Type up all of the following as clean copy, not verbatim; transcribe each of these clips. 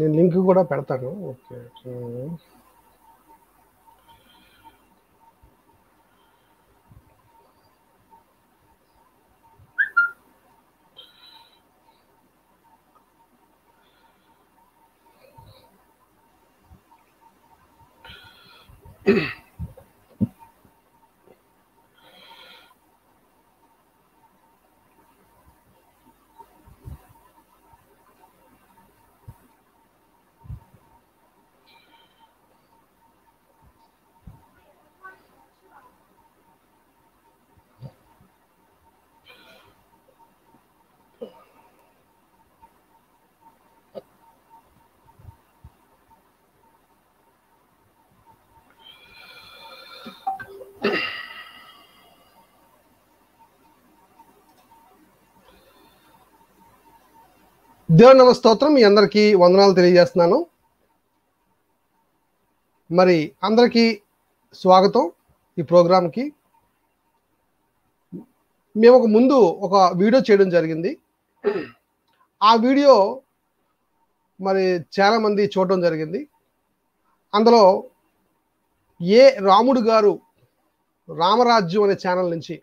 నేను లింక్ కూడా పెడతాను. ఓకే. దేవుని నమస్తోత్రం. మీ అందరికీ వందనాలు తెలియజేస్తున్నాను. మరి అందరికీ స్వాగతం ఈ ప్రోగ్రాంకి. మేము ముందు ఒక వీడియో చేయడం జరిగింది. ఆ వీడియో మరి చాలామంది చూడడం జరిగింది. అందులో రాముడు గారు రామరాజ్యం అనే ఛానల్ నుంచి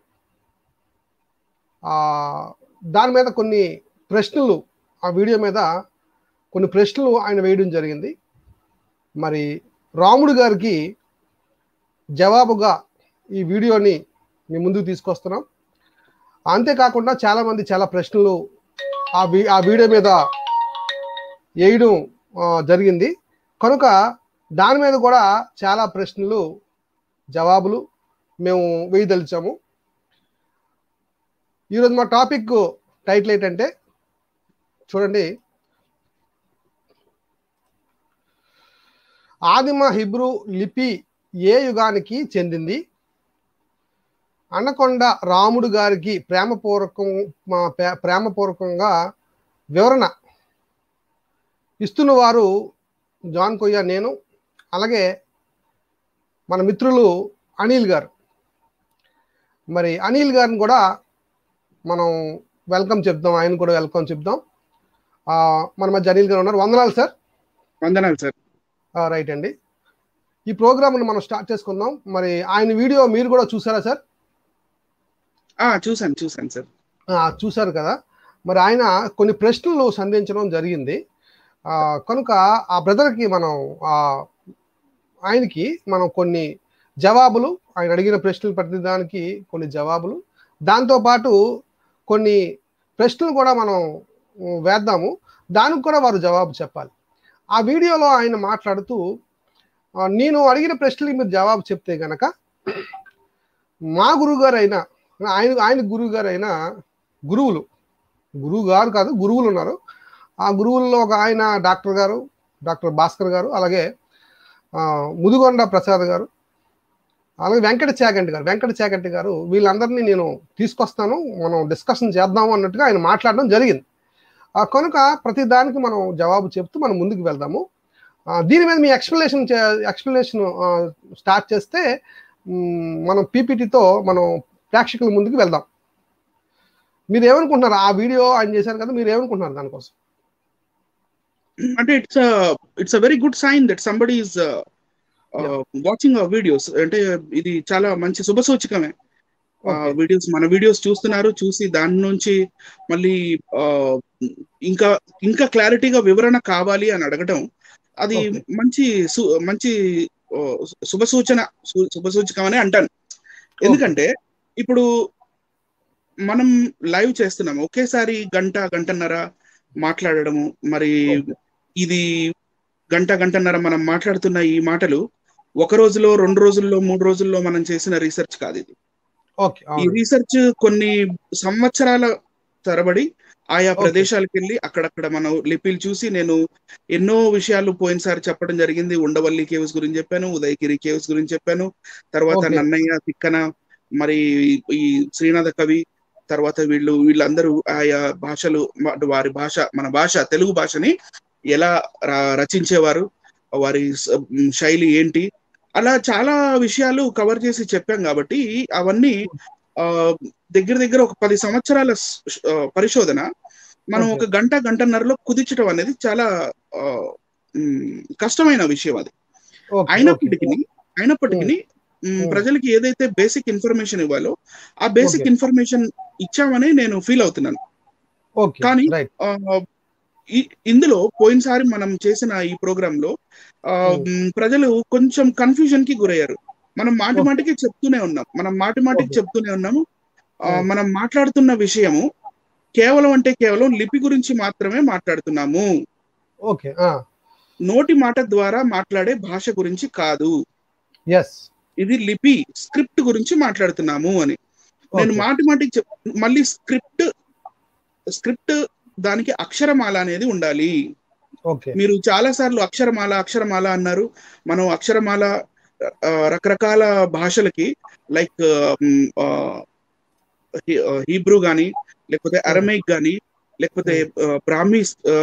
దాని మీద కొన్ని ప్రశ్నలు, ఆ వీడియో మీద కొన్ని ప్రశ్నలు ఆయన వేయడం జరిగింది. మరి రాముడు గారికి జవాబుగా ఈ వీడియోని మీ ముందుకు తీసుకొస్తున్నాం. అంతేకాకుండా చాలామంది చాలా ప్రశ్నలు ఆ వీడియో మీద వేయడం జరిగింది. కనుక దాని మీద కూడా చాలా ప్రశ్నలు జవాబులు మేము వేయదలిచాము. ఈరోజు మా టాపిక్ టైటిల్ ఏంటంటే చూడండి, ఆదిమ హిబ్రూ లిపి ఏ యుగానికి చెందింది? అనకొండ రాముడు గారికి ప్రేమపూర్వకంగా వివరణ ఇస్తున్న వారు జాన్ కొయ్య, నేను, అలాగే మన మిత్రులు అనిల్ గారు. మరి అనిల్ గారిని కూడా మనం వెల్కమ్ చెప్దాం, ఆయన కూడా వెల్కమ్ చెప్దాం. మన మధ్య అనిల్ గారు ఉన్నారు. వందనాలు సార్. వందనాలు సార్. రైట్ అండి. ఈ ప్రోగ్రామ్ని మనం స్టార్ట్ చేసుకుందాం. మరి ఆయన వీడియో మీరు కూడా చూసారా సార్? చూసాను సార్. చూసారు కదా. మరి ఆయన కొన్ని ప్రశ్నలు సంధించడం జరిగింది. కనుక ఆ బ్రదర్కి ఆయనకి మనం కొన్ని జవాబులు, ఆయన అడిగిన ప్రశ్నలు ప్రతిదానికి కొన్ని జవాబులు, దాంతోపాటు కొన్ని ప్రశ్నలు కూడా మనం వేద్దాము, దానికి కూడా వారు జవాబు చెప్పాలి. ఆ వీడియోలో ఆయన మాట్లాడుతూ, నేను అడిగిన ప్రశ్నలకి మీరు జవాబు చెప్తే గనక మా గురువుగారు అయినా ఆయన గురువుగారు అయినా గురువు గారు కాదు, గురువులు ఉన్నారు. ఆ గురువుల్లో ఒక ఆయన డాక్టర్ భాస్కర్ గారు, అలాగే ముదుగొండ ప్రసాద్ గారు, అలాగే వెంకట చాగంటి గారు, వీళ్ళందరినీ నేను తీసుకొస్తాను, మనం డిస్కషన్ చేద్దాము అన్నట్టుగా ఆయన మాట్లాడడం జరిగింది. కనుక ప్రతి దానికి మనం జవాబు చెప్తూ మనం ముందుకు వెళ్దాము. దీని మీద మీ ఎక్స్ప్లెనేషన్ స్టార్ట్ చేస్తే మనం పీపీటీతో మనం ప్రేక్షకుల ముందుకు వెళ్దాం. మీరు ఏమనుకుంటున్నారు? ఆ వీడియో ఆయన చేశారు కదా, మీరు ఏమనుకుంటున్నారు దానికోసం? అంటే it's a very good sign that somebody is watching our videos. అంటే ఇది చాలా మంచి శుభసూచకమే. మన వీడియోస్ చూస్తున్నారు, చూసి దాని నుంచి మళ్ళీ ఇంకా క్లారిటీగా వివరణ కావాలి అని అడగటం, అది మంచి శుభసూచకం అని అంటాను. ఎందుకంటే ఇప్పుడు మనం లైవ్ చేస్తున్నాము, ఒకేసారి గంటన్నర మాట్లాడడము, మరి ఇది గంటన్నర మనం మాట్లాడుతున్న ఈ మాటలు ఒక రోజులో, 2 రోజుల్లో, 3 రోజుల్లో మనం చేసిన రీసెర్చ్ కాదు ఇది. ఈ రీసెర్చ్ కొన్ని సంవత్సరాల తరబడి ఆయా ప్రదేశాలకు వెళ్ళి అక్కడక్కడ మనం లిపిలు చూసి, నేను ఎన్నో విషయాలు పోయినసారి చెప్పడం జరిగింది. ఉండవల్లి కేవ్స్ గురించి చెప్పాను, ఉదయగిరి కేవ్స్ గురించి చెప్పాను, తర్వాత నన్నయ్య, తిక్కన, మరి ఈ శ్రీనాథ కవి, తర్వాత వీళ్ళందరూ ఆయా భాషలు, వారి భాష, మన భాష తెలుగు భాషని ఎలా రచించేవారు, వారి శైలి ఏంటి, అలా చాలా విషయాలు కవర్ చేసి చెప్పాం. కాబట్టి అవన్నీ దగ్గర ఒక 10 సంవత్సరాల పరిశోధన మనం ఒక గంటన్నరలో కుదించడం అనేది చాలా కష్టమైన విషయం అది. అయినప్పటికీ ప్రజలకి ఏదైతే బేసిక్ ఇన్ఫర్మేషన్ ఇవ్వాలో ఆ బేసిక్ ఇన్ఫర్మేషన్ ఇచ్చామని నేను ఫీల్ అవుతున్నాను. కానీ ఇందులో పోయినసారి మనం చేసిన ఈ ప్రోగ్రామ్ లో ప్రజలు కొంచెం కన్ఫ్యూజన్ కి గురయ్యారు. మనం మాటికి చెప్తూనే ఉన్నాము. మనం మాట్లాడుతున్న విషయము కేవలం లిపి గురించి మాత్రమే మాట్లాడుతున్నాము. నోటి మాట ద్వారా మాట్లాడే భాష గురించి కాదు. ఇది లిపి స్క్రిప్ట్ గురించి మాట్లాడుతున్నాము అని. నేను మాటికి మళ్ళీ స్క్రిప్ట్ దానికి అక్షరమాల అనేది ఉండాలి. మీరు చాలా సార్లు అక్షరమాల అన్నారు. మనం అక్షరమాల రకరకాల భాషలకి లైక్ హీబ్రూ గానీ, లేకపోతే అరమైక్ గానీ, లేకపోతే బ్రాహ్మీ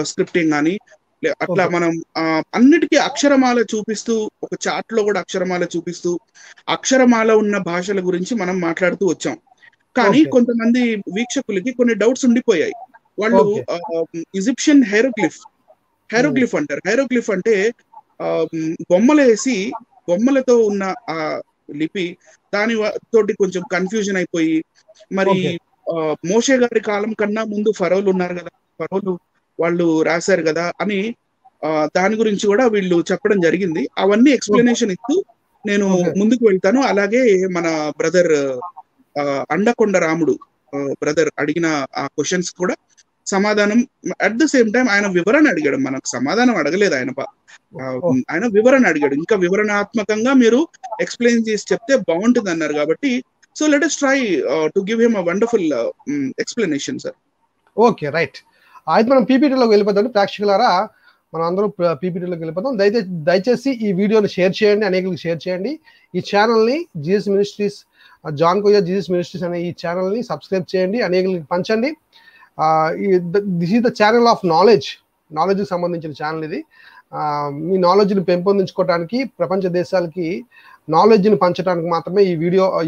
స్క్రిప్టింగ్ గానీ, అట్లా మనం అన్నిటికీ అక్షరమాల చూపిస్తూ, ఒక చార్ట్ లో కూడా అక్షరమాల చూపిస్తూ అక్షరమాల ఉన్న భాషల గురించి మనం మాట్లాడుతూ వచ్చాం. కానీ కొంతమంది వీక్షకులకి కొన్ని డౌట్స్ ఉండిపోయాయి. వాళ్ళు ఈజిప్షియన్ హైరోగ్లిఫ్ అంటారు. హైరోగ్లిఫ్ అంటే బొమ్మలతో ఉన్న ఆ లిపి, దాని తోటి కొంచెం కన్ఫ్యూజన్ అయిపోయి, మరి మోషే గారి కాలం కన్నా ముందు ఫరోలు ఉన్నారు కదా, ఫరోలు వాళ్ళు రాశారు కదా అని దాని గురించి కూడా వీళ్ళు చెప్పడం జరిగింది. అవన్నీ ఎక్స్ప్లెనేషన్ ఇస్తూ నేను ముందుకు వెళ్తాను. అలాగే మన బ్రదర్ అండకొండ రాముడు బ్రదర్ అడిగిన ఆ క్వశ్చన్స్ కూడా సమాధానం అట్ ద సేమ్ టైం ఆయన వివరణ అడిగాడు. మనకు సమాధానం అడగలేదు, ఆయన వివరణ అడిగాడు. ఇంకా వివరణాత్మకంగా మీరు ఎక్స్ప్లెయిన్ చేసి చెప్తే బాగుంటుంది అన్నారు. కాబట్టి so let us try to give him a wonderful explanation, sir. Okay, right. అయితే మనం పీపీటీలోకి వెళ్ళిపోతాం. ప్రేక్షకులారా, మనం అందరూ పీపీటీలోకి వెళ్ళిపోతాం. దయచేసి ఈ వీడియోని షేర్ చేయండి, అనేకులకు షేర్ చేయండి. ఈ ఛానల్ని Jesus ministries, John Koyya Jesus ministries అనే ఈ ఛానల్ని సబ్స్క్రైబ్ చేయండి, అనేకులకు పంచండి. This is the channel of నాలెడ్జ్కి సంబంధించిన ఛానల్ ఇది. మీ నాలెడ్జ్ని పెంపొందించుకోవడానికి, ప్రపంచ దేశాలకి నాలెడ్జ్ని పంచడానికి మాత్రమే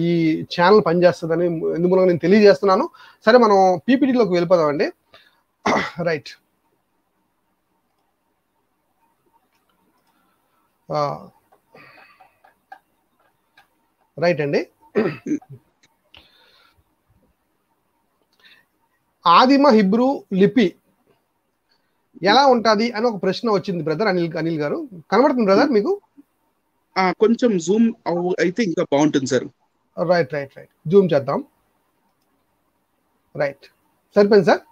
ఈ ఛానల్ పనిచేస్తుందని ఎందుకు నేను తెలియజేస్తున్నాను. సరే, మనం పీపీటీలోకి వెళ్ళిపోదామండి. రైట్. రైట్ అండి. ఆదిమ హిబ్రూ లిపి ఎలా ఉంటది అని ఒక ప్రశ్న వచ్చింది బ్రదర్ అనిల్ గారు. కనబడుతుంది బ్రదర్ మీకు? కొంచెం జూమ్ అయితే ఇంకా బాగుంటుంది సార్. రైట్. జూమ్ చేద్దాం. రైట్, సరిపోయింది సార్.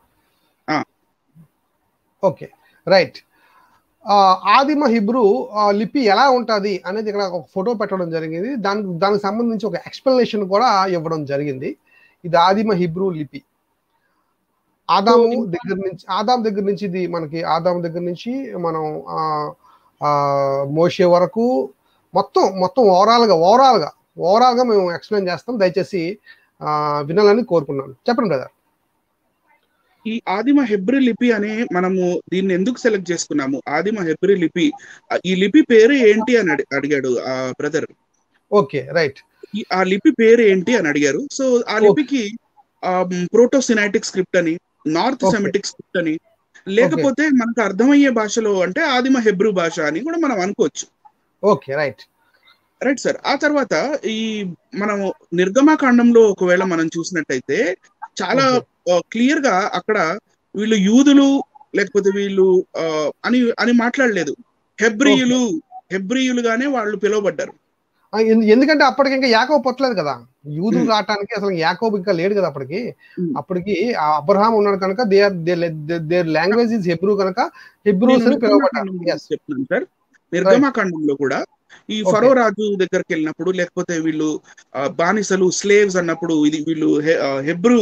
Okay, right. ఆదిమ హిబ్రూ లిపి ఎలా ఉంటుంది అనేది ఇక్కడ ఒక ఫోటో పెట్టడం జరిగింది. దానికి సంబంధించి ఒక ఎక్స్ప్లెనేషన్ కూడా ఇవ్వడం జరిగింది. ఇది ఆదిమ హిబ్రూ లిపి. ఆదాం దగ్గర నుంచి ఇది మనకి ఆదాం దగ్గర నుంచి మనం మోషే వరకు మొత్తం ఓవరాల్గా మేము ఎక్స్ప్లెయిన్ చేస్తాం. దయచేసి వినాలని కోరుకున్నాను. చెప్పండి బ్రదర్. ఈ ఆదిమ హెబ్రీ లిపి అని మనము దీన్ని ఎందుకు సెలెక్ట్ చేసుకున్నాము? ఆదిమ హెబ్రీ లిపి, ఈ లిపి పేరు ఏంటి అని అడిగాడు ఆ బ్రదర్. Okay, right. ఆ లిపి పేరు ఏంటి అని అడిగారు. సో ఆ లిపికి ప్రోటోసినైటిక్ స్క్రిప్ట్ అని, నార్త్ సెమిటిక్ స్క్రిప్ట్ అని, లేకపోతే మనకు అర్థమయ్యే భాషలో అంటే ఆదిమ హెబ్రూ భాష అని కూడా మనం అనుకోవచ్చు. Okay, right sir. ఆ తర్వాత ఈ మనము నిర్గమకాండంలో ఒకవేళ మనం చూసినట్టయితే చాలా క్లియర్ గా అక్కడ వీళ్ళు యూదులు లేకపోతే వీళ్ళు అని మాట్లాడలేదు. హెబ్రీయులుగానే వాళ్ళు పిలువబడ్డారు. ఎందుకంటే అప్పటికి ఇంకా యాకోబు పుట్టలేదు కదా, యూదులు రావటానికి అసలు యాకోబు ఇంకా లేడు కదా. అప్పటికి అబ్రహాం ఉన్నాడు కనుక దేర్ లాంగ్వేజ్ ఇస్ హెబ్రూ కనుక హెబ్రూస్ అని పిలువబడ్డారు. చెప్తున్నాను సార్. నిర్గమకాండంలో కూడా ఈ ఫరో రాజు దగ్గరికి వెళ్ళినప్పుడు, లేకపోతే వీళ్ళు బానిసలు స్లేవ్స్ అన్నప్పుడు ఇది వీళ్ళు హెబ్రూ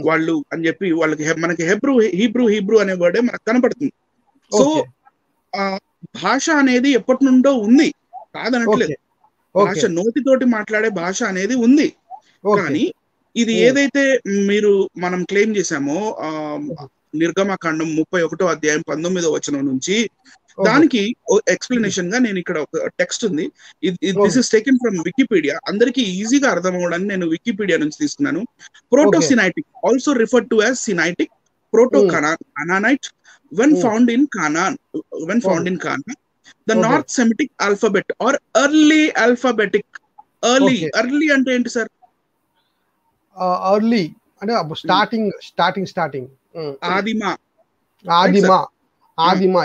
వాళ్ళు అని చెప్పి వాళ్ళకి మనకి హీబ్రూ అనే వర్డే మనకు కనపడుతుంది. సో భాష అనేది ఎప్పటి నుండో ఉంది, కాదనట్లేదు. భాష నోటితోటి మాట్లాడే భాష అనేది ఉంది. కానీ ఇది ఏదైతే మనం క్లెయిమ్ చేశామో నిర్గమకాండం 31వ అధ్యాయం 19వ వచనం నుంచి, దానికి ఎక్స్ప్లెనేషన్ గా నేను ఇక్కడ ఒక టెక్స్ట్ ఉంది. This is taken from Wikipedia. అందరికి ఈజీగా అర్థం అవ్వడానికి నేను వికీపీడియా నుంచి తీసుకున్నాను. Proto Sinaitic, also referred to as Sinaitic, Proto-Canaanite when found in Canaan. The North Semitic alphabet or early alphabetic. Early అంటే ఏంటి సార్? ఎర్లీ అంటే స్టార్టింగ్ ఆదిమ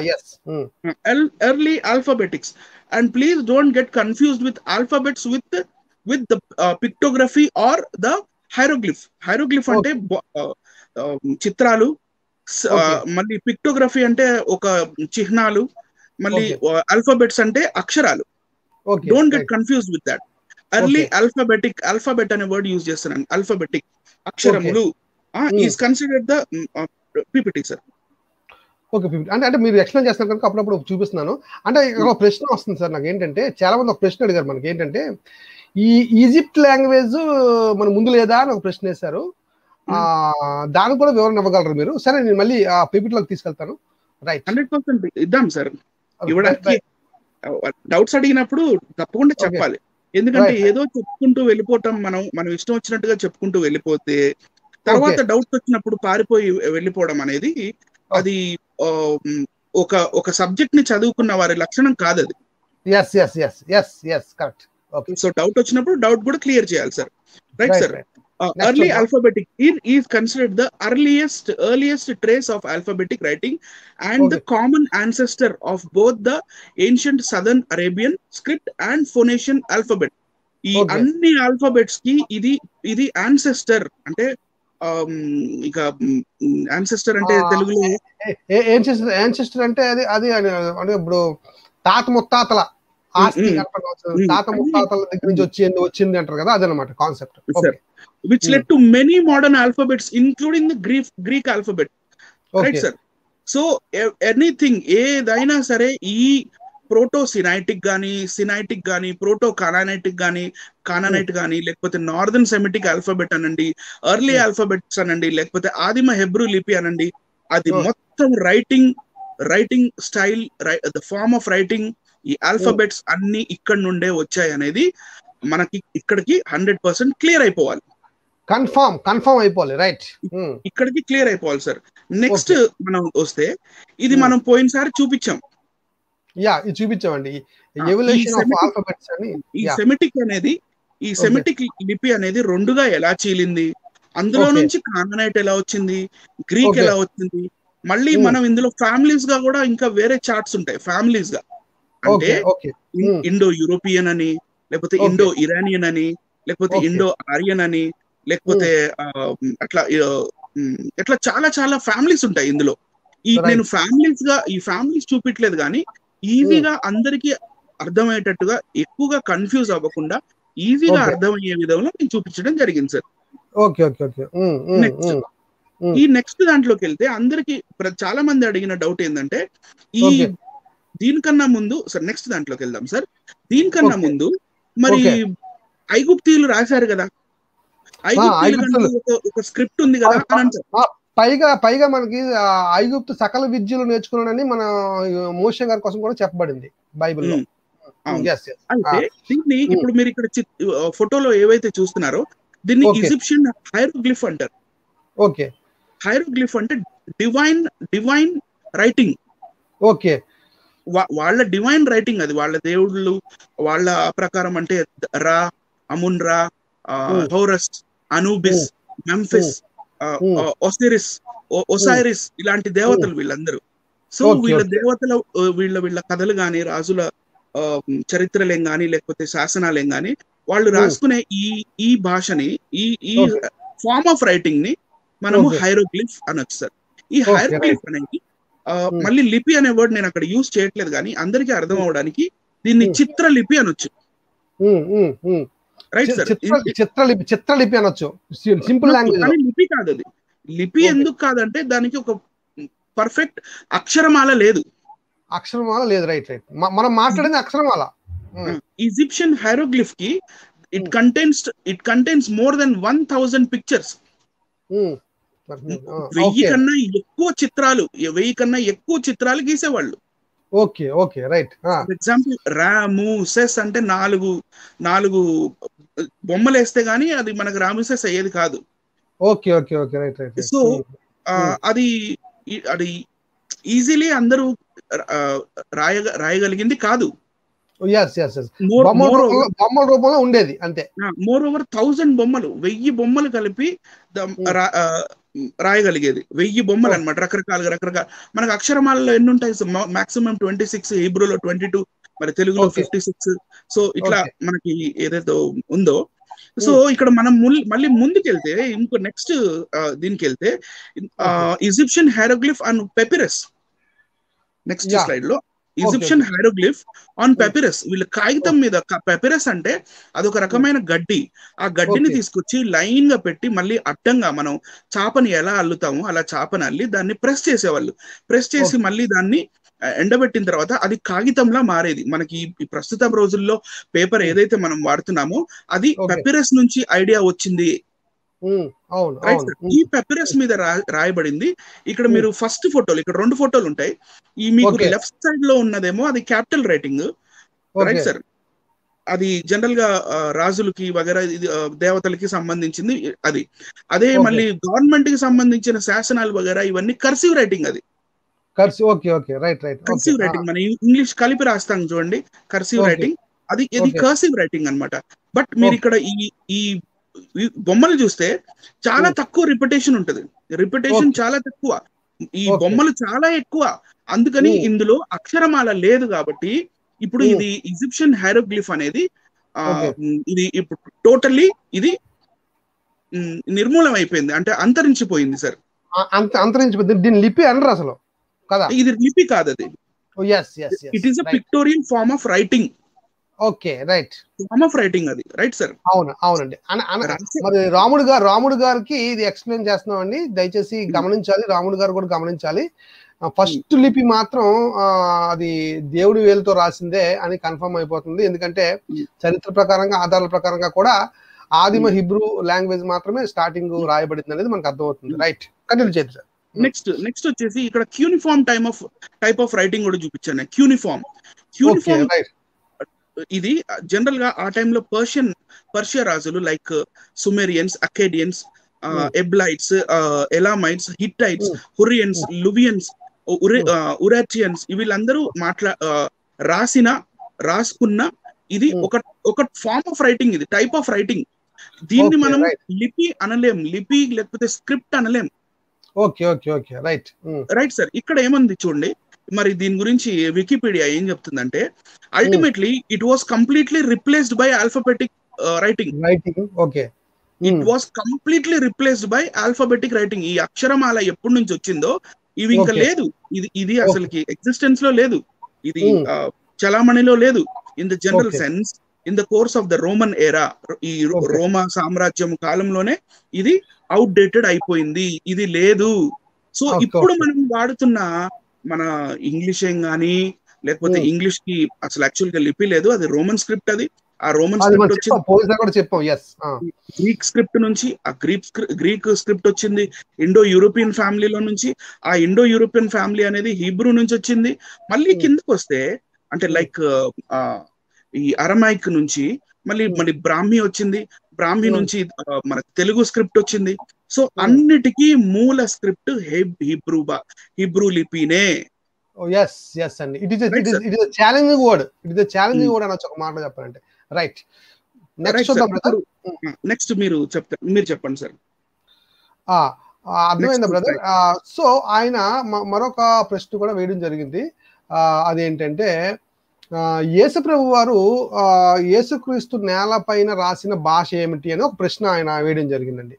yes early alphabetics. And please don't get confused with alphabets with the pictography or the hieroglyph అంటే చిత్రాలు, మళ్ళీ pictography అంటే ఒక చిహ్నాలు, మళ్ళీ ఆల్ఫాబెట్స్ అంటే అక్షరాలు. Don't get confused with that. Early alphabet అనే వర్డ్ యూజ్ చేస్తున్నాను. ఆల్ఫాబెటిక్ అక్షరములు is considered the PPT sir. Okay, అంటే మీరు ఎక్స్ప్లెయిన్ చేస్తున్నారు కనుక అప్పుడప్పుడు చూపిస్తున్నాను. అంటే ఒక ప్రశ్న వస్తుంది సార్ నాకు ఏంటంటే, చాలా మంది ఒక ప్రశ్న అడిగారు మనకి ఏంటంటే, ఈ ఈజిప్ట్ లాంగ్వేజ్ మన ముందు లేదా అని ఒక ప్రశ్న వేశారు. దానికి కూడా వివరణ ఇవ్వగలరు మీరు? సరే, నేను మళ్ళీ ఆ పీపీటీలోకి తీసుకెళ్తాను. రైట్, 100% ఇద్దాం సార్. ఇవ్వడానికి డౌట్స్ అడిగినప్పుడు తప్పకుండా చెప్పాలి. ఎందుకంటే ఏదో చెప్పుకుంటూ వెళ్ళిపోవటం, మనం ఇష్టం వచ్చినట్టుగా చెప్పుకుంటూ వెళ్ళిపోతే తర్వాత డౌట్స్ వచ్చినప్పుడు పారిపోయి వెళ్ళిపోవడం అనేది అది ఒక సబ్జెక్ట్ ని చదువుకున్న వారి లక్షణం కాదు అది. కరెక్ట్. సో డౌట్ వచ్చినప్పుడు డౌట్ కూడా క్లియర్ చేయాలి sir. Right sir. Early alphabetic is considered the earliest trace of alphabetic writing and the common ancestor of both the ancient southern Arabian script and Phoenician alphabet. ఈ అన్ని alphabets కి ఇది ancestor అంటే ఇక ancestor అంటే తెలుగులో ancestor అంటే అది అంటే ఇప్పుడు తాత ముత్తాతల ఆస్తి, తాత ముత్తాతల దగ్గర నుంచి వచ్చింది అంటారు కదా, అదనమాట concept. Which led to many modern alphabets, including the Greek alphabet. Right, sir? So, anything, ఏదైనా సరే ఈ ప్రోటో-సినైటిక్ గానీ ప్రోటో-కానానైటిక్ గానీ లేకపోతే నార్దర్న్ సెమిటిక్ ఆల్ఫాబెట్ అనండి, ఎర్లీ ఆల్ఫాబెట్స్ అనండి, లేకపోతే ఆదిమ హెబ్రూ లిపి అనండి, అది మొత్తం writing style, the form of writing, ఈ ఆల్ఫాబెట్స్ అన్ని ఇక్కడ నుండే వచ్చాయి అనేది మనకి ఇక్కడికి 100% క్లియర్ అయిపోవాలి. కన్ఫర్మ్ అయిపోవాలి. రైట్, ఇక్కడికి క్లియర్ అయిపోవాలి సార్. నెక్స్ట్ మనం వస్తే ఇది మనం పోయినసారి చూపించాం. ఇది చూపించామండి, ఎవల్యూషన్ ఆఫ్ ఆల్ఫాబెట్స్ అని. ఈ సెమిటిక్ లిపి అనేది రెండుగా ఎలా చీలింది, అందులో నుంచి కానానైట్ ఎలా వచ్చింది, గ్రీక్ ఎలా వచ్చింది, మళ్ళీ మనం ఇందులో ఫ్యామిలీస్ గా కూడా ఇంకా వేరే చార్ట్స్ ఉంటాయి. ఫ్యామిలీస్ గా అంటే ఇండో యూరోపియన్ అని, లేకపోతే ఇండో ఇరానియన్ అని, లేకపోతే ఇండో ఆరియన్ అని, లేకపోతే అట్లా చాలా చాలా ఫ్యామిలీస్ ఉంటాయి ఇందులో. నేను ఫ్యామిలీస్ చూపించలేదు కానీ ఈజీగా అందరికి అర్థమయ్యేటట్టుగా, ఎక్కువగా కన్ఫ్యూజ్ అవ్వకుండా ఈజీగా అర్థమయ్యే విధంలో నేను చూపించడం జరిగింది సార్. ఈ నెక్స్ట్ దాంట్లోకి వెళ్తే అందరికి చాలా మంది అడిగిన డౌట్ ఏంటంటే, దీనికన్నా ముందు సార్ నెక్స్ట్ దాంట్లోకి వెళ్దాం సార్. దీనికన్నా ముందు మరి ఐగుప్తీయులు రాశారు కదా, ఒక స్క్రిప్ట్ ఉంది కదా అని అంటారు. పైగా మనకి ఐగుప్తు సకల విద్యలు నేర్చుకున్నాడని మన మోషే గారి కోసం కూడా చెప్పబడింది బైబిల్లో. అయితే దీన్ని ఇప్పుడు మీరు ఇక్కడ ఫోటోలో ఏవైతే చూస్తున్నారో దీన్ని ఈజిప్షియన్ హైరోగ్లిఫ్ అంటారు. హైరోగ్లిఫ్ అంటే డివైన్ రైటింగ్. వాళ్ళ డివైన్ రైటింగ్ అది. వాళ్ళ దేవుళ్ళు వాళ్ళ ప్రకారం అంటే రా, అమున్ రా, హోరస్, అనూబిస్, మెంఫిస్, ఒసైరిస్ ఇలాంటి దేవతలు వీళ్ళందరూ. సో వీళ్ళ కథలు గాని, రాజుల చరిత్రలేం గాని, లేకపోతే శాసనాలేం గాని, వాళ్ళు రాసుకునే ఈ భాషని, ఈ ఫార్మ్ ఆఫ్ రైటింగ్ ని మనము హైరోగ్లిఫ్ అనొచ్చు సార్. ఈ హైరోగ్లిఫ్ అనేది మళ్ళీ లిపి అనే వర్డ్ నేను అక్కడ యూజ్ చేయట్లేదు కానీ అందరికీ అర్థం అవడానికి దీన్ని చిత్రలిపి అనొచ్చు. రైట్ సార్, చిత్రలిపి అనొచ్చు, సింపుల్ లాంగ్వేజ్. లిపి కాదు అది. లిపి ఎందుకు కాదంటే దానికి ఒక పర్ఫెక్ట్ అక్షరమాల లేదు. రైట్. మనం మాట్లాడేది అక్షరమాల. ఈజిప్షియన్ హైరోగ్లిఫ్ కి it contains more than 1000 pictures. 1000 కన్నా ఎక్కువ చిత్రాలు, 1000 కన్నా ఎక్కువ చిత్రాలు గీసేవాళ్ళు. రైట్. ఫర్ ఎగ్జాంపుల్ రాముసెస్ అంటే 4 బొమ్మలు వేస్తే గానీ అది మనకు రాముసెస్ అయ్యేది కాదు. రైట్. సో అది అది ఈజీలీ అందరూ రాయగలిగింది కాదు. బొమ్మల రూపంలో ఉండేది అంతే. మోర్ ఓవర్ 1000 బొమ్మలు, 1000 బొమ్మలు కలిపి రాయగలిగేది. 1000 బొమ్మలు అనమాట, రకరకాల. మనకు అక్షరమాలలో ఎన్ని ఉంటాయి? మాక్సిమం 26, హీబ్రూలో 22, మరి తెలుగులో 56. సో ఇట్లా మనకి ఏదైతే ఉందో, సో ఇక్కడ మనం మళ్ళీ ముందుకెళ్తే ఇంకో నెక్స్ట్ దీనికి వెళ్తే Egyptian hieroglyph on papyrus. Next slide లో ఈజిప్షియన్ హైరోగ్లిఫ్ ఆన్ పెపిరస్. వీళ్ళ కాగితం మీద, పెపిరస్ అంటే అదొక రకమైన గడ్డి. ఆ గడ్డిని తీసుకొచ్చి లైన్ గా పెట్టి మళ్ళీ అడ్డంగా మనం చాపని ఎలా అల్లుతామో అలా చాపని అల్లి దాన్ని ప్రెస్ చేసేవాళ్ళు. ప్రెస్ చేసి మళ్ళీ దాన్ని ఎండబెట్టిన తర్వాత అది కాగితంలా మారేది. మనకి ఈ ప్రస్తుత రోజుల్లో పేపర్ ఏదైతే మనం వాడుతున్నామో అది పెపిరస్ నుంచి ఐడియా వచ్చింది. ఈ పెపిరస్ మీద రాయబడింది. ఇక్కడ మీరు ఫస్ట్ ఫోటోలు, ఇక్కడ 2 ఫోటోలు ఉంటాయి. ఈ మీకు లెఫ్ట్ సైడ్ లో ఉన్నదేమో అది క్యాపిటల్ రైటింగ్, రైట్ సార్? అది జనరల్ గా రాజులకి వగైరా దేవతలకి సంబంధించింది అది. అదే మళ్ళీ గవర్నమెంట్ కి సంబంధించిన శాసనాలు వగైరా ఇవన్నీ కర్సివ్ రైటింగ్. అది కర్సివ్ రైటింగ్. మన ఇంగ్లీష్ కలిపి రాస్తాం చూడండి, కర్సివ్ రైటింగ్. అది కర్సివ్ రైటింగ్ అన్నమాట. బట్ మీరు ఇక్కడ ఈ బొమ్మలు చూస్తే చాలా తక్కువ రిపిటేషన్ ఉంటది. రిపిటేషన్ చాలా తక్కువ, ఈ బొమ్మలు చాలా ఎక్కువ. అందుకని ఇందులో అక్షరమాల లేదు. కాబట్టి ఇప్పుడు ఇది ఈజిప్షియన్ హైరోగ్లిఫ్ అనేది ఇది ఇప్పుడు టోటల్లీ ఇది నిర్మూలం అయిపోయింది, అంటే అంతరించిపోయింది సార్. అంతరించిపోయింది. దీని లిపి అనరు అసలు కదా? ఇది లిపి కాదు, అది it is a pictorial form of writing. Form of writing అది, రైట్ సార్? అవునండి. మరి రాముడు గారికి ఇది ఎక్స్ప్లెయిన్ చేస్తున్నాం అండి, దయచేసి గమనించాలి. రాముడు గారు కూడా గమనించాలి. ఫస్ట్ లిపి మాత్రం అది దేవుడి వేలుతో రాసిందే అని కన్ఫర్మ్ అయిపోతుంది. ఎందుకంటే చరిత్ర ప్రకారంగా, ఆధారాల ప్రకారంగా కూడా ఆదిమ హిబ్రూ లాంగ్వేజ్ మాత్రమే స్టార్టింగ్ రాయబడింది అనేది మనకు అర్థమవుతుంది. రైట్, కంటిన్యూ చేద్దాం సార్. నెక్స్ట్ వచ్చేసి ఇక్కడ క్యూనిఫామ్ టైప్ ఆఫ్ రైటింగ్ కూడా చూపించాను. క్యూనిఫామ్ ఇది జనరల్ గా ఆ టైంలో పర్షియా రాజులు లైక్ సుమేరియన్స్, అకేడియన్స్, ఎబ్లైట్స్, ఎలామైట్స్, హిట్టైట్స్, హురియన్స్, లువియన్స్, ఉరాటియన్స్ వీళ్ళందరూ రాసుకున్న ఇది ఒక ఫార్మ్ ఆఫ్ రైటింగ్, ఇది టైప్ ఆఫ్ రైటింగ్. దీన్ని మనం లిపి అనలేం, లిపి లేకపోతే స్క్రిప్ట్ అనలేం. Right sir. ఇక్కడ ఏమంది చూడండి, మరి దీని గురించి వికీపీడియా ఏం చెప్తుందంటే, ultimately it was completely replaced by alphabetic writing. It was completely replaced by alphabetic writing. ఈ అక్షరమాల ఎప్పటి నుంచి వచ్చిందో ఇవి ఇంకా లేదు. ఇది అసలుకి ఎగ్జిస్టెన్స్ లో లేదు, ఇది చలామణిలో లేదు. In the general sense, in the course of the Roman ఎరా, ఈ రోమా సామ్రాజ్యం కాలంలోనే ఇది అవుట్డేటెడ్ అయిపోయింది, ఇది లేదు. సో ఇప్పుడు మనం వాడుతున్న మన ఇంగ్లీష్ ఏం గానీ, లేకపోతే ఇంగ్లీష్ కి అసలు యాక్చువల్ గా లిపి లేదు, అది రోమన్ స్క్రిప్ట్. అది ఆ రోమన్ స్క్రిప్ట్ వచ్చింది గ్రీక్ స్క్రిప్ట్ నుంచి, ఆ గ్రీక్ స్క్రిప్ట్ వచ్చింది ఇండో యూరోపియన్ ఫ్యామిలీలో నుంచి. ఆ ఇండో యూరోపియన్ ఫ్యామిలీ అనేది హీబ్రూ నుంచి వచ్చింది. మళ్ళీ కిందకు వస్తే అంటే లైక్ ఈ అరమైక్ నుంచి మళ్ళీ బ్రాహ్మీ వచ్చింది. బ్రాహ్మీ నుంచి మనకు తెలుగు స్క్రిప్ట్ వచ్చింది. సో అన్నిటికీ మూల స్క్రిప్ట్ హిబ్రూ లిపినే. ఛాలెంజింగ్ వర్డ్ అనొచ్చు ఒక మాటలో చెప్పాలంటే. రైట్, నెక్స్ట్ మీరు చెప్పండి సార్. అర్థమైందా బ్రదర్? సో ఆయన మరొక ప్రశ్న కూడా వేయడం జరిగింది. అదేంటంటే, యేసుప్రభు వారు యేసుక్రీస్తు నేల పైన రాసిన భాష ఏమిటి అని ఒక ప్రశ్న ఆయన వేయడం జరిగిందండి.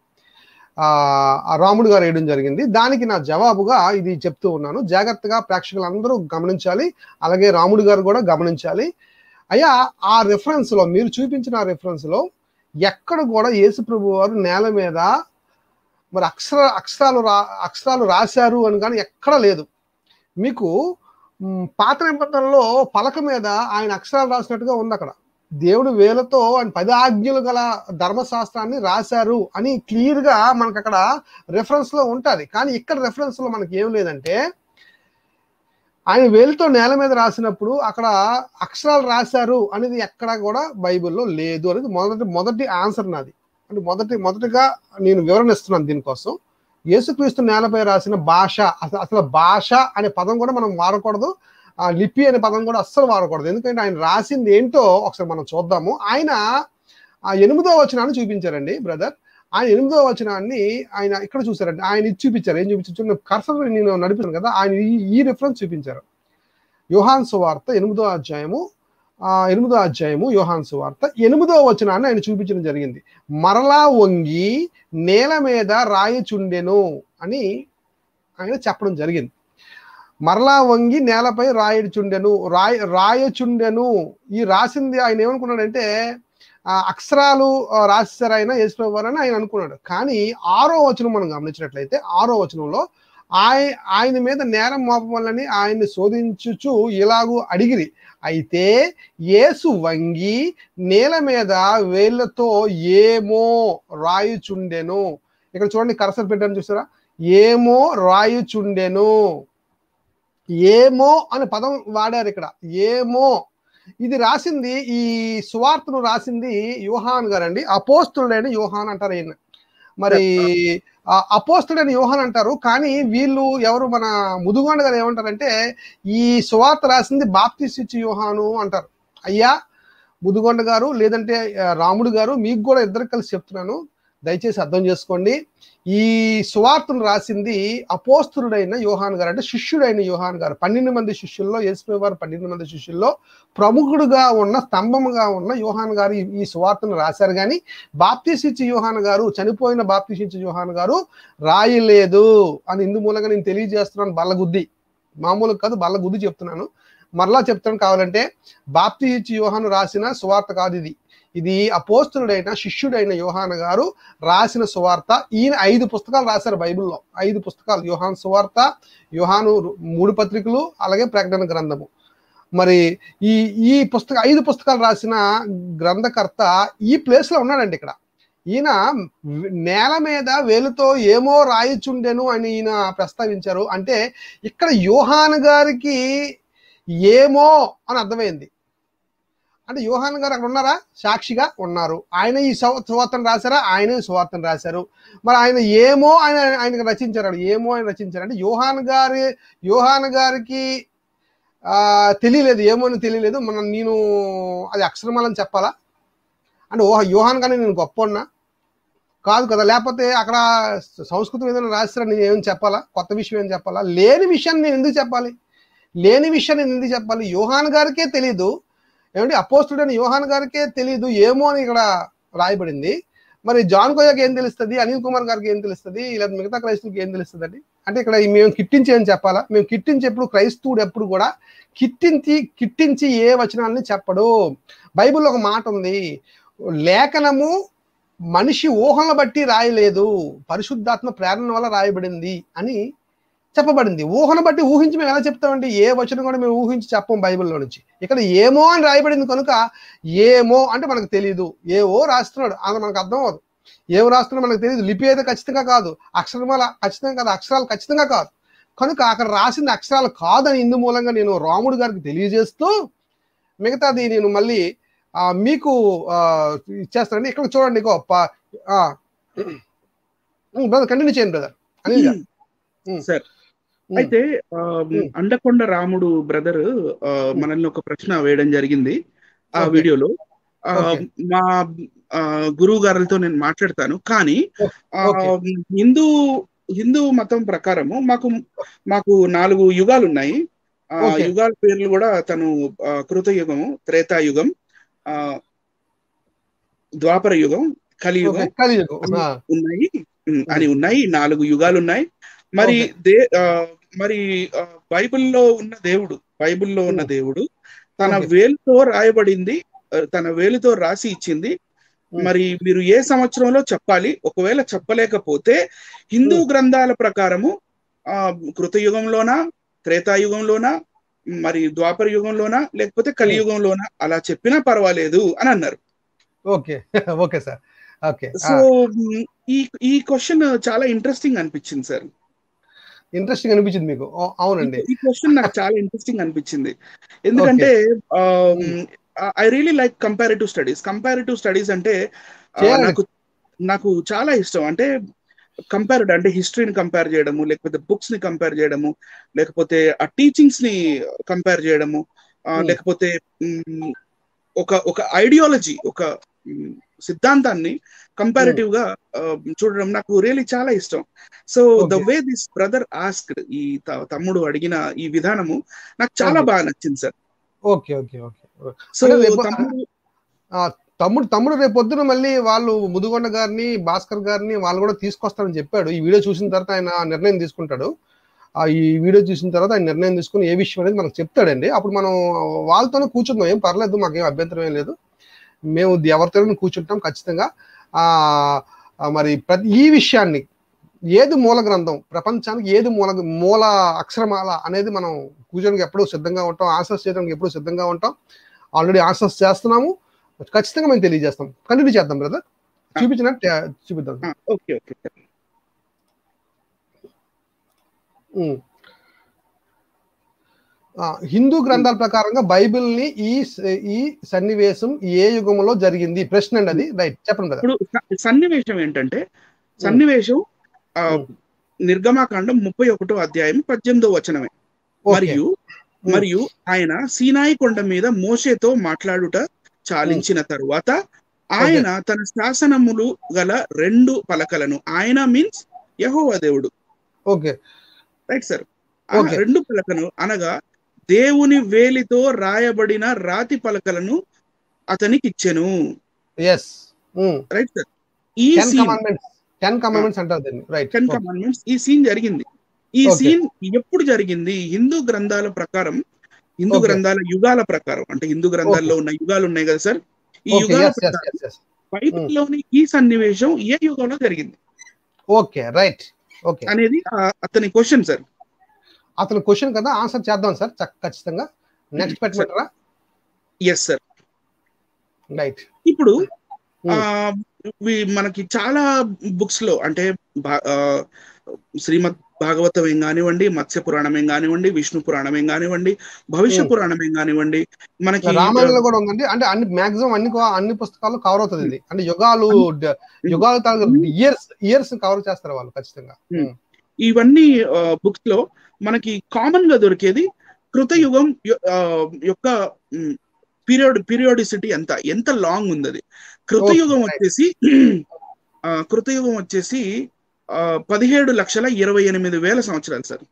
రాముడు గారు వేయడం జరిగింది. దానికి నా జవాబుగా ఇది చెప్తూ ఉన్నాను. జాగ్రత్తగా ప్రేక్షకులందరూ గమనించాలి, అలాగే రాముడు గారు కూడా గమనించాలి. అయ్యా, ఆ రెఫరెన్స్ లో, మీరు చూపించిన ఆ రెఫరెన్స్ లో ఎక్కడ కూడా యేసుప్రభు వారు నేల మీద మరి అక్షరాలు రాశారు అని కానీ ఎక్కడ లేదు. మీకు పాత నిబంధనలో పలక మీద ఆయన అక్షరాలు రాసినట్టుగా ఉంది. అక్కడ దేవుడు వేలతో ఆయన 10 ఆజ్ఞలు గల ధర్మశాస్త్రాన్ని రాశారు అని క్లియర్ గా మనకు అక్కడ రెఫరెన్స్ లో ఉంటది. కానీ ఇక్కడ రెఫరెన్స్ లో మనకి ఏం లేదంటే, ఆయన వేలుతో నేల మీద రాసినప్పుడు అక్కడ అక్షరాలు రాశారు అనేది ఎక్కడ కూడా బైబిల్లో లేదు అనేది మొదటి ఆన్సర్ నాది. అంటే మొదటిగా నేను వివరణ ఇస్తున్నాను దీనికోసం. యేసుక్రీస్తు నేలపై రాసిన భాష, అసలు భాష అనే పదం కూడా మనం వాడకూడదు, లిపి అనే పదం కూడా అస్సలు వాడకూడదు. ఎందుకంటే ఆయన రాసింది ఏంటో ఒకసారి మనం చూద్దాము. ఆయన 8వ వచనాన్ని చూపించారండి బ్రదర్. ఆయన 8వ వచనాన్ని ఆయన ఇక్కడ చూసారండి. ఆయన ఇది చూపించారు. ఏం చూపించారు? కర్సర్ నేను నడిపాను కదా, ఆయన ఈ రిఫరెన్స్ చూపించారు. యోహాను సువార్త 8వ అధ్యాయము యోహాను సువార్త 8వ వచనాన్ని ఆయన చూపించడం జరిగింది. మరలా వంగి నేల మీద రాయచుండెను అని ఆయన చెప్పడం జరిగింది. మరలా వంగి నేలపై రాయచుండెను. ఈ రాసింది ఆయన ఏమనుకున్నాడంటే అక్షరాలు రాశారు ఆయన యేసుప్రభు వారు అని ఆయన అనుకున్నాడు. కానీ 6వ వచనం మనం గమనించినట్లయితే 6వ వచనంలో ఆయన మీద నేరం మోపవాలని ఆయన్ని శోధించుచు ఇలాగూ అడిగిరి. అయితే యేసు వంగి నేల మీద వేళ్లతో ఏమో రాయుచుండెను. ఇక్కడ చూడండి, కరసలు పెట్టాను చూసారా, ఏమో రాయుచుండెను. ఏమో అనే పదం వాడారు ఇక్కడ. ఏమో ఇది రాసింది, ఈ సువార్తను రాసింది యోహాన్ గారండి. అపోస్తుడైన యోహాన్ అంటారు ఈయన. మరి అపోస్తుడైన యోహాన్ అంటారు. కానీ వీళ్ళు ఎవరు, మన ముదుగొండ గారు ఏమంటారంటే ఈ సువార్త రాసింది బాప్తిస్మిచ్చే యోహాను అంటారు. అయ్యా ముదుగొండ గారు లేదంటే రాముడు గారు, మీకు కూడా ఇద్దరు కలిసి చెప్తున్నాను, దయచేసి అర్థం చేసుకోండి. ఈ సువార్తను రాసింది అపోస్తుడైన యోహాన్ గారు, అంటే శిష్యుడైన యోహాన్ గారు. 12 మంది శిష్యుల్లో, యేసుప్రభు వారు 12 మంది శిష్యుల్లో ప్రముఖుడుగా ఉన్న, స్తంభముగా ఉన్న యోహాన్ గారు ఈ సువార్తను రాశారు. కానీ బాప్తిస్మిచ్చే యోహాన్ గారు, చనిపోయిన బాప్తిస్మిచ్చే యోహాన్ గారు రాయలేదు అని ఇందు మూలంగా నేను తెలియజేస్తున్నాను. బల్లగుద్ది, మామూలుగా కాదు, బల్లగుద్ది చెప్తున్నాను. మరలా చెప్తాను కావాలంటే, బాప్తిస్మిచ్చే యోహాను రాసిన సువార్త కాదు ఇది అపోస్తుడైన శిష్యుడైన యోహాను గారు రాసిన సువార్త. ఈయన 5 పుస్తకాలు రాశారు బైబిల్లో. 5 పుస్తకాలు, యోహాను సువార్త, యోహాను 3 పత్రికలు, అలాగే ప్రకటన గ్రంథము. మరి ఈ 5 పుస్తకాలు రాసిన గ్రంథకర్త ఈ ప్లేస్ లో ఉన్నాడండి ఇక్కడ. ఈయన నేల మీద వేలుతో ఏమో రాయిచుండెను అని ఈయన ప్రస్తావించారు. అంటే ఇక్కడ యోహాను గారికి ఏమో అని అర్థమైంది. అంటే యోహాను గారు అక్కడ ఉన్నారా? సాక్షిగా ఉన్నారు. ఆయన ఈ సువార్తను రాశారా? ఆయనే సువార్తను రాశారు. మరి ఆయన ఏమో ఆయనకు రచించారు. ఏమో ఆయన రచించారు అంటే యోహాను గారికి తెలియలేదు, ఏమో అని తెలియలేదు. నేను అది అక్షరమాలని చెప్పాలా? అంటే యోహాను గారిని నేను గొప్ప ఉన్నా కాదు కదా. లేకపోతే అక్కడ సంస్కృతం ఏదైనా రాస్తారని నేను ఏమని చెప్పాలా? కొత్త విషయం ఏం చెప్పాలా? లేని విషయాన్ని నేను ఎందుకు చెప్పాలి? యోహాను గారికే తెలీదు. ఏమంటే అపోస్తుడైన యోహాను గారికే తెలీదు ఏమో అని ఇక్కడ రాయబడింది. మరి జాన్ కోయాకి ఏం తెలుస్తుంది? అనిల్ కుమార్ గారికి ఏం తెలుస్తుంది? ఇలా మిగతా క్రైస్తవులకి ఏం తెలుస్తుంది అండి? అంటే ఇక్కడ మేము కిట్టించి ఏం చెప్పాలా? మేము కిట్టించేప్పుడు క్రైస్తవుడు ఎప్పుడు కూడా కిట్టించి ఏ వచనాలని చెప్పడు. బైబిల్లో ఒక మాట ఉంది, లేఖనము మనిషి ఊహలను బట్టి రాయలేదు, పరిశుద్ధాత్మ ప్రేరణ వల్ల రాయబడింది అని చెప్పబడింది. ఊహను బట్టి ఊహించి మేము ఎలా చెప్తామండి? ఏ వచనం కూడా మేము ఊహించి చెప్పం బైబిల్లో నుంచి. ఇక్కడ ఏమో అని రాయబడింది కనుక ఏమో అంటే మనకు తెలియదు. ఏవో రాస్తున్నాడు, అది మనకు అర్థం అవ్వదు. ఏమో రాస్తున్నాడు మనకు తెలియదు. లిపి అయితే ఖచ్చితంగా కాదు, అక్షరమాల ఖచ్చితంగా కాదు, అక్షరాలు ఖచ్చితంగా కాదు. కనుక అక్కడ రాసిన అక్షరాలు కాదని ఇందు మూలంగా నేను రాముడు గారికి తెలియజేస్తూ మిగతాది నేను మళ్ళీ మీకు ఇచ్చేస్తానండి. ఇక్కడ చూడండి, బ్రదర్ కంటిన్యూ చేయండి బ్రదర్ అనిల్ గారు. సార్, అయితే అండకొండ రాముడు బ్రదర్ మనల్ని ఒక ప్రశ్న వేయడం జరిగింది ఆ వీడియోలో. మా గురువు గారులతో నేను మాట్లాడతాను. కానీ హిందూ మతం ప్రకారము మాకు 4 యుగాలు ఉన్నాయి. యుగాల పేర్లు కూడా తను కృతయుగము, త్రేతాయుగం, ద్వాపర యుగం, కలియుగం ఉన్నాయి. 4 యుగాలు ఉన్నాయి. మరి బైబిల్లో ఉన్న దేవుడు తన వేలుతో రాయబడింది, తన వేలుతో రాసి ఇచ్చింది. మరి మీరు ఏ సంవత్సరంలో చెప్పాలి? ఒకవేళ చెప్పలేకపోతే హిందూ గ్రంథాల ప్రకారము కృతయుగంలోనా, త్రేతాయుగంలోనా, మరి ద్వాపర యుగంలోనా, లేకపోతే కలియుగంలోనా అలా చెప్పినా పర్వాలేదు అని అన్నారు. Okay sir. సో ఈ క్వశ్చన్ చాలా ఇంట్రెస్టింగ్ అనిపించింది సార్. ఇంట్రెస్టింగ్ అనిపించింది మీకు? అవునండి, ఈ క్వశ్చన్ నాకు చాలా ఇంట్రెస్టింగ్ అనిపించింది. ఎందుకంటే I really like comparative studies అంటే నాకు చాలా ఇష్టం. అంటే కంపేర్డ్ అంటే హిస్టరీని కంపేర్ చేయడము, లేకపోతే బుక్స్ ని కంపేర్ చేయడము, లేకపోతే ఆ టీచింగ్స్ ని కంపేర్ చేయడము, లేకపోతే ఒక ఒక ఐడియాలజీ, ఒక సిద్ధాంతాన్ని కంపారిటివ్ గా చూడడం నాకు రియలీ చాలా ఇష్టం. So the way this brother asked, ఈ తమ్ముడు అడిగిన ఈ విధానము నాకు చాలా బాగా నచ్చింది sir. Okay okay okay. So తమ్ముడు రేపు పొద్దున మళ్ళీ వాళ్ళు ముదుగొండ గారిని, భాస్కర్ గారిని వాళ్ళు కూడా తీసుకొస్తారని చెప్పాడు. ఈ వీడియో చూసిన తర్వాత ఆయన నిర్ణయం తీసుకుంటాడు. ఈ వీడియో చూసిన తర్వాత ఆయన నిర్ణయం తీసుకుని ఏ విషయం అనేది మనకు చెప్తాడండి. అప్పుడు మనం వాళ్ళతోనే కూర్చుందాం, ఏం పర్లేదు, మాకేం అభ్యంతరం ఏం లేదు. మేము ఎవరితోనే కూర్చుంటాం ఖచ్చితంగా. మరి ఈ విషయాన్ని ఏది మూల గ్రంథం, ప్రపంచానికి ఏది మూల అక్షరమాల అనేది మనం కూర్చోడానికి ఎప్పుడూ సిద్ధంగా ఉంటాం, ఆన్సర్స్ చేయడానికి ఎప్పుడూ సిద్ధంగా ఉంటాం. ఆల్రెడీ ఆన్సర్స్ చేస్తున్నాము, ఖచ్చితంగా మేము తెలియజేస్తాం. కంటిన్యూ చేద్దాం బ్రదర్, చూపించినట్టు చూపిద్దాం. Okay okay. హిందూ గ్రంథాల ప్రకారంగా బైబిల్ ని ఈ సన్నివేశం ఏ యుగంలో జరిగింది ప్రశ్న అండి అది. రైట్, చెప్పండి బ్రదర్. ఇప్పుడు సన్నివేశం ఏంటంటే, సన్నివేశం నిర్గమాకాండం 31వ అధ్యాయం 18వ వచనమే. మరియు ఆయన సీనాయి కొండ మీద మోషేతో మాట్లాడుట చాలించిన తరువాత ఆయన తన శాసనములు గల 2 పలకలను, ఆయన మీన్స్ యెహోవా దేవుడు, ఓకే రైట్ సార్, 2 పలకను అనగా దేవుని వేలితో రాయబడిన రాతి పలకలను అతనికి ఇచ్చెను. Right sir. ఈ సీన్ 10 కమాండ్మెంట్స్ అంటారు దీన్ని. Right, 10 commandments. ఈ సీన్ జరిగింది. ఈ సీన్ ఎప్పుడు జరిగింది? హిందూ గ్రంథాల ప్రకారం, హిందూ గ్రంథాల యుగాల ప్రకారం, అంటే హిందూ గ్రంథాల్లో ఉన్న యుగాలు ఉన్నాయి కదా సార్, ఈ యుగాల ప్రకారం బైబిల్లోని ఈ సన్నివేశం ఏ యుగంలో జరిగింది? ఓకే రైట్, ఓకే అనేది అతని క్వశ్చన్ సార్. అతని క్వశ్చన్ కదా, ఆన్సర్ చేద్దాం సార్ ఖచ్చితంగా. నెక్స్ట్ పెట్టమంటారా? Yes sir. రైట్. ఇప్పుడు మనకి చాలా బుక్స్ లో, అంటే శ్రీమద్ భాగవతం ఏం కానివ్వండి, మత్స్య పురాణం ఏం కానివ్వండి, విష్ణు పురాణం ఏం కానివ్వండి, భవిష్య పురాణం ఏం కానివ్వండి, మనకి రామాయణంలో కూడా ఉందండి. అంటే మాక్సిమం అన్ని పుస్తకాలు కవర్ అవుతుంది ఇది. అంటే యుగాలు ఇయర్స్ కవర్ చేస్తారు వాళ్ళు ఖచ్చితంగా. ఇవన్నీ బుక్స్ లో మనకి కామన్ గా దొరికేది కృతయుగం యొక్క పీరియాడిసిటీ ఎంత లాంగ్ ఉంది అది. కృతయుగం వచ్చేసి 17,28,000 సంవత్సరాలు సార్.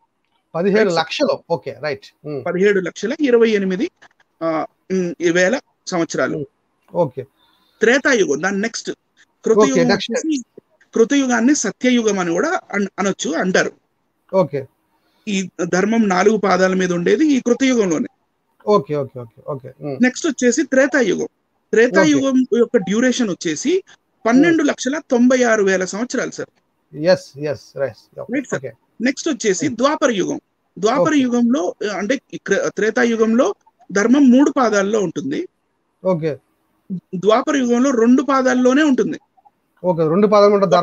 17 లక్షలు. Okay right. 17,28,000 సంవత్సరాలు. ఓకే. త్రేతాయుగం, దాని నెక్స్ట్ కృతయుగాన్ని సత్యయుగం అని కూడా అనొచ్చు, అంటారు. ఓకే. ఈ ధర్మం 4 పాదాల మీద ఉండేది ఈ కృతయుగంలోనే. Okay okay okay okay. Next వచ్చేసి త్రేతాయుగం. త్రేతాయుగం యొక్క డ్యూరేషన్ వచ్చేసి 12,96,000 సంవత్సరాలు సార్. నెక్స్ట్ వచ్చేసి ద్వాపర యుగం. ద్వాపర యుగంలో, అంటే త్రేతాయుగంలో ధర్మం 3 పాదాల్లో ఉంటుంది. ఓకే. ద్వాపర యుగంలో 2 పాదాల్లోనే ఉంటుంది. ఓకే, 2 పాదాలు ఉంటుంది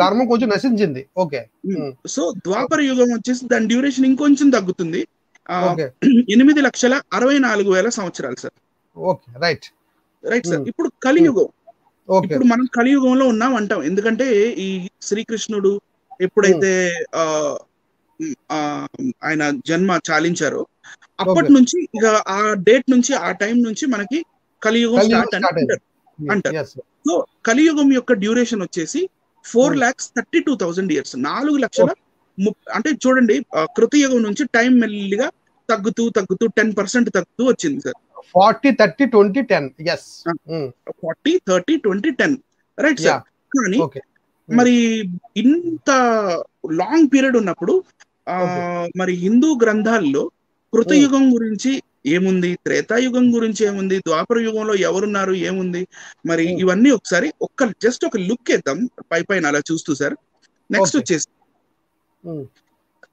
ధర్మం కొంచెం నశించింది. ఓకే. సో ద్వాపర యుగం వచ్చేసి దాని డ్యూరేషన్ ఇంకొంచెం తగ్గుతుంది, 8,64,000 సంవత్సరాలు sir. Okay right right sir. ఇప్పుడు కలియుగం. ఇప్పుడు మనం కలియుగంలో ఉన్నాం అంటాం, ఎందుకంటే ఈ శ్రీకృష్ణుడు ఎప్పుడైతే ఆయన జన్మ చాలించారో అప్పటి నుంచి ఇక ఆ డేట్ నుంచి, ఆ టైం నుంచి మనకి కలియుగం స్టార్ట్ అంటారు. సో కలియుగం యొక్క డ్యూరేషన్ వచ్చేసి 4,32,000 ఇయర్స్. 4 లక్షల అంటే చూడండి, కృతయుగం నుంచి టైం మెల్లిగా తగ్గుతూ 10% తగ్గుతూ వచ్చింది సార్. 40, 30, 20, 10. yes 40, 30, 20, 10 right sir. కానీ మరి ఇంత లాంగ్ పీరియడ్ ఉన్నప్పుడు మరి హిందూ గ్రంథాల్లో కృతయుగం గురించి ఏముంది, త్రేతాయుగం గురించి ఏముంది, ద్వాపర యుగంలో ఎవరున్నారు ఏముంది, మరి ఇవన్నీ ఒకసారి జస్ట్ ఒక లుక్ వేద్దాం పైన అలా చూస్తూ సార్. నెక్స్ట్ వచ్చేసి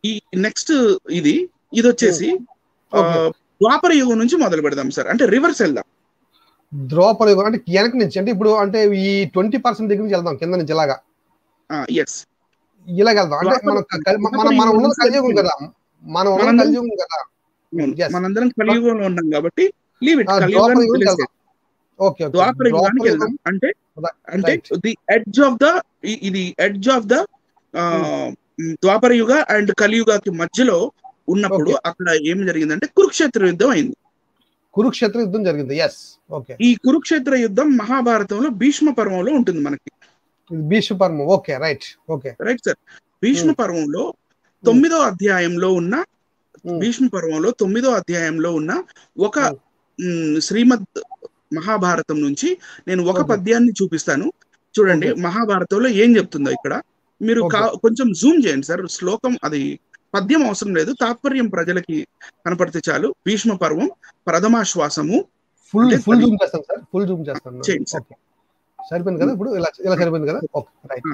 ఈ నెక్స్ట్ ఇది వచ్చేసి ద్వాపర యుగం నుంచి మొదలు పెడదాం సార్, అంటే రివర్స్ వెళ్దాం. ద్వాపర యుగం అంటే వెనక నుంచి, అంటే ఇప్పుడు అంటే ఈ 20% దగ్గర నుంచి వెళ్దాం, కింద నుంచి ఇలాగా. ఎస్, ఇలాగ వెళ్దాం. అంటే మనం ఉన్నది కలియుగం కదా, కలియుగం కదా, మనందరం కలియుగంలో ఉన్నాం కాబట్టి ద్వాపర యుగానికి వెళ్దాం. అంటే ది ఎడ్జ్ ఆఫ్ ద ద్వాపర యుగ అండ్ కలియుగకి మధ్యలో ఉన్నప్పుడు అక్కడ ఏం జరిగిందంటే కురుక్షేత్ర యుద్ధం అయింది. కురుక్షేత్ర యుద్ధం జరిగింది. ఎస్. ఓకే. ఈ కురుక్షేత్ర యుద్ధం మహాభారతంలో భీష్మ పర్వంలో ఉంటుంది మనకి. Bhishma Parvam. Okay, right. Okay, right sir. Bhishma పర్వంలో 9వ అధ్యాయంలో ఉన్న భీష్మ పర్వంలో 9వ అధ్యాయంలో ఉన్న ఒక శ్రీమద్ మహాభారతం నుంచి నేను ఒక పద్యాన్ని చూపిస్తాను చూడండి. మహాభారతంలో ఏం చెప్తుందో ఇక్కడ మీరు కొంచెం జూమ్ చేయండి సార్. శ్లోకం అది పద్యం అవసరం లేదు, తాత్పర్యం ప్రజలకి కనపడితే చాలు. భీష్మ పర్వం ప్రథమాశ్వాసము. ఫుల్ జూమ్ చేస్తాను సార్, ఫుల్ జూమ్ చేస్తాను. చేయండి సార్. సరిపోయింది కదా ఇప్పుడు? ఇలా సరిపోయింది కదా? Okay, right.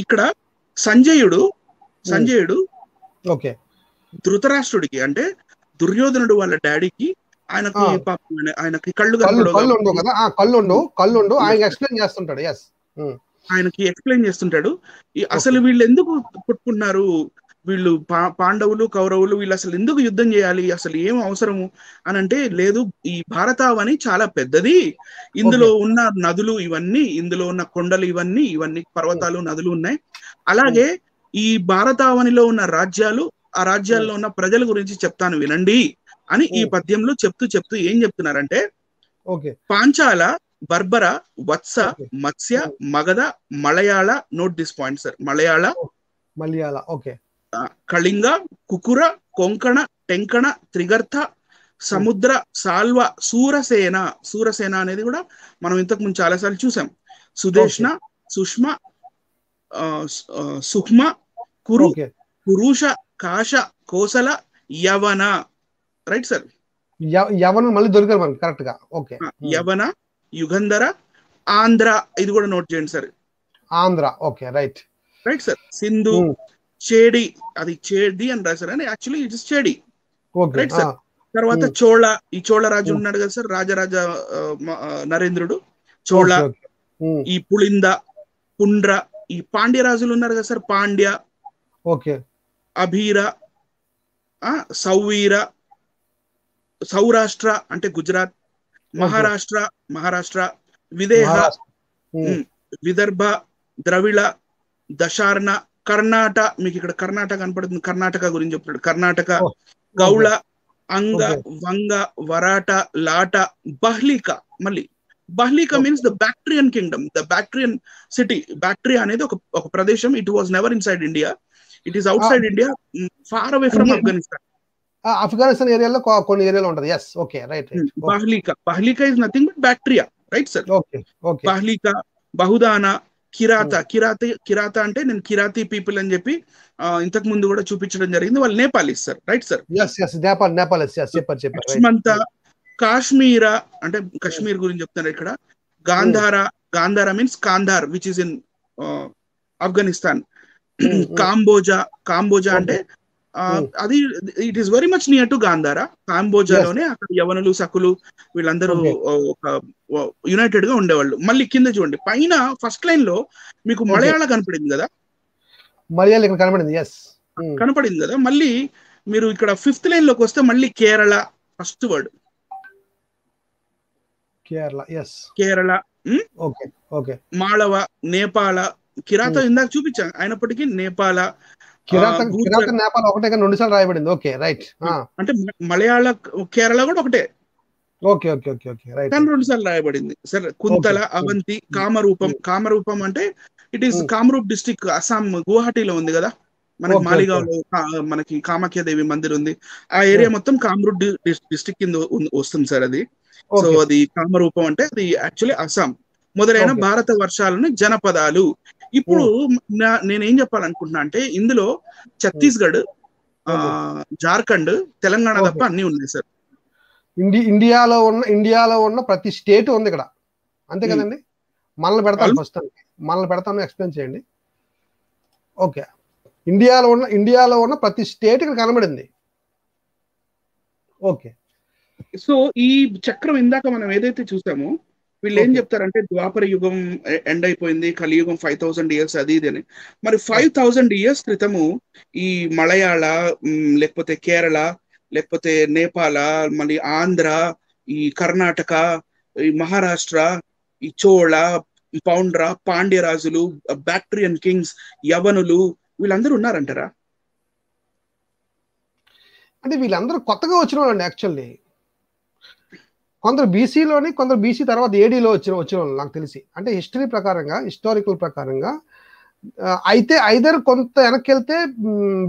ఇక్కడ సంజయుడు ఓకే ధృతరాష్ట్రుడికి అంటే దుర్యోధనుడు వాళ్ళ డాడీకి ఆయనకి కళ్ళు ఆయనకి ఎక్స్ప్లెయిన్ చేస్తుంటాడు. అసలు వీళ్ళు ఎందుకు కొట్టుకున్నారు, వీళ్ళు పాండవులు కౌరవులు వీళ్ళు అసలు ఎందుకు యుద్ధం చేయాలి, అసలు ఏం అవసరము అని అంటే, లేదు ఈ భారతావని చాలా పెద్దది, ఇందులో ఉన్న నదులు ఇవన్నీ, ఇందులో ఉన్న కొండలు ఇవన్నీ పర్వతాలు నదులు ఉన్నాయి. అలాగే ఈ భారతావనిలో ఉన్న రాజ్యాలు, ఆ రాజ్యాల్లో ఉన్న ప్రజల గురించి చెప్తాను వినండి అని ఈ పద్యంలో చెప్తూ ఏం చెప్తున్నారంటే, Panchala, Barbara, Vatsa, Matsya, Magadha, Malayala, note this point sir, Malayala, okay, Kalinga, Kukura, Konkana, Tenkana, Trigartha, Samudra, Salva, Surasena అనేది కూడా మనం ఇంతకు ముందు చాలాసార్లు చూసాం. సుదేష్ణ, సుష్మ, సుహ్మ, కురు, కురుష, కాశ, కోసల, యవన. Right sir. యవన మళ్ళీ దొరికారు మనకి కరెక్ట్ గా. ఓకే. యవన, యుగంధర, ఆంధ్ర, ఇది కూడా నోట్ చేయండి sir. Andhra. Okay, right. Right sir. Sindhu, Chedi, అది చేడి అని రాశారు అని actually it is Chedi. Right sir. తర్వాత చోళ, ఈ చోళ రాజు ఉన్నాడు కదా సార్, రాజరాజ నరేంద్రుడు, చోళ. ఈ పుళింద, పుండ్ర, ఈ పాండ్య రాజులు ఉన్నారు కదా సార్, పాండ్య, ఓకే, అభీర, సౌవీర, సౌరాష్ట్ర అంటే గుజరాత్, మహారాష్ట్ర, విదేహ, విదర్భ, ద్రవిళ, దశార్ణ, కర్ణాట, మీకు ఇక్కడ కర్ణాటక కనపడుతుంది, కర్ణాటక గురించి చెప్తాడు. కర్ణాటక, గౌళ, అంగ, వంగ, వరాట, లాట, బహ్లిక. మళ్ళీ Bahlika means the Bactrian kingdom, the Bactrian city. Bactria అనేది ఒక ప్రదేశం. It was never inside India, it is outside India, far away from Afghanistan. Afghanistan ఏరియాలో కొన్ని ఏరియాలో ఉంటది. yes, okay, right. Bahlika is nothing but bacteria, right sir? Okay. Bahlika, బహుదాన, కిరాత అంటే నేను కిరాతి people అని చెప్పి ఇంతకు ముందు కూడా చూపించడం జరిగింది. వాళ్ళు నేపాలీస్ సార్. Right sir. లక్ష్మంత, కాశ్మీర అంటే కాశ్మీర్ గురించి చెప్తున్నారు ఇక్కడ. Gandhara means Kandhar which is in Afghanistan. Kamboja అంటే అది it is very much near to Gandhara. కాంబోజాలోనే అక్కడ యవనులు, సకులు వీళ్ళందరూ ఒక యునైటెడ్ గా ఉండేవాళ్ళు. మళ్ళీ కింద చూడండి, పైన ఫస్ట్ లైన్ లో మీకు మలయాళ కనపడింది కదా, కనపడింది కదా. మళ్ళీ మీరు ఇక్కడ ఫిఫ్త్ లైన్ లోకి వస్తే మళ్ళీ కేరళ, ఫస్ట్ వర్డ్ కేరళ, మాళవ, నేపాల, కిరాత ఇందాక చూపించాను అయినప్పటికీ నేపాల, నేపాల్ ఒకటే కానీ 2 సార్లు రాయబడింది. Okay, right. అంటే మలయాళ, కేరళ కూడా ఒకటే, ఓకే, రైట్, కానీ 2 సార్లు రాయబడింది. సరే. కుంతల, అవంతి, కామరూపం అంటే it is Kamrup district, Assam, గువాహటిలో ఉంది కదా మనకి. మాలిగావ్లో మనకి కామాఖ్యాదేవి మందిర్ ఉంది. ఆ ఏరియా మొత్తం కామరూప్ డిస్ట్రిక్ట్ కింద వస్తుంది సార్ అది. సో అది కామరూపం అంటే అది యాక్చువల్లీ అస్సాం. మొదలైన భారత వర్షాలను జనపదాలు. ఇప్పుడు నేనేం చెప్పాలనుకుంటున్నా అంటే, ఇందులో ఛత్తీస్గఢ్, జార్ఖండ్, తెలంగాణ తప్ప అన్ని ఉన్నాయి సార్. ఇండియాలో ఉన్న ప్రతి స్టేట్ ఉంది ఇక్కడ, అంతే కదండి? మనల్ని పెడతాను, ఎక్స్ప్లెయిన్ చేయండి. ఓకే, ఇండియాలో ఉన్న ప్రతి స్టేట్ ఇక్కడ కనబడింది. ఓకే. సో ఈ చక్రం ఇందాక మనం ఏదైతే చూసామో, వీళ్ళు ఏం చెప్తారంటే ద్వాపర యుగం ఎండ్ అయిపోయింది, కలియుగం 5000 ఇయర్స్ అది ఇది అని. మరి 5000 ఇయర్స్ క్రితము ఈ మలయాళ, లేకపోతే కేరళ, లేకపోతే నేపాల, మళ్ళీ ఆంధ్ర, ఈ కర్ణాటక, ఈ మహారాష్ట్ర, ఈ చోళ, పౌండ్రా, పాండ్య రాజులు, బ్యాక్ట్రియన్ కింగ్స్, యవనులు, వీళ్ళందరూ ఉన్నారంటారా? అంటే వీళ్ళందరూ కొత్తగా వచ్చిన వాళ్ళండి యాక్చువల్లీ. కొందరు బీసీలోని, కొందరు బీసీ తర్వాత ఏడీలో వచ్చిన వాళ్ళు నాకు తెలిసి. అంటే హిస్టారికల్ ప్రకారంగా అయితే ఐదర్ కొంత వెనక్కి వెళ్తే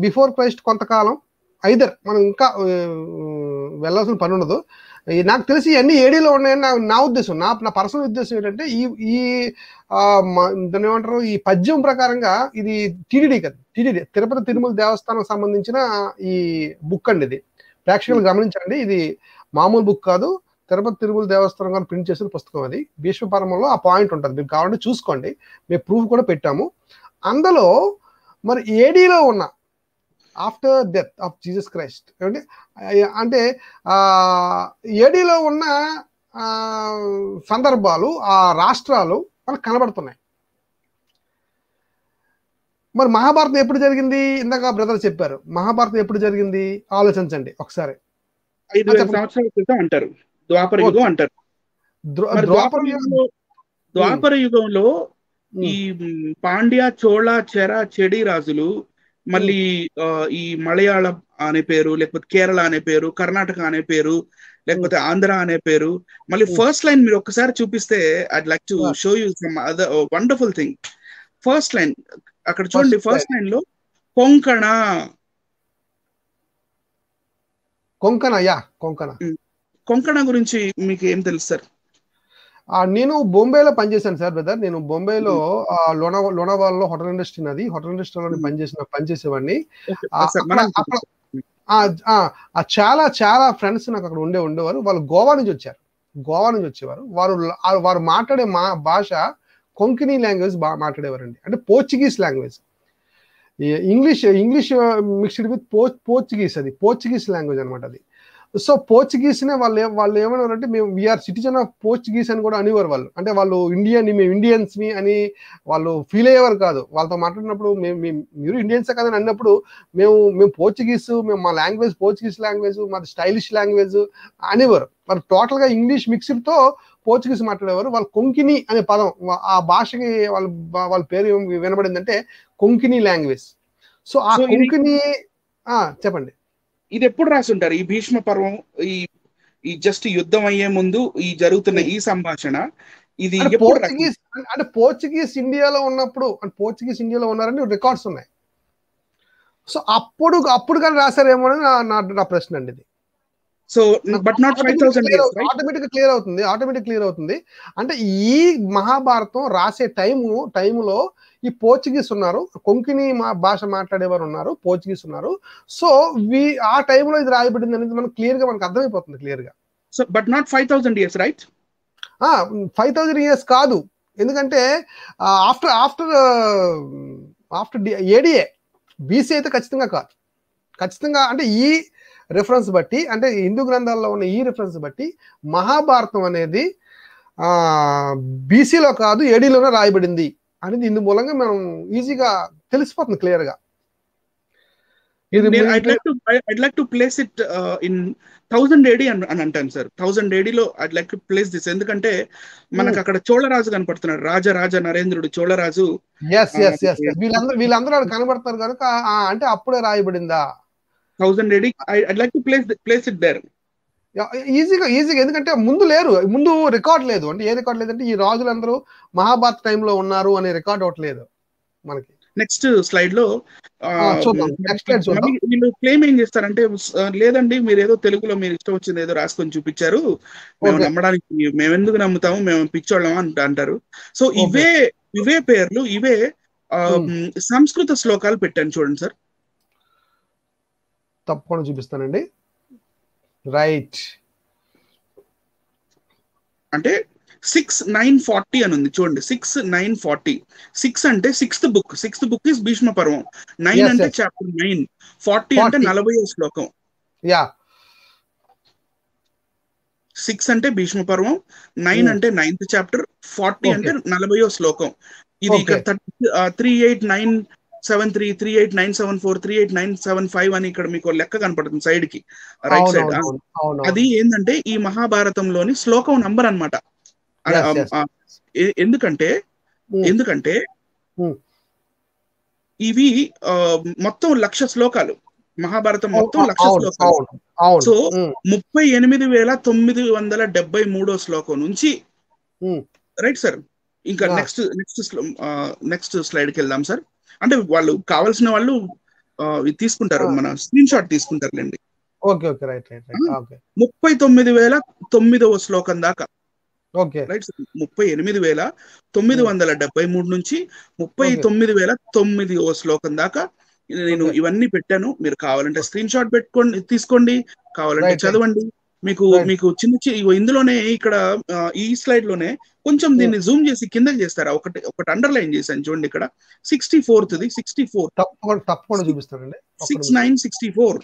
బిఫోర్ క్రైస్ట్ కొంతకాలం, ఐదర్ మనం ఇంకా వెళ్ళాల్సిన పని ఉండదు. నాకు తెలిసి ఇవన్నీ ఏడీలో ఉన్నాయని నా ఉద్దేశం, నా పర్సనల్ ఉద్దేశం ఏంటంటే ఈ దాన్ని ఏమంటారు, ఈ పద్యం ప్రకారంగా ఇది టీటీడీ కదా, టీటీడీ తిరుపతి తిరుమల దేవస్థానం సంబంధించిన ఈ బుక్ అండి. ఇది ప్రేక్షకులు గమనించండి, ఇది మామూలు బుక్ కాదు. తిరుపతి తిరుమల దేవస్థానం గారు ప్రింట్ చేసిన పుస్తకం అది. భీష్మపర్వంలో ఆ పాయింట్ ఉంటుంది, మీరు కావాలంటే చూసుకోండి, మేము ప్రూఫ్ కూడా పెట్టాము. అందులో మరి ఏడీలో ఉన్న after death of Jesus Christ అంటే ఏడీలో ఉన్న సందర్భాలు, ఆ రాష్ట్రాలు మనకు కనబడుతున్నాయి. మరి మహాభారతం ఎప్పుడు జరిగింది? ఇందాక బ్రదర్ చెప్పారు, మహాభారతం ఎప్పుడు జరిగింది ఆలోచించండి ఒకసారి. 5,000 సంవత్సరాల క్రితం అంటారు, ద్వాపర యుగం అంటారు. ద్వాపర యుగంలో ఈ పాండ్య, చోళ, చెర, చెడి రాజులు, మళ్ళీ ఈ మలయాళం అనే పేరు, లేకపోతే కేరళ అనే పేరు, కర్ణాటక అనే పేరు, లేకపోతే ఆంధ్ర అనే పేరు, మళ్ళీ ఫస్ట్ లైన్ మీరు ఒక్కసారి చూపిస్తే I'd like to show you some other wonderful thing. First line అక్కడ చూడండి, ఫస్ట్ లైన్ లో కొంకణ గురించి మీకు ఏం తెలుసు సార్? నేను బొంబాయిలో పనిచేశాను సార్ బ్రదర్. నేను బొంబాయిలో లోనావాల్లో హోటల్ ఇండస్ట్రీ నది, హోటల్ ఇండస్ట్రీలో పనిచేసేవాడిని. చాలా చాలా ఫ్రెండ్స్ నాకు అక్కడ ఉండేవారు. వాళ్ళు గోవా నుంచి వచ్చేవారు. వారు మాట్లాడే భాష కొంకణి లాంగ్వేజ్ బాగా మాట్లాడేవారండి. అంటే Portuguese language, English mixed with Portuguese, అది పోర్చుగీస్ లాంగ్వేజ్ అనమాట అది. సో పోర్చుగీస్ నే వాళ్ళు ఏమన్నారంటే, మేము వీఆర్ సిటిజన్ ఆఫ్ పోర్చుగీస్ అని కూడా అనేవారు వాళ్ళు. అంటే వాళ్ళు మేము ఇండియన్స్ మీ అని వాళ్ళు ఫీల్ అయ్యేవారు కాదు. వాళ్ళతో మాట్లాడినప్పుడు మీరు ఇండియన్సే కదని అన్నప్పుడు మేము పోర్చుగీస్, మా లాంగ్వేజ్ పోర్చుగీస్ లాంగ్వేజ్, మాది స్టైలిష్ లాంగ్వేజ్ అనేవారు. వాళ్ళు టోటల్ గా ఇంగ్లీష్ మిక్స్డ్ తో పోర్చుగీస్ మాట్లాడేవారు. వాళ్ళు కొంకిని అనే పదం, ఆ భాషకి వాళ్ళ పేరు వినబడిందంటే కొంకిని లాంగ్వేజ్. సో ఆ కొంకిని చెప్పండి, ఇది ఎప్పుడు రాసి ఉంటారు? ఈ భీష్మ పర్వం, ఈ జస్ట్ యుద్ధం అయ్యే ముందు ఈ జరుగుతున్న ఈ సంభాషణ, ఇది పోర్చుగీస్ అంటే పోర్చుగీస్ ఇండియాలో ఉన్నప్పుడు, పోర్చుగీస్ ఇండియాలో ఉన్నారని రికార్డ్స్ ఉన్నాయి. సో అప్పుడు కానీ రాశారేమో అని నా ప్రశ్న అండి ఇది. So but not 5,000 years, right? Automatic clear అవుతుంది. అంటే ఈ మహాభారతం రాసే టైములో ఈ పోర్చుగీస్ ఉన్నారు, కొంకణి భాష మాట్లాడేవారు ఉన్నారు, పోర్చుగీస్ ఉన్నారు. సో ఆ టైంలో ఇది రాయబడింది అనేది మనకు అర్థమైపోతుంది క్లియర్ గా. So but not 5,000 years, right? 5,000 years కాదు, ఎందుకంటే ఆఫ్టర్ ఏడిఏ, బీసీ అయితే ఖచ్చితంగా కాదు. ఖచ్చితంగా అంటే ఈ రెఫరెన్స్ బట్టి, అంటే హిందూ గ్రంథాల్లో ఉన్న ఈ రెఫరెన్స్ బట్టి మహాభారతం అనేది బీసీలో కాదు ఏడీలోనే రాయబడింది అనేది ఇందు మూలంగా మనం ఈజీగా తెలిసిపోతుంది క్లియర్ గా. I'd like to place it in 1000 AD అని అంటాను సార్. 1000 AD లో I'd like to place this. ఎందుకంటే మనకు అక్కడ చోళరాజు కనపడుతున్నాడు, రాజ నరేంద్రుడు చోళరాజు. వీళ్ళందరూ కనబడుతున్నారు కనుక అంటే అప్పుడే రాయబడిందా 1000 AD. I'd like to place it there. ఈజీగా ఎందుకంటే ముందు రికార్డ్ లేదు. అంటే ఏ రికార్డ్ లేదంటే ఈ రాజులందరూ మహాభారత టైంలో ఉన్నారు అనే రికార్డ్ ఒకటి లేదు మనకి. నెక్స్ట్ స్లైడ్ లో వీళ్ళు క్లెయిమ్ ఏం చేస్తారంటే, లేదండి మీరు ఏదో తెలుగులో మీరు ఇష్టం వచ్చింది ఏదో రాసుకొని చూపించారు, మేము నమ్మడానికి మేమెందుకు నమ్ముతాము, మేము పిచ్చోళ్ళమా అంటారు. సో ఇవే పేర్లు, ఇవే సంస్కృత శ్లోకాలు పెట్టాను చూడండి సార్. తప్పకుండా చూపిస్తానండి. రైట్, అంటే 6,940 అని ఉంది చూడండి. 6,940. 6 అంటే సిక్స్త్ బుక్ ఇస్ భీష్మ పర్వం. 9 అంటే చాప్టర్ 9. 40 అంటే 40వ శ్లోకం. 6 అంటే భీష్మ పర్వం, 9 అంటే 9th చాప్టర్, 40 అంటే 40వ శ్లోకం. ఇది ఇక్కడ 38973, 38974, 38975 అని ఇక్కడ మీకు లెక్క కనపడుతుంది సైడ్ కి, రైట్ సైడ్. అది ఏంటంటే ఈ మహాభారతంలోని శ్లోకం నంబర్ అన్నమాట. ఎందుకంటే ఎందుకంటే ఉమ్, ఇవి మొత్తం 1,00,000 శ్లోకాలు, మహాభారతం మొత్తం 1,00,000 అవును శ్లోకాలు. అవును అవును. సో 38,973 శ్లోకం నుంచి రైట్ సార్. ఇంకా నెక్స్ట్ స్లైడ్కి వెళ్దాం సార్. అంటే వాళ్ళు కావాల్సిన వాళ్ళు తీసుకుంటారు, మన స్క్రీన్ షాట్ తీసుకుంటారులేండి. Okay okay right right right okay. 39,009వ శ్లోకం దాకా ఓకే రైట్ సార్. 38,973 నుంచి 39,009వ శ్లోకం దాకా నేను ఇవన్నీ పెట్టాను. మీరు కావాలంటే స్క్రీన్ షాట్ పెట్టుకోండి, తీసుకోండి, కావాలంటే చదవండి. మీకు చిన్న ఇందులోనే ఇక్కడ ఈ స్లైడ్ లోనే కొంచెం దీన్ని జూమ్ చేసి కిందకి చేస్తారా? ఒకటి అండర్లైన్ చేశాను చూడండి, ఇక్కడ 64th 64 తప్పకుండా చూపిస్తానండి. 6964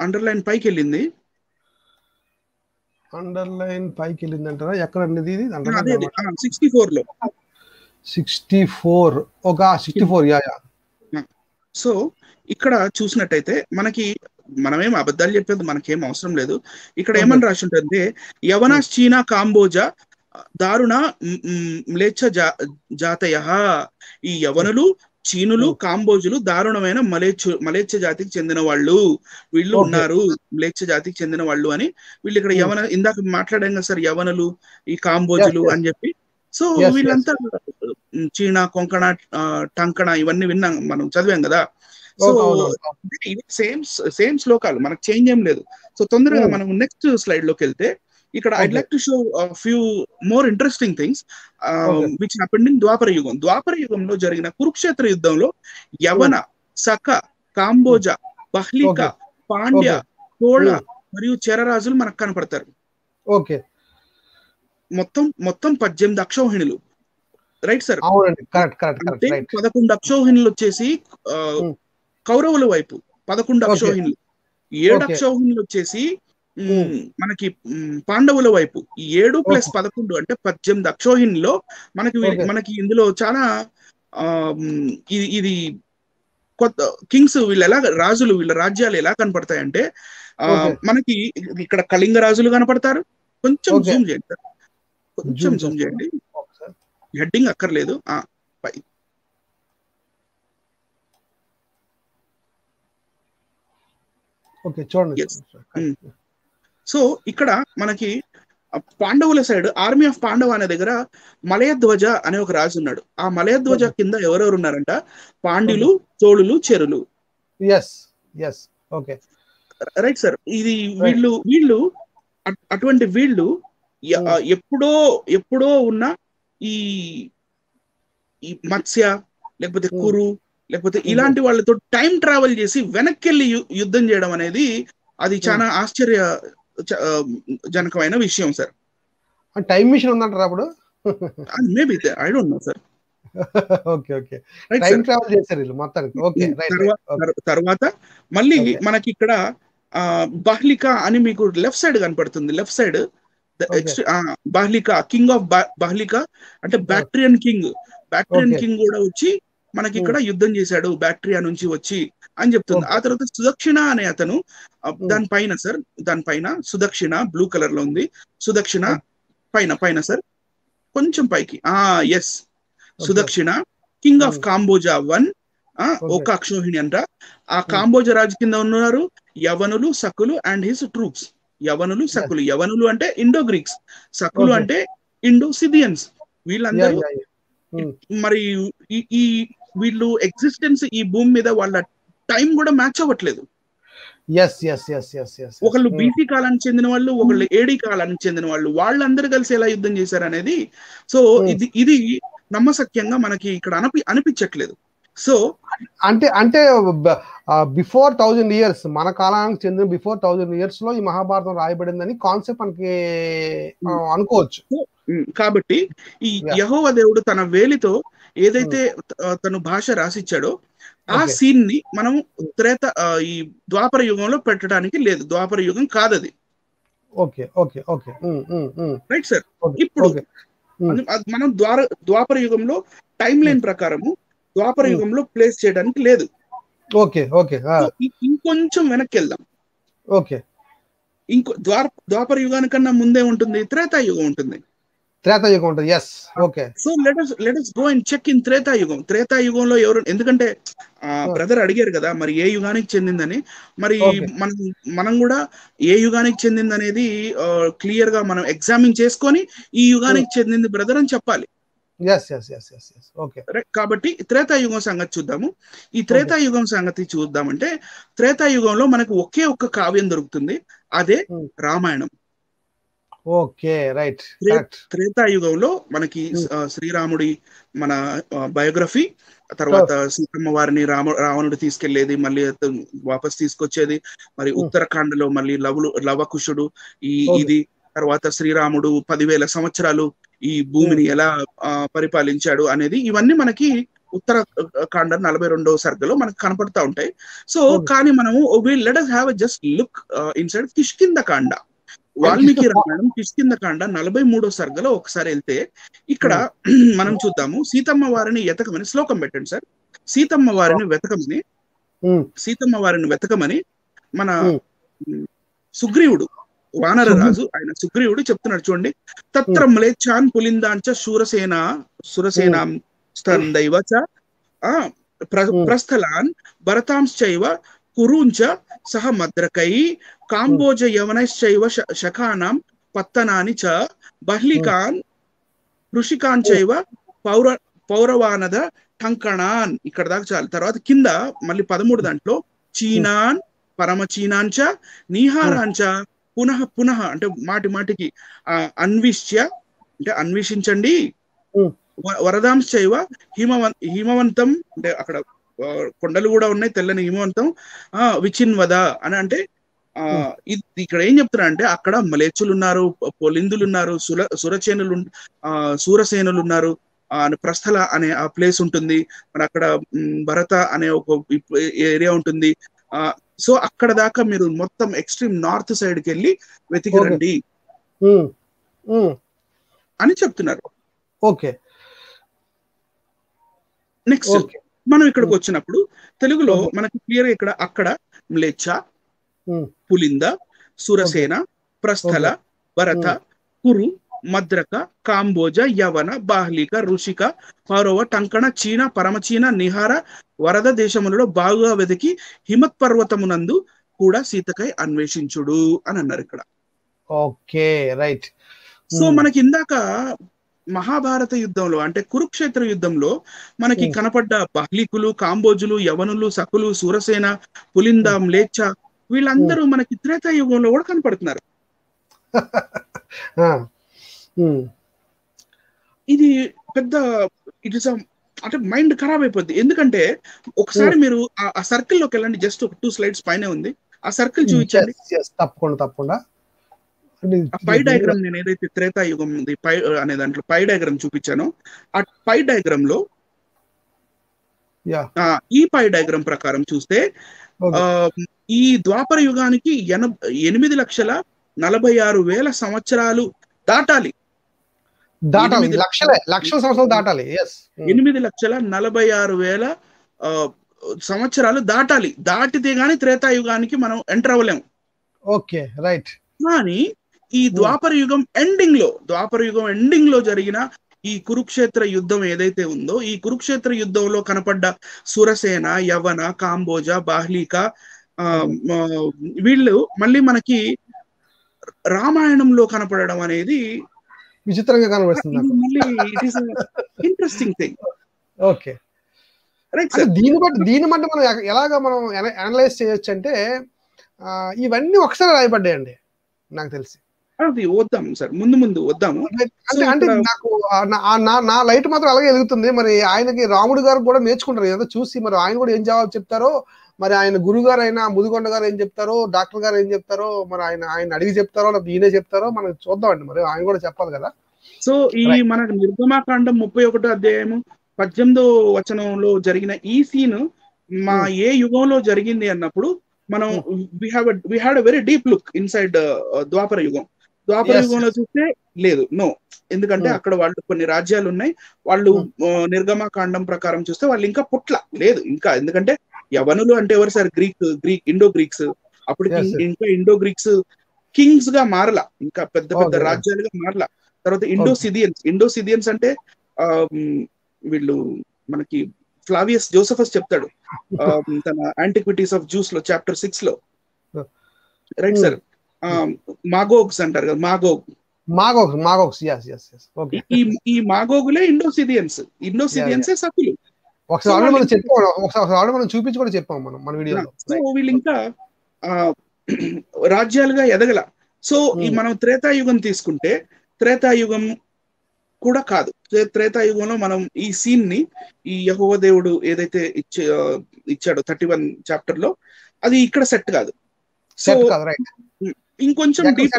అండర్లైన్ పైకి వెళ్ళింది. అండర్లైన్ పైకి వెళ్ళింది అంటారా? ఎక్కడండి ఇది? 64 లో 64 ఒక 64 యా. సో ఇక్కడ చూసినట్టయితే మనమేం అబద్ధాలు చెప్పేది మనకేం అవసరం లేదు. ఇక్కడ ఏమని రాసి ఉంటుంది, యవన చీనా కాంబోజా దారుణ మ్లేచ్ఛ జాతయ. ఈ యవనులు, చీనులు, కాంబోజులు దారుణమైన మలేచ్ఛ జాతికి చెందిన వాళ్ళు వీళ్ళు ఉన్నారు, మ్లేచ్ఛ జాతికి చెందిన వాళ్ళు అని వీళ్ళు ఇక్కడ ఇందాక మాట్లాడాం కదా సార్, యవనులు, ఈ కాంబోజులు అని చెప్పి. సో వీళ్ళంతా చీనా, కొంకణ, టంకణ ఇవన్నీ విన్నాం, మనం చదివాం కదా. సో సేమ్ శ్లోకాలు, మనకు చేంజ్ ఏం లేదు. సో తొందరగా మనం నెక్స్ట్ స్లైడ్ లోకి వెళ్తే, ఇక్కడ I'd like to show few more interesting things which happened in ద్వాపర యుగం. ద్వాపర యుగంలో జరిగిన కురుక్షేత్ర యుద్ధంలో యవన, సక, కాంబోజ, బహ్లిక, పాండ్య, చోళ మరియు చెరరాజులు మనకు కనపడతారు. ఓకే, మొత్తం 18 అక్షౌహిణులు రైట్ సార్. అంటే 11 అక్షౌహిణులు వచ్చేసి కౌరవుల వైపు 11 అక్షౌహిణులు, 7 అక్షౌహిణులు వచ్చేసి మనకి పాండవుల వైపు. 7 + 11 అంటే 18 అక్షౌహిణిలో మనకి ఇందులో చాలా ఇది కొత్త కింగ్స్, వీళ్ళు ఎలా రాజులు, వీళ్ళ రాజ్యాలు ఎలా కనపడతాయంటే మనకి ఇక్కడ కళింగ రాజులు కనపడతారు. కొంచెం జూమ్ చేయండి సార్, కొంచెం జూమ్ చేయండి, హెడ్డింగ్ అక్కర్లేదు. చూడండి. సో ఇక్కడ మనకి పాండవుల సైడ్, ఆర్మీ ఆఫ్ పాండవ అనే దగ్గర మలయధ్వజ అనే ఒక రాజు ఉన్నాడు. ఆ మలయధ్వజ కింద ఎవరెవరు ఉన్నారంట? పాండ్యులు, చోళులు, చెరులు. Right sir. ఇది వీళ్ళు అటువంటి వీళ్ళు ఎప్పుడో ఉన్న ఈ మత్స్య లేకపోతే కురు లేకపోతే ఇలాంటి వాళ్ళతో టైం ట్రావెల్ చేసి వెనక్కి వెళ్ళి యుద్ధం చేయడం అనేది అది చాలా ఆశ్చర్యజనకమైన విషయం సార్. టైం మిషన్ ఉందంటారా అప్పుడు? Maybe, I don't no sir. తర్వాత మళ్ళీ మనకి ఇక్కడ బహ్లిక అని మీకు లెఫ్ట్ సైడ్ కనపడుతుంది. Left side Bahlika, king of Bahlika అంటే బ్యాక్ట్రియన్ కింగ్ కూడా వచ్చి మనకి ఇక్కడ యుద్ధం చేశాడు, బ్యాక్ట్రియా నుంచి వచ్చి అని చెప్తుంది. ఆ తర్వాత సుదక్షిణ అనే అతను దానిపైన సుదక్షిణ బ్లూ కలర్ లో ఉంది. సుదక్షిణ పైన సార్, కొంచెం పైకి. Yes, Sudakshina king of Kamboja 1 ఒక అక్షౌహిణి అంట. ఆ కాంబోజా రాజు కింద ఉన్నారు యవనులు, సకులు అండ్ హిస్ ట్రూప్స్. యవనులు, సకులు. యవనులు అంటే ఇండో గ్రీక్స్, సకులు అంటే ఇండో సిథియన్స్. వీళ్ళందరూ మరి ఈ వీళ్ళు ఎగ్జిస్టెన్స్ ఈ భూమి మీద వాళ్ళ టైం కూడా మ్యాచ్ అవ్వట్లేదు. ఒకళ్ళు బీసీ కాలానికి చెందిన వాళ్ళు, ఒకళ్ళు ఏడీ కాలానికి చెందిన వాళ్ళు, వాళ్ళందరూ కలిసి ఎలా యుద్ధం చేశారు అనేది. సో ఇది నమ్మశక్యంగా మనకి ఇక్కడ అనిపించట్లేదు. సో అంటే బిఫోర్ 1000 years, మన కాలానికి చెందిన బిఫోర్ 1000 years లో ఈ మహాభారతం రాయబడిందని కాన్సెప్ట్ మనకి అనుకోవచ్చు. కాబట్టి ఈ యెహోవా దేవుడు తన వేలితో ఏదైతే తను భాష రాసిచ్చాడో ఆ సీన్ ని మనం ఈ ద్వాపర యుగంలో పెట్టడానికి లేదు. ద్వాపర యుగం కాదది. Right sir. ఇప్పుడు మనం ద్వాపర యుగంలో టైం లైన్ ప్రకారము ద్వాపర యుగంలో ప్లేస్ చేయడానికి లేదు. ఇంకొంచెం వెనక్కి వెళ్దాం. ఇంకో ద్వాపర యుగానికన్నా ముందే ఉంటుంది, త్రేతాయుగం ఉంటుంది. త్రేతాయుగం ఉంటుంది. Yes, okay. So let us go and check in Tretayuga. త్రేతాయుగంలో ఎవరు, ఎందుకంటే బ్రదర్ అడిగారు కదా మరి ఏ యుగానికి చెందిందని. మరి మనం కూడా ఏ యుగానికి చెందింది అనేది క్లియర్ గా మనం ఎగ్జామిన్ చేసుకొని ఈ యుగానికి చెందింది బ్రదర్ అని చెప్పాలి. కాబట్టి త్రేతాయుగం సంగతి చూద్దాము. ఈ త్రేతాయుగం సంగతి చూద్దామంటే త్రేతాయుగంలో మనకు ఒకే ఒక్క కావ్యం దొరుకుతుంది, అదే రామాయణం. Okay, right. త్రేతాయుగంలో మనకి శ్రీరాముడి మన బయోగ్రఫీ, తర్వాత సీతమ్మ వారిని రావణుడు తీసుకెళ్లేది, మళ్ళీ వాపస్ తీసుకొచ్చేది, మరి ఉత్తరాఖండ్లో మళ్ళీ లవకుశుడు ఇది, తర్వాత శ్రీరాముడు 10,000 సంవత్సరాలు ఈ భూమిని ఎలా పరిపాలించాడు అనేది, ఇవన్నీ మనకి ఉత్తరాఖండ 42వ సర్గలో మనకు కనపడతా ఉంటాయి. సో కానీ మనము let us have a just look inside Kishkindhakanda. Valmiki Ramayanam Kishkindhakanda 43వ సర్గలో ఒకసారి వెళ్తే ఇక్కడ మనం చూద్దాము. సీతమ్మ వారిని వెతకమని శ్లోకం పెట్టండి సార్. సీతమ్మ వారిని వెతకమని మన సుగ్రీవుడు, వానర రాజు ఆయన సుగ్రీవుడు చెప్తున్నాడు చూడండి. తత్ర మ్లేచ్ఛాన్ పులిందాంచ సురసేనాం స్థందైవ చ ప్రస్థలాన్ భరతాంశ్చైవ కురుంచ సహ మద్రకై కాంబోజ యవనశ్చైవ శఖానాం పత్తనాని చ బహ్లికాన్ ఋషికాంచైవ పౌరవానద టంకణాన్. ఇక్కడ దాకా చాలు. తర్వాత కింద మళ్ళీ 13 దాంట్లో చీనాన్ పరమచీనాంచ నీహారాంచ పునః పునః అంటే మాటికి అన్విష్య అంటే అన్వేషించండి, వరదాంశ్చైవ హిమవంతం అంటే అక్కడ కొండలు కూడా ఉన్నాయి, తెల్లని హిమవంతం, విచిన్వద అని అంటే ఇక్కడ ఏం చెప్తున్నా అంటే అక్కడ మలేచులు ఉన్నారు, పొలిందులు ఉన్నారు, సూరసేనులు ఉన్నారు, ప్రస్థల అనే ఆ ప్లేస్ ఉంటుంది, మరి అక్కడ భరత అనే ఒక ఏరియా ఉంటుంది. సో అక్కడ దాకా మీరు మొత్తం ఎక్స్ట్రీమ్ నార్త్ సైడ్కి వెళ్ళి వెతికిరండి అని చెప్తున్నారు. ఓకే, నెక్స్ట్ మనం ఇక్కడికి వచ్చినప్పుడు తెలుగులో మనకి క్లియర్ గా ఇక్కడ అక్కడ మ్లేచ్ఛ, పులింద, సురసేన, ప్రస్థల, భరత, కురు, మద్రక, కాంబోజ, యవన, బాహ్లిక, ఋషిక, పౌరవ, టంకణ, చీన, పరమచీన, నిహార, వరద దేశములలో బాగా వెతికి హిమత్ పర్వతమునందు కూడా సీతకై అన్వేషించుడు అని అన్నారు ఇక్కడ. Okay, right. సో మనకి ఇందాక మహాభారత యుద్ధంలో అంటే కురుక్షేత్ర యుద్ధంలో మనకి కనపడ్డ బాహ్లికులు, కాంబోజులు, యవనులు, సకులు, సూరసేన, పులింద, మ్లేచ్ఛ వీళ్ళందరూ మనకి త్రేతాయుగంలో కూడా కనపడుతున్నారు. ఇది పెద్ద ఇట్ ఇస్ అంటే మైండ్ ఖరాబ్ అయిపోద్ది. ఎందుకంటే ఒకసారి మీరు ఆ సర్కిల్లోకి వెళ్ళండి, జస్ట్ ఒక 2 స్లైడ్స్ పైన ఉంది, ఆ సర్కిల్ చూపించండి. తప్పకుండా పై డయాగ్రామ్ నేను ఏదైతే త్రేతాయుగం ఉంది పై అనే దాంట్లో పై డయాగ్రామ్ చూపించానో ఆ పై డయాగ్రామ్ లో ఈ పై డయాగ్రామ్ ప్రకారం చూస్తే ఈ ద్వాపర యుగానికి 8,46,000 సంవత్సరాలు దాటాలి. 8,46,000 సంవత్సరాలు దాటాలి. దాటితే గానీ త్రేతాయుగానికి మనం ఎంటర్ అవ్వలేము. Okay, right. కానీ ఈ ద్వాపర యుగం ఎండింగ్ లో జరిగిన ఈ కురుక్షేత్ర యుద్ధం ఏదైతే ఉందో ఈ కురుక్షేత్ర యుద్ధంలో కనపడ్డ సురసేన, యవన, కాంబోజ, బాహ్లిక వీళ్ళు మళ్ళీ మనకి రామాయణంలో కనపడడం అనేది విచిత్రంగా కనబడుతుంది. Interesting thing. ఓకే, దీన్ని బట్టి మనం ఎలాగా మనం అనలైజ్ చేయొచ్చు అంటే ఇవన్నీ ఒకసారి రాయబడ్డాయండి నాకు తెలిసి. అది వద్దాం సార్, ముందు వద్దాము. అంటే నాకు నా లైట్ మాత్రం అలాగే వెలుగుతుంది. మరి ఆయనకి రాముడు గారు కూడా నేర్చుకుంటారు ఏదో చూసి, మరి ఆయన కూడా ఏం జవాబు చెప్తారో, మరి ఆయన గురువు గారు అయినా ముదిగొండ గారు ఏం చెప్తారో, డాక్టర్ గారు ఏం చెప్తారో, మరి ఆయన అడిగి చెప్తారో ఈయనే చెప్తారో మనం చూద్దామండి. మరి ఆయన కూడా చెప్పాలి కదా. సో ఈ మనకు నిర్గమాకాండం 31వ అధ్యాయము 18వ వచనంలో జరిగిన ఈ సీన్ మా ఏ యుగంలో జరిగింది అన్నప్పుడు మనం we had a very deep look inside Dwapara Yuga. ద్వాపర యుగంలో చూస్తే లేదు, నో. ఎందుకంటే అక్కడ వాళ్ళు కొన్ని రాజ్యాలు ఉన్నాయి, వాళ్ళు నిర్గమాకాండం ప్రకారం చూస్తే వాళ్ళు ఇంకా పుట్ల లేదు ఇంకా. ఎందుకంటే యవనులు అంటే ఎవరు సార్? Indo Greeks. అప్పటికి ఇంకా ఇండో గ్రీక్స్ కింగ్స్ గా మారలా, ఇంకా పెద్ద పెద్ద ఓకే రాజ్యాలుగా మారలా. తర్వాత ఓకే ఇండోసిదియన్స్ అంటే వీళ్ళు మనకి ఫ్లావియస్ జోసెఫస్ చెప్తాడు తన యాంటిక్విటీస్ ఆఫ్ జ్యూస్ లో చాప్టర్ 6 లో, రైట్ సార్. మాగోగ్స్ అంటారు కదా, మాగోక్స్ yes ఓకే ఈ మాగోగులే ఇండోసిదియన్సే సతులు. ఒకసారి మనం చెప్పాం, ఒకసారి మనం చూపించి కూడా చెప్పాం మనం మన వీడియోలో. సో వీళ్ళు ఇంకా రాజ్యాలుగా ఎదగల. సో ఈ మనం త్రేతాయుగం తీసుకుంటే, త్రేతాయుగం కూడా కాదు. త్రేతాయుగంలో మనం ఈ సీన్ ని, ఈ యెహోవా దేవుడు ఏదైతే ఇచ్చాడో 31 చాప్టర్ లో, అది ఇక్కడ సెట్ కాదు. సో ఇంకొంచెం డీప్,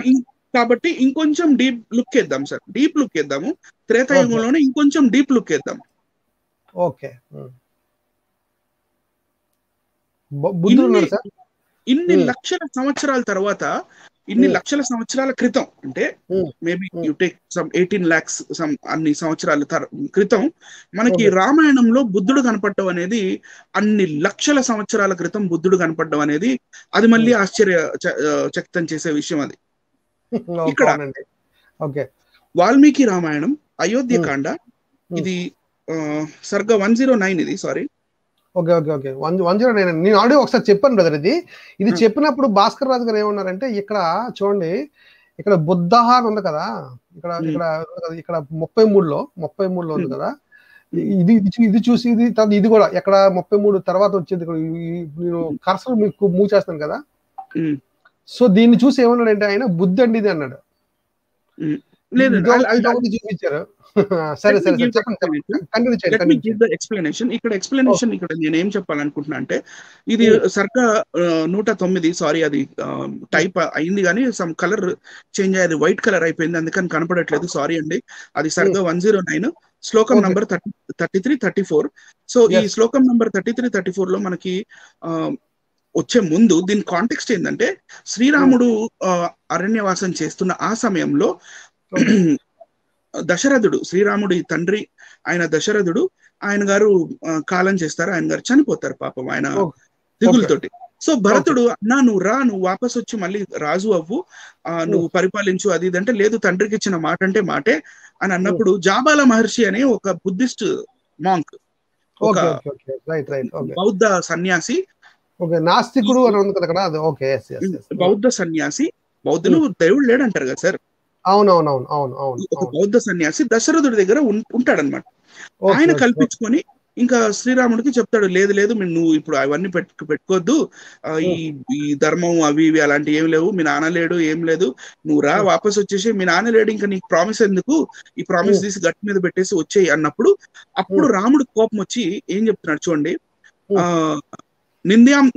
కాబట్టి ఇంకొంచెం డీప్ లుక్ వేద్దాం సార్, డీప్ లుక్ వేద్దాము. త్రేతాయుగంలోనే ఇంకొంచెం డీప్ లుక్ వేద్దాం. ఓకే ఇన్ని లక్షల సంవత్సరాల తర్వాత, ఇన్ని లక్షల సంవత్సరాల క్రితం, అంటే maybe you take some 18 lakhs అన్ని సంవత్సరాల క్రితం మనకి రామాయణంలో బుద్ధుడు కనపడడం అనేది, అన్ని లక్షల సంవత్సరాల క్రితం బుద్ధుడు కనపడడం అనేది, అది మళ్ళీ ఆశ్చర్యచకితం చేసే విషయం. అది ఇక్కడ వాల్మీకి రామాయణం అయోధ్యకాండ, ఇది సర్గ 109, ఇది సారీ ఓకే 109. నేను ఆల్రెడీ ఒకసారి చెప్పాను బ్రదర్, ఇది చెప్పినప్పుడు భాస్కర్ రాజు గారు ఏమన్నారంటే, ఇక్కడ చూడండి, ఇక్కడ బుద్ధ అని ఉంది కదా, ఇక్కడ 33లో ఉంది కదా, ఇది చూసి ఇది కూడా ఎక్కడ 33 తర్వాత వచ్చేది. నేను కర్సర్ మీకు మూవ్ చేస్తాను కదా, సో దీన్ని చూసి ఏమన్నాడంటే ఆయన బుద్ధి అండి ఇది అన్నాడు. చూపించారు. సరే ఎక్స్ప్లెనేషన్ ఇక్కడ నేను ఏం చెప్పాలనుకుంటున్నా అంటే, ఇది సర్గా 109, సారీ అది టైప్ అయింది కానీ సమ్ కలర్ చేంజ్ అయ్యేది, వైట్ కలర్ అయిపోయింది, అందుకని కనపడట్లేదు, సారీ అండి. అది సర్గా 109, శ్లోకం నంబర్ 33, 34. సో ఈ శ్లోకం నంబర్ 33, 34 లో మనకి వచ్చే ముందు దీని కాంటెక్స్ట్ ఏంటంటే, శ్రీరాముడు అరణ్యవాసం చేస్తున్న ఆ సమయంలో దశరథుడు, శ్రీరాముడి తండ్రి ఆయన దశరథుడు, ఆయన గారు కాలం చేస్తారు, ఆయన గారు చనిపోతారు పాపం ఆయన దిగులతోటి. సో భరతుడు, అన్నా నువ్వు వాపస్ వచ్చి మళ్ళీ రాజు అవ్వు, నువ్వు పరిపాలించు, అది ఇదంటే, లేదు తండ్రికి ఇచ్చిన మాట అంటే మాటే అని అన్నప్పుడు, జాబాల మహర్షి అనే ఒక బుద్ధిస్ట్ మాంక్, ఒక బౌద్ధ సన్యాసి, నాస్తికుడు బౌద్ధ సన్యాసి, బౌద్ధులు దేవుడు లేడంటారు కదా సార్, ఒక బౌద్ధ సన్యాసి దశరథుడి దగ్గర ఉంటాడనమాట. ఆయన కల్పించుకొని ఇంకా శ్రీరాముడికి చెప్తాడు, లేదు నువ్వు ఇప్పుడు అవన్నీ పెట్టుకోవద్దు, ఈ ధర్మం అవి ఇవి అలాంటివి ఏం లేవు, మీ నాన్న లేడు, ఏం లేదు, నువ్వు రా, వాపస్ వచ్చేసి, మీ నాన్న లేడు, ఇంకా నీకు ప్రామిస్ ఎందుకు, ఈ ప్రామిస్ తీసి గట్టి మీద పెట్టేసి వచ్చేయి అన్నప్పుడు, అప్పుడు రాముడికి కోపం వచ్చి ఏం చెప్తున్నాడు చూడండి,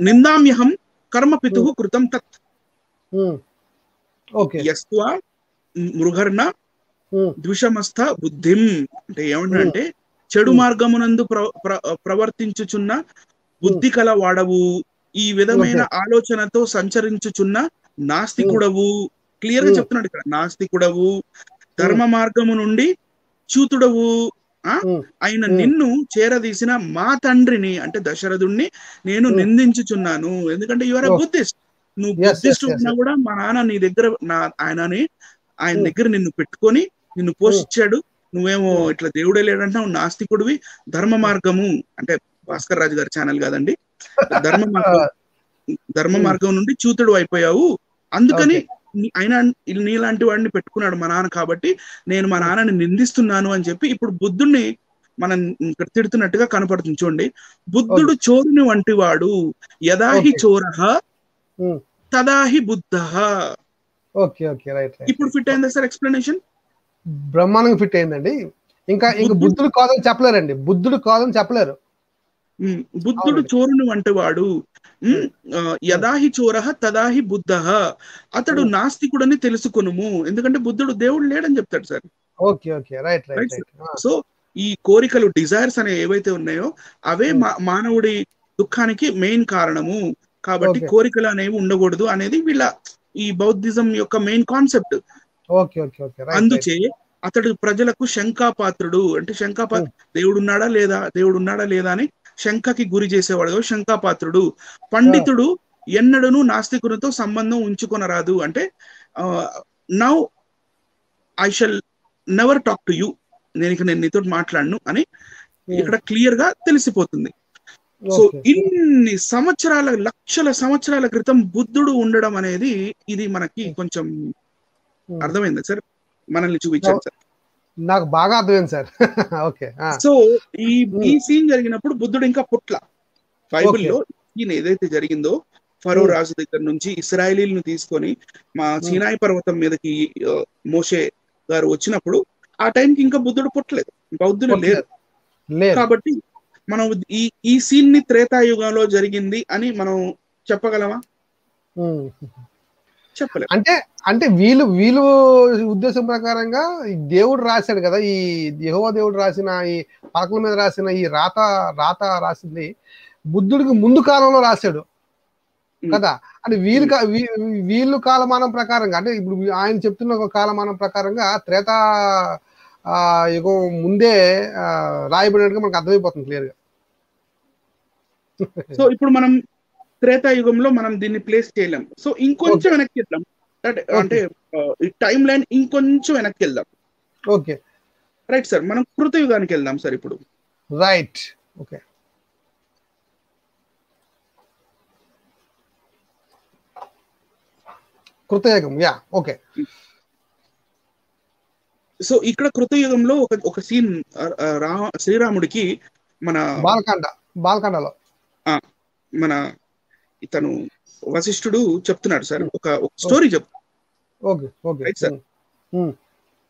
నిందామ్యహం కర్మపితు కృతం తత్ యస్త్వా మృగర్ణ ద్విషమస్థ బుద్ధిం. అంటే ఏమంటే, చెడు మార్గమునందు ప్రవర్తించుచున్న బుద్ధి కల వాడవు, ఈ విధమైన ఆలోచనతో సంచరించుచున్న నాస్తికుడవు. క్లియర్ గా చెప్తున్నాడు ఇక్కడ, నాస్తికుడవు, ధర్మ మార్గము నుండి చ్యుతుడవు ఆయన నిన్ను చేరదీసిన మా తండ్రిని, అంటే దశరథుణ్ణి నేను నిందించుచున్నాను. ఎందుకంటే యువర్ బుద్ధిస్ట్, నువ్వు బుద్ధిస్ట్ ఉన్నా కూడా మా నాన్న నీ దగ్గర, ఆయన దగ్గర నిన్ను పెట్టుకొని నిన్ను పోషించాడు, నువ్వేమో ఇట్లా దేవుడే లేడంటావు, నాస్తికుడివి, ధర్మ మార్గము అంటే భాస్కర్ రాజు గారి ఛానల్ కాదండి, ధర్మ మార్గం నుండి చ్యుతుడు అయిపోయావు, అందుకని ఆయన నీలాంటి వాడిని పెట్టుకున్నాడు మా నాన్న, కాబట్టి నేను మా నాన్నని నిందిస్తున్నాను అని చెప్పి ఇప్పుడు బుద్ధుడిని మనం ఇక్కడ తిడుతున్నట్టుగా కనపడుతుంది. చూడండి, బుద్ధుడు చోరుని వంటి వాడు, యదాహి చోరః తదాహి బుద్ధః. ఇప్పుడు ఫిట్ అయిందా సార్ ఎక్స్ప్లెనేషన్? బ్రహ్మాండంగా ఫిట్ అయిందండి. ఇంకా బుద్ధుడు కాదని చెప్పలేరండి, బుద్ధుడు కాదని చెప్పలేరు. బుద్ధుడు చోరుని వంటివాడు, యదాహి చోరః తదాహి బుద్ధః, అతడు నాస్తికుడని తెలుసుకొనుము, ఎందుకంటే బుద్ధుడు దేవుడు లేడని చెప్తాడు సార్. సో ఈ కోరికలు, డిజైర్స్ అనే ఏవైతే ఉన్నాయో అవే మానవుడి దుఃఖానికి మెయిన్ కారణము, కాబట్టి కోరికలు అనేవి ఉండకూడదు అనేది వీళ్ళ ఈ బౌద్ధిజం యొక్క మెయిన్ కాన్సెప్ట్. అందుచే అతడు ప్రజలకు శంకాపాత్రుడు, అంటే దేవుడు ఉన్నాడా లేదా అని శంకకి గురి చేసేవాడు శంకాపాత్రుడు. పండితుడు ఎన్నడూను నాస్తికునితో సంబంధం ఉంచుకొనరాదు, అంటే now I shall never talk to you, నేను నీతో మాట్లాడను అని ఇక్కడ క్లియర్ గా తెలిసిపోతుంది. సో ఇన్ని సంవత్సరాల, లక్షల సంవత్సరాల క్రితం బుద్ధుడు ఉండడం అనేది ఇది మనకి కొంచెం అర్థమైందా సార్? మనల్ని చూపించాడు సార్. నాకు బాగా అర్థమైంది సార్. ఓకే. సో ఈ సీన్ జరిగినప్పుడు బుద్ధుడు ఇంకా పుట్ల. బైబిల్లో సీన్ ఏదైతే జరిగిందో, ఫరో రాజు దగ్గర నుంచి ఇశ్రాయేలీలను తీసుకొని మా సీనాయి పర్వతం మీదకి మోషే గారు వచ్చినప్పుడు ఆ టైంకి ఇంకా బుద్ధుడు పుట్టలేదు, బౌద్ధుడు లేరు. కాబట్టి మనం ఈ సీన్ ని త్రేతాయుగంలో జరిగింది అని మనం చెప్పగలమా? చెప్పలేం. అంటే వీళ్ళు ఉద్దేశం ప్రకారంగా దేవుడు రాశాడు కదా, ఈ యెహోవా దేవుడు రాసిన ఈ పలకల మీద రాసిన ఈ రాత రాసింది బుద్ధుడికి ముందు కాలంలో రాశాడు కదా. అంటే వీళ్ళు కాలమానం ప్రకారంగా, అంటే ఇప్పుడు ఆయన చెప్తున్న ఒక కాలమానం ప్రకారంగా త్రేతా యుగం ముందే రాయబడినట్టుగా మనకు అర్థమైపోతుంది క్లియర్ గా. సో ఇప్పుడు మనం త్రేతాయుగంలో మనం దీన్ని ప్లేస్ చేయలేం. సో ఇంకొంచెం వెనక్కి వెళ్దాం, అంటే టైం లైన్ ఇంకొంచెం వెనక్కి వెళ్దాం. Okay, right sir. మనం కృతయుగానికి వెళ్దాం సార్ ఇప్పుడు. రైట్. ఓకే. కృతయుగం, యా, ఓకే. సో ఇక్కడ కృతయుగంలో ఒక సీన్ శ్రీరాముడికి మన బాలకాండలో మన ఇతను వశిష్ఠుడు చెప్తున్నాడు సార్, ఒక స్టోరీ చెప్తాడు. Right sir.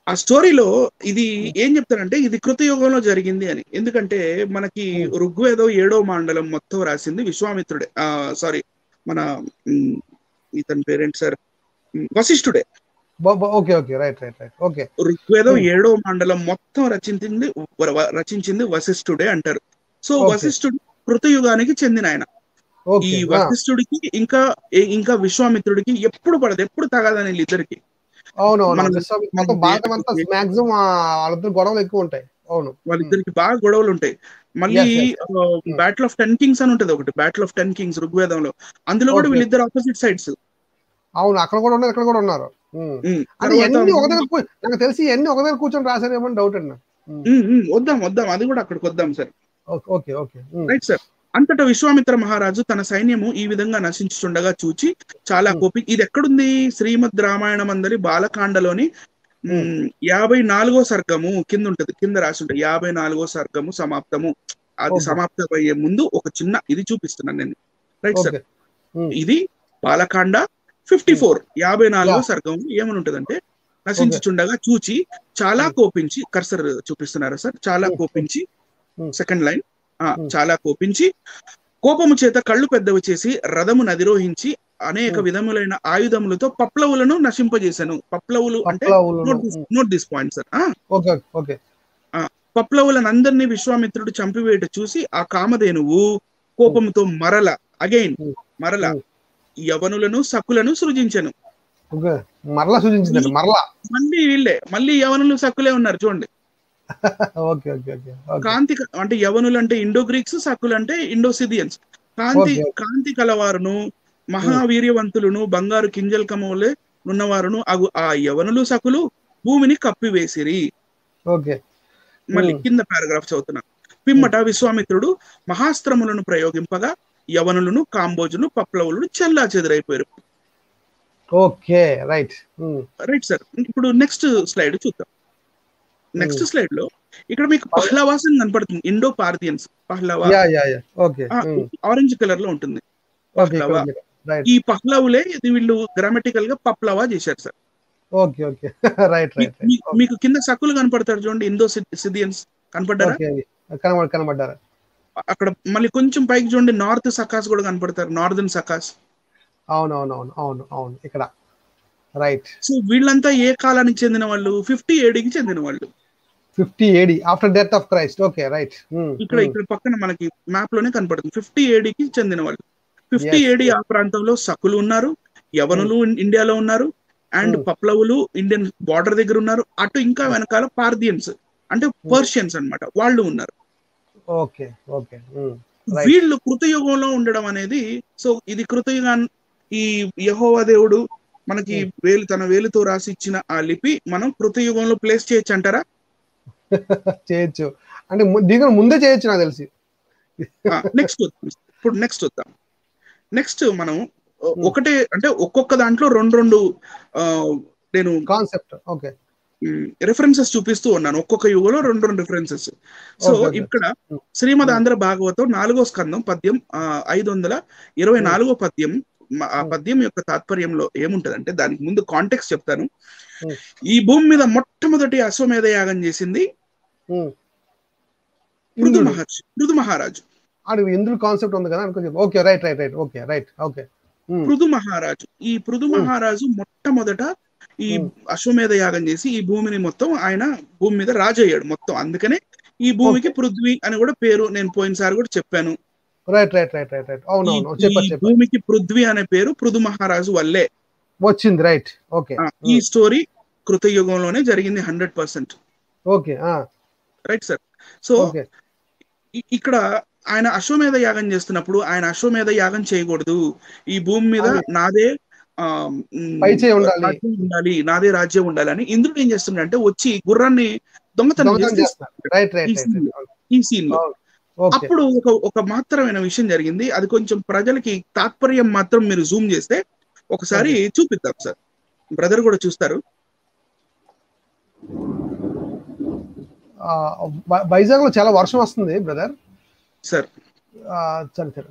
ఆ స్టోరీలో ఇది ఏం చెప్తారంటే ఇది కృతయుగంలో జరిగింది అని. ఎందుకంటే మనకి ఋగ్వేదం 7వ మండలం మొత్తం రాసింది విశ్వామిత్రుడే, సారీ మన ఇతని పేరెంట్ సార్ వశిష్ఠుడే. ఋగ్వేదం 7వ మండలం మొత్తం రచించింది వశిష్ఠుడే అంటారు. సో వశిష్ఠుడు కృతయుగానికి చెందిన ఆయన. ఈ వశిష్ఠుడికి ఇంకా విశ్వామిత్రుడికి ఎప్పుడు పడదు, ఎప్పుడు తగదని వీళ్ళిద్దరికి. వాళ్ళిద్దరికి బాగా గొడవలు ఉంటాయి. మళ్ళీ బ్యాటిల్ ఆఫ్ 10 కింగ్స్ అని ఉంటది ఒకటి, బ్యాటిల్ ఆఫ్ 10 కింగ్స్ ఋగ్వేదంలో. అందులో కూడా వీళ్ళిద్దరు ఆపోజిట్ సైడ్స్. అవును, అక్కడ కూడా ఉన్నారు, ఇక్కడ కూడా ఉన్నారు. నాకు తెలిసి ఎన్ని ఒక దగ్గర కూర్చొని రాశారేమో డౌట్ అండి. వద్దాం అది కూడా అక్కడికి వద్దాం సార్. ఓకే. Right sir. అంతటా విశ్వామిత్ర మహారాజు తన సైన్యము ఈ విధంగా నశించుండగా చూచి చాలా కోపి. ఇది ఎక్కడుంది? శ్రీమద్ రామాయణం అందరి బాలకాండలోని 54వ సర్గము కింద ఉంటది, కింద రాసి ఉంటది 54వ సర్గము సమాప్తము. అది సమాప్తమయ్యే ముందు ఒక చిన్న ఇది చూపిస్తున్నాను నేను. Right sir. ఇది బాలకాండ 54 54వ సర్గం ఏమని ఉంటదంటే, నశించుచుండగా చూచి చాలా కోపించి, కర్సర్ చూపిస్తున్నారు సార్, చాలా కోపించి, సెకండ్ లైన్, చాలా కోపించి కోపము చేత కళ్ళు పెద్దవి చేసి రథమును అధిరోహించి అనేక విధములైన ఆయుధములతో పప్లవులను నశింపజేశాను. పప్లవులు అంటే నోట్ దిస్ పాయింట్ సార్. పప్లవులనందరినీ విశ్వామిత్రుడు చంపివేట చూసి ఆ కామధేనువు కోపముతో మరల యవనులను సకులను సృజించను. మళ్ళీ మళ్ళీ యవనులు సకులే ఉన్నారు చూడండి. కాంతి అంటే యవనులు అంటే ఇండో గ్రీక్స్, సకులు అంటే ఇండోసిదియన్స్. కాంతి కలవారును మహావీర్యవంతులను బంగారు కింజల్కములే ఉన్నవారును ఆ యవనులు సకులు భూమిని కప్పివేసిరి. మళ్ళీ కింద పారాగ్రాఫ్ చదువుతున్నా. పిమ్మట విశ్వామిత్రుడు మహాస్త్రములను ప్రయోగింపగా యవనులను కాంబోజును పప్లవులను చెల్లా చెదురైపోయారు. Right sir. ఇప్పుడు నెక్స్ట్ స్లైడ్ చూద్దాం. నెక్స్ట్ స్లైడ్ లో ఇక్కడ మీకు పహ్లవాస్ అని కనపడుతుంది, Indo Parthians. Pahlava orange colour లో ఉంటుంది. పహ్లవా, ఈ పహ్లవులే ఇది వీళ్ళు గ్రామటికల్ గా పప్లవా చేశారు సార్. మీకు కింద సకులు కనపడతారు చూడండి, ఇండో సిదియన్స్ కనపడ్డారా? అక్కడ మళ్ళీ కొంచెం పైకి చూడండి, నార్త్ సకాస్ కూడా కనపడతారు, నార్దర్న్ సకాస్. అవును ఇక్కడ. రైట్. సో వీళ్ళంతా ఏ కాలానికి చెందిన వాళ్ళు? 50 AD కి చెందిన వాళ్ళు. 50 AD after death of Christ. Okay, right. ఇక్కడ పక్కన మనకి మ్యాప్ లోనే కనపడుతుంది 50 AD కి చెందిన వాళ్ళు. 50 AD ఆ ప్రాంతంలో సకులు ఉన్నారు, యవనులు ఇండియాలో ఉన్నారు, అండ్ పప్లవులు ఇండియన్ బార్డర్ దగ్గర ఉన్నారు. అటు ఇంకా వెనకాల పార్థియన్స్ అంటే పర్షియన్స్ అన్నమాట, వాళ్ళు ఉన్నారు. వీళ్ళు కృతయుగంలో ఉండడం అనేది, సో ఇది కృతయుగాన్ని ఈ యెహోవా దేవుడు మనకి తన వేలుతో రాసి ఇచ్చిన ఆ లిపి మనం కృతయుగంలో ప్లేస్ చేయొచ్చు అంటారా? చేయొచ్చు అంటే దీని ముందే చేయొచ్చు నాకు తెలిసి. నెక్స్ట్ వద్దాం. నెక్స్ట్ మనం ఒకటే అంటే ఒక్కొక్క దాంట్లో రెండు నేను కాన్సెప్ట్ ఓకే రిఫరెన్సెస్ చూపిస్తూ ఉన్నాను. ఒక్కొక్క యుగంలో రెండు రిఫరెన్సెస్. సో ఇక్కడ శ్రీమద్ ఆంధ్ర భాగవతం 4వ స్కందం పద్యం 524వ పద్యం. ఆ పద్యం యొక్క తాత్పర్యంలో ఏముంటదంటే, దానికి ముందు కాంటెక్స్ట్ చెప్తాను. ఈ భూమి మీద మొట్టమొదటి అశ్వమేధ యాగం చేసింది పృథు మహారాజు. ఇంద్రుడు కాన్సెప్ట్ ఉంది కదా అనుకో. Okay right right right okay right okay Prithu మహారాజు. ఈ పృథు మహారాజు మొట్టమొదట ఈ అశ్వమేధ యాగం చేసి ఈ భూమిని మొత్తం ఆయన భూమి మీద రాజు అయ్యాడు మొత్తం. అందుకనే ఈ భూమికి పృథ్వీ అని కూడా పేరు. నేను పోయినసారి కూడా చెప్పాను. Right right right right right అవునవును. భూమికి పృథ్వీ అనే పేరు పృథు మహారాజు వల్లే వచ్చింది. Right okay. ఈ స్టోరీ కృతయుగంలోనే జరిగింది 100%. Okay right sir. సో ఇక్కడ ఆయన అశ్వమేధ యాగం చేస్తున్నప్పుడు ఆయన అశ్వమేధ యాగం చేయకూడదు, ఈ భూమి మీద నాదే ఉండాలి, నాదే రాజ్యం ఉండాలి అని ఇంద్రుడు ఏం చేస్తున్నాడంటే వచ్చి గుర్రాన్ని దొంగతనం ఈ సీన్ లో. అప్పుడు ఒక మాత్రమైన విషయం జరిగింది. అది కొంచెం ప్రజలకి తాత్పర్యం మాత్రం మీరు జూమ్ చేస్తే ఒకసారి చూపిద్దాం సార్. బ్రదర్ కూడా చూస్తారు. వైజాగ్ లో చాలా వర్షం వస్తుంది brother. Sir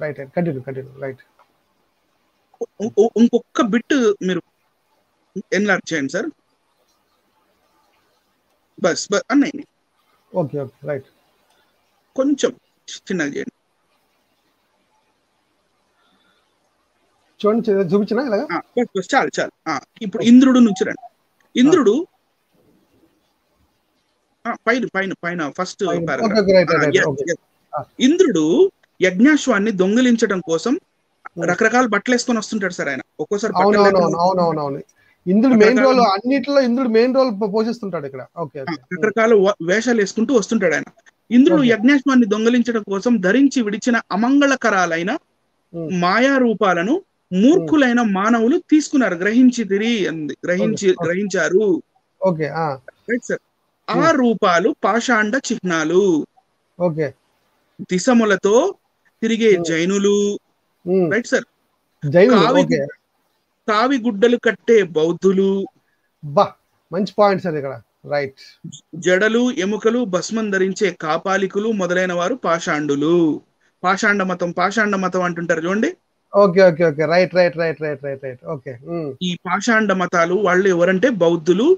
right continue right. ఇంకొక బిట్ మీరు ఎన్లార్జ్ చేయండి సార్. బస్ అన్నయ్య. Okay okay right. కొంచెం చిన్నగా చేయండి. చూడండి చూపించిన చాలు చాలు. ఇప్పుడు ఇంద్రుడు నుంచి రండి. ఇంద్రుడు పైన ఫస్ట్ ఇంద్రుడు యజ్ఞాశ్వాన్ని దొంగిలించడం కోసం రకరకాల బట్టలు వేసుకొని వస్తుంటాడు సార్. ఆయన ఒక్కోసారి ఇంద్రుడు మెయిన్ రోల్ అన్నిట్లో ఇంద్రుడు మెయిన్ రోల్ పోషిస్తుంటాడు ఇక్కడ. రకరకాల వేషాలు వేసుకుంటూ వస్తుంటాడు ఆయన. ఇంద్రుడు యజ్ఞాశ్వాన్ని దొంగిలించడం కోసం ధరించి విడిచిన అమంగళకరాలైన మాయా రూపాలను మూర్ఖులైన మానవులు తీసుకున్నారు, గ్రహించారు. ఆ రూపాలు పాషాండ చిహ్నాలు. దిశములతో తిరిగే జైనులు. Right sir. కావి గుడ్డలు కట్టే బౌద్ధులు. మంచి పాయింట్ సార్ ఇక్కడ. రైట్. జడలు ఎముకలు భస్మం ధరించే కాపాలికులు మొదలైన వారు పాషాండులు. పాషాండ మతం అంటుంటారు చూడండి. Okay okay okay right right right right right right okay. ఈ పాషాండ మతాలు వాళ్ళు ఎవరంటే బౌద్ధులు,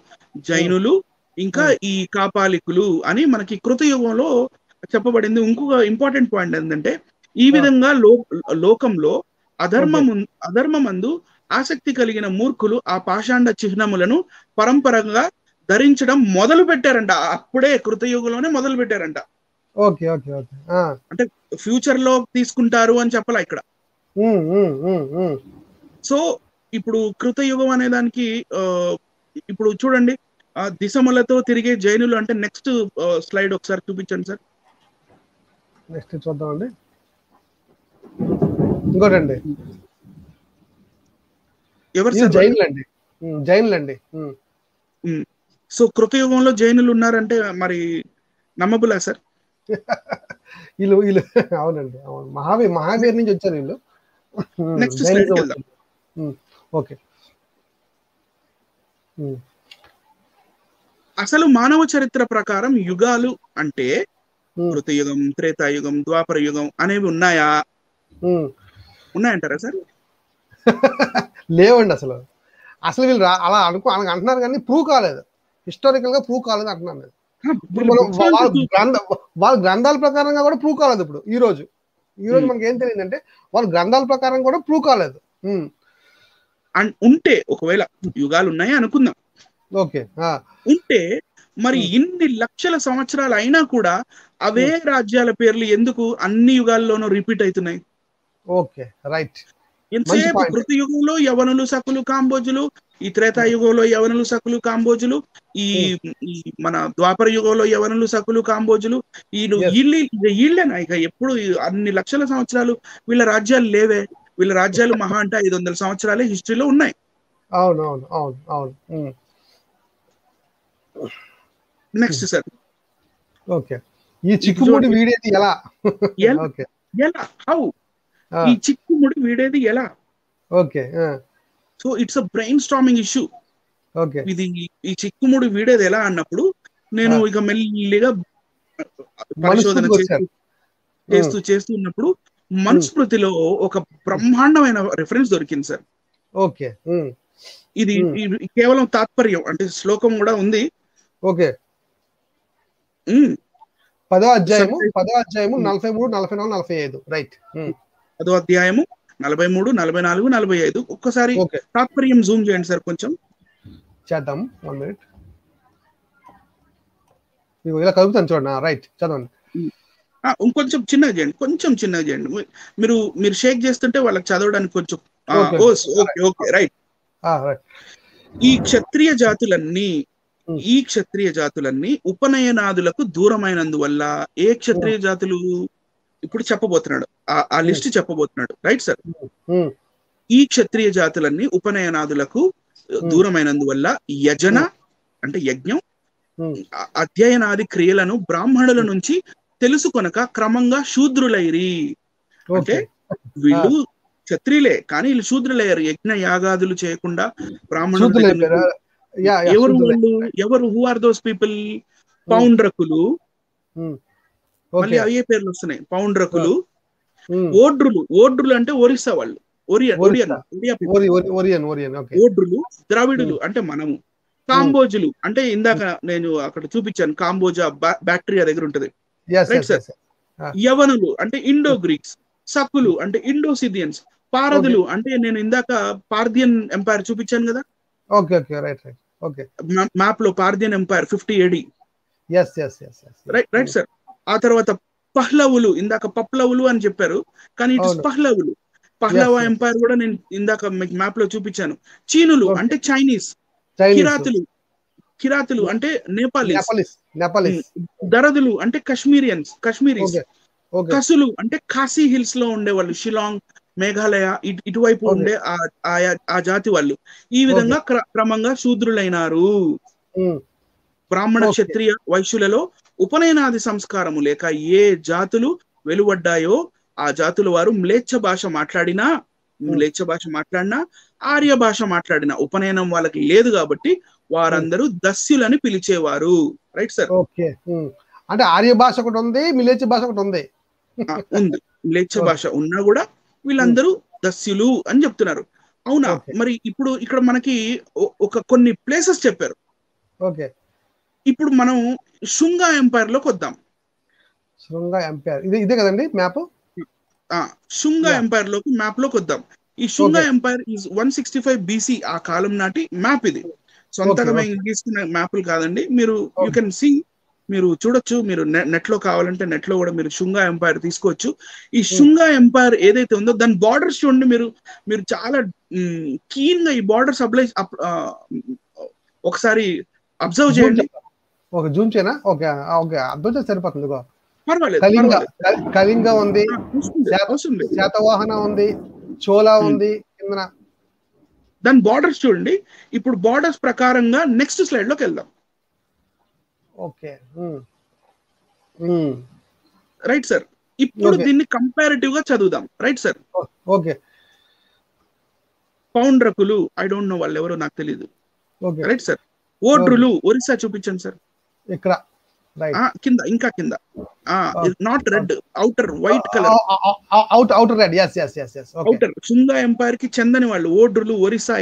జైనులు, ఇంకా ఈ కాపాలికులు అని మనకి కృతయుగంలో చెప్పబడింది. ఇంకొక ఇంపార్టెంట్ పాయింట్ ఏంటంటే, ఈ విధంగా లోకంలో అధర్మమందు ఆసక్తి కలిగిన మూర్ఖులు ఆ పాషాండ చిహ్నములను పరంపరంగా ధరించడం మొదలు పెట్టారంట. అప్పుడే కృతయుగంలోనే మొదలు పెట్టారంట. Okay okay okay. అంటే ఫ్యూచర్ లో తీసుకుంటారు అని చెప్పాలా ఇక్కడ. సో ఇప్పుడు కృతయుగం అనే దానికి ఇప్పుడు చూడండి, దిశములతో తిరిగే జైనులు అంటే నెక్స్ట్ స్లైడ్ ఒకసారి చూపించండి సార్. నెక్స్ట్ చూద్దామండి. ఇంకోటండి, ఎవరు జైనులండి. సో కృతయుగంలో జైనులు ఉన్నారంటే మరి నమ్మబులా సార్? వీళ్ళు అవునండి, అవును. మహావీర్ నుంచి వచ్చారు వీళ్ళు. నెక్స్ట్ స్లైడ్ కి వెళ్దాం. ఓకే. అసలు మానవ చరిత్ర ప్రకారం యుగాలు అంటే కృతయుగం, త్రేతాయుగం, ద్వాపర యుగం అనేవి ఉన్నాయంటారా సార్? లేవండి. అసలు వీళ్ళు అలా అంటున్నారు కానీ ప్రూవ్ కాలేదు. హిస్టారికల్ గా ప్రూవ్ కాలేదు అంటున్నాను నేను. ఇప్పుడు మనం వాళ్ళ గ్రంథాల ప్రకారంగా కూడా ప్రూవ్ కాలేదు. ఇప్పుడు ఈ రోజు మనకి ఏం తెలియదంటే వాళ్ళ గ్రంథాల ప్రకారం కూడా ప్రూవ్ కాలేదు. ఉంటే ఒకవేళ యుగాలు ఉన్నాయి అనుకుందాం, ఓకే, ఉంటే మరి ఇన్ని లక్షల సంవత్సరాలు అయినా కూడా అవే రాజ్యాల పేర్లు ఎందుకు అన్ని యుగాల్లోనూ రిపీట్ అవుతున్నాయి? Okay right. ఎంతసేపు కృతయుగంలో యవనులు, సకులు, కాంబోజులు, ఈ త్రేతాయుగంలో యవనులు, సకులు, కాంబోజులు, ఈ మన ద్వాపర యుగంలో యవనులు, సకులు, కాంబోజులు, వీళ్ళేనా ఇక ఎప్పుడు అన్ని లక్షల సంవత్సరాలు వీళ్ళ రాజ్యాలు లేవే? వీళ్ళ రాజ్యాలు మహా అంటే 500 సంవత్సరాలే హిస్టరీలో ఉన్నాయి. అవును అవును అవును అవును. Next sir, okay. ఈ ఇది చిక్కుముడి చూడండి. వీడేది ఎలా? ఎలా ఓకే. ఎలా హౌ ఆ! ఈ చిక్కుముడి వీడేది ఎలా? ఓకే. ఆ! So it's a brain storming issue. Okay. ఇది ఈ చిక్కుముడి వీడేది ఎలా అన్నప్పుడు నేను ఆ! ఇక మెల్లిగా పరిశోధన చేస్తూ మనుస్మృతికొచ్చారు. హ్మ్. చేస్తూ చేస్తూ ఉన్నప్పుడు హ్మ్. మనుస్మృతిలో ఒక హ్మ్. బ్రహ్మాండమైన రెఫరెన్స్ దొరికింది సార్. ఓకే. హ్మ్. ఇది హ్మ్. ఇది కేవలం తాత్పర్యం అంటే శ్లోకం కూడా ఉంది. ఓకే. ఉమ్, 10వ అధ్యాయము, సంజయ్ 10వ అధ్యాయము 43, 44, 45 రైట్. 10వ అధ్యాయము 43, 44, 45 ఒక్కసారి ఓకే. తాత్పర్యం జూమ్ చేయండి సార్ కొంచెం. చేద్దాం. 1 మినిట్. ఇగో ఇలా కలుపుతాను చూడండి. రైట్. చదవండి. ఇంకొంచెం చిన్నగా చేయండి, కొంచెం చిన్నగా చేయండి. మీరు మీరు షేక్ చేస్తుంటే వాళ్ళకి చదవడానికి కొంచెం ఓకే. ఓ okay. Okay okay right. Right. ఈ క్షత్రియ జాతులన్నీ హ్మ్. ఈ క్షత్రియ జాతులన్నీ ఉపనయనాదులకు దూరమైనందువల్ల ఏ హ్మ్. క్షత్రియ జాతులు ఇప్పుడు చెప్పబోతున్నాడు, ఆ హ్మ్. లిస్ట్ చెప్పబోతున్నాడు రైట్ సార్. హ్మ్. ఈ క్షత్రియ జాతులన్నీ ఉపనయనాదులకు హ్మ్. దూరమైనందువల్ల యజన హ్మ్. అంటే యజ్ఞం, హ్మ్. అధ్యయనాది క్రియలను బ్రాహ్మణుల హ్మ్. నుంచి తెలుసుకొనక క్రమంగా శూద్రులైరి. అంటే ఓకే. ఆ! వీళ్ళు క్షత్రియులే కానీ వీళ్ళు శూద్రులయ్యారు, యజ్ఞ యాగాదులు చేయకుండా బ్రాహ్మణుల దగ్గర శూద్రులైపోయారు. నుంచి. యాహ్! ఎవరు శూద్రులే. వాళ్ళు, ఎవరు, హూ ఆర్ దోస్ పీపుల్? హ్మ్. పౌండ్రకులు, హ్మ్. మళ్ళీ ఓకే. అవే పేర్లు వస్తున్నాయి, ఆ! పౌండ్రకులు. హ్మ్. ఓడ్రులు, ఓడ్రులు అంటే ఒరిస్సా వాళ్ళు, ఒరియన్ ఒరిస్సా. ఒరియా పీపుల్. ఒరియన్. ఓకే. ఓడ్రులు, ద్రావిడులు హ్మ్. అంటే మనము. హ్మ్. కాంబోజులు అంటే ఇందాక హ్మ్. నేను అక్కడ చూపించాను, కాంబోజా బ్యాక్టీరియా దగ్గర ఉంటది yes. Right yes. Sir. Yes. ఆ! యవనులు అంటే ఇండో హ్మ్. గ్రీక్స్, సకులు హ్మ్. అంటే ఇండోసిథియన్స్, ఓకే. పారదులు అంటే నేను ఇందాక పార్థియన్ ఎంపైర్ చూపించాను కదా, okay. Okay. Right. Okay. Map లో Parthian empire 50 AD yes. Right right hmm. Sir. ఆ తర్వాత పహ్లవులు, ఇందాక పప్లవులు అని చెప్పారు కానీ ఇట్ ఇస్ అవును. పహ్లవులు. పహ్లవ యెస్. ఎంపైర్ కూడా నేను ఇందాక మీకు మ్యాప్ లో చూపించాను. చీనులు ఓకే. అంటే చైనీస్, చైనీసు. కిరాతులు, కిరాతులు న అంటే నేపాలీస్, నేపాలీస్. నేపాలీస్. దరదులు అంటే కశ్మీరీస్, ఓకే. ఓకే. కసులు అంటే ఖాసీ హిల్స్ లో ఉండేవాళ్ళు, షిలాంగ్, మేఘాలయ ఇటువైపు ఓకే. ఉండే ఆ జాతి వాళ్ళు. ఈ ఓకే. విధంగా క్రమంగా శూద్రులైనారు. హ్మ్. బ్రాహ్మణ ఓకే. క్షత్రియ వైశ్యులలో ఉపనయనాది సంస్కారము లేక ఏ జాతులు వెలువడ్డాయో ఆ జాతుల వారు హ్మ్. మ్లేచ్ఛ భాష మాట్లాడినా, ఆర్య భాష మాట్లాడినా ఉపనయనం వాళ్ళకి లేదు కాబట్టి హ్మ్. వారందరూ దస్యులని పిలిచేవారు రైట్ సార్. ఓకే. హ్మ్. అంటే ఆర్య భాష ఒకటుంది. మిలేచ్చి భాష ఒకటుంది. ఉంది, మ్లేచ్ఛ భాష ఓకే. ఉన్నా కూడా హ్మ్. వీళ్ళందరూ దస్యులు అని చెప్తున్నారు. అవునా, ఓకే. మరి ఇప్పుడు ఇక్కడ మనకి ఒక కొన్ని ప్లేసెస్ చెప్పారు. ఓకే. ఇప్పుడు మనం శుంగా ఎంపైర్ లోకి వద్దాం. శృంగ ఎంపైర్. ఇదే కదండీ మ్యాప్? ఆ శుంగా యాహ్! ఎంపైర్ లోకి మ్యాప్ లోకి వద్దాం. ఈ శుంగా ఓకే. ఎంపైర్ ఈజ్ 165 BC ఆ కాలం నాటి మ్యాప్ ఇది. ఓకే. సొంతగా మేము ఓకే. గీసుకున్న మ్యాప్లు కాదండి. మీరు యూ ఓకే. కెన్ సీ, మీరు చూడొచ్చు, మీరు నెట్ లో కావాలంటే నెట్ లో కూడా మీరు శుంగా ఎంపైర్ తీసుకోవచ్చు. ఈ హ్మ్. శుంగా ఎంపైర్ ఏదైతే ఉందో దాని బార్డర్స్ చూడండి. మీరు చాలా కీన్ గా ఈ బార్డర్స్ ఒకసారి అబ్జర్వ్ జూమ్ చేయండి. చేద్దాం. ఓకే. జూమ్ చేయనా? ఓకే. ఓకే. అర్థం చేస్తే సరిపోతుంది. ఇగో పర్వాలేదు కళింగ పర్వాలేదు. కళింగ ఉంది. అవసరం లేదు అవసరం లేదు. శాతవాహన ఉంది. చోళ ఉమ్. ఉంది కిందన. దాని బార్డర్స్ చూడండి. ఇప్పుడు బార్డర్స్ ప్రకారంగా నెక్స్ట్ స్లైడ్ లోకి వెళ్దాం. Okay. Hmm. Hmm. Right sir. ఇప్పుడు ఓకే. దీన్ని కంపారిటివ్ గా చదువుదాం రైట్ సార్. ఓకే. పౌండ్రకులు ఐ డోంట్ నో వాళ్ళు ఎవరో నాకు తెలియదు ఓకే. Right sir. ఓకే. ఓడ్రులు ఒరిస్సా చూపించండి సార్. ఇక్కడ. రైట్. కింద ఇంకా కింద, not red, outer white colour, outer red. Yes. Okay. Outer. Shunga empire కి చెందని వాళ్ళు ఓడ్రులు ఒరిస్సా.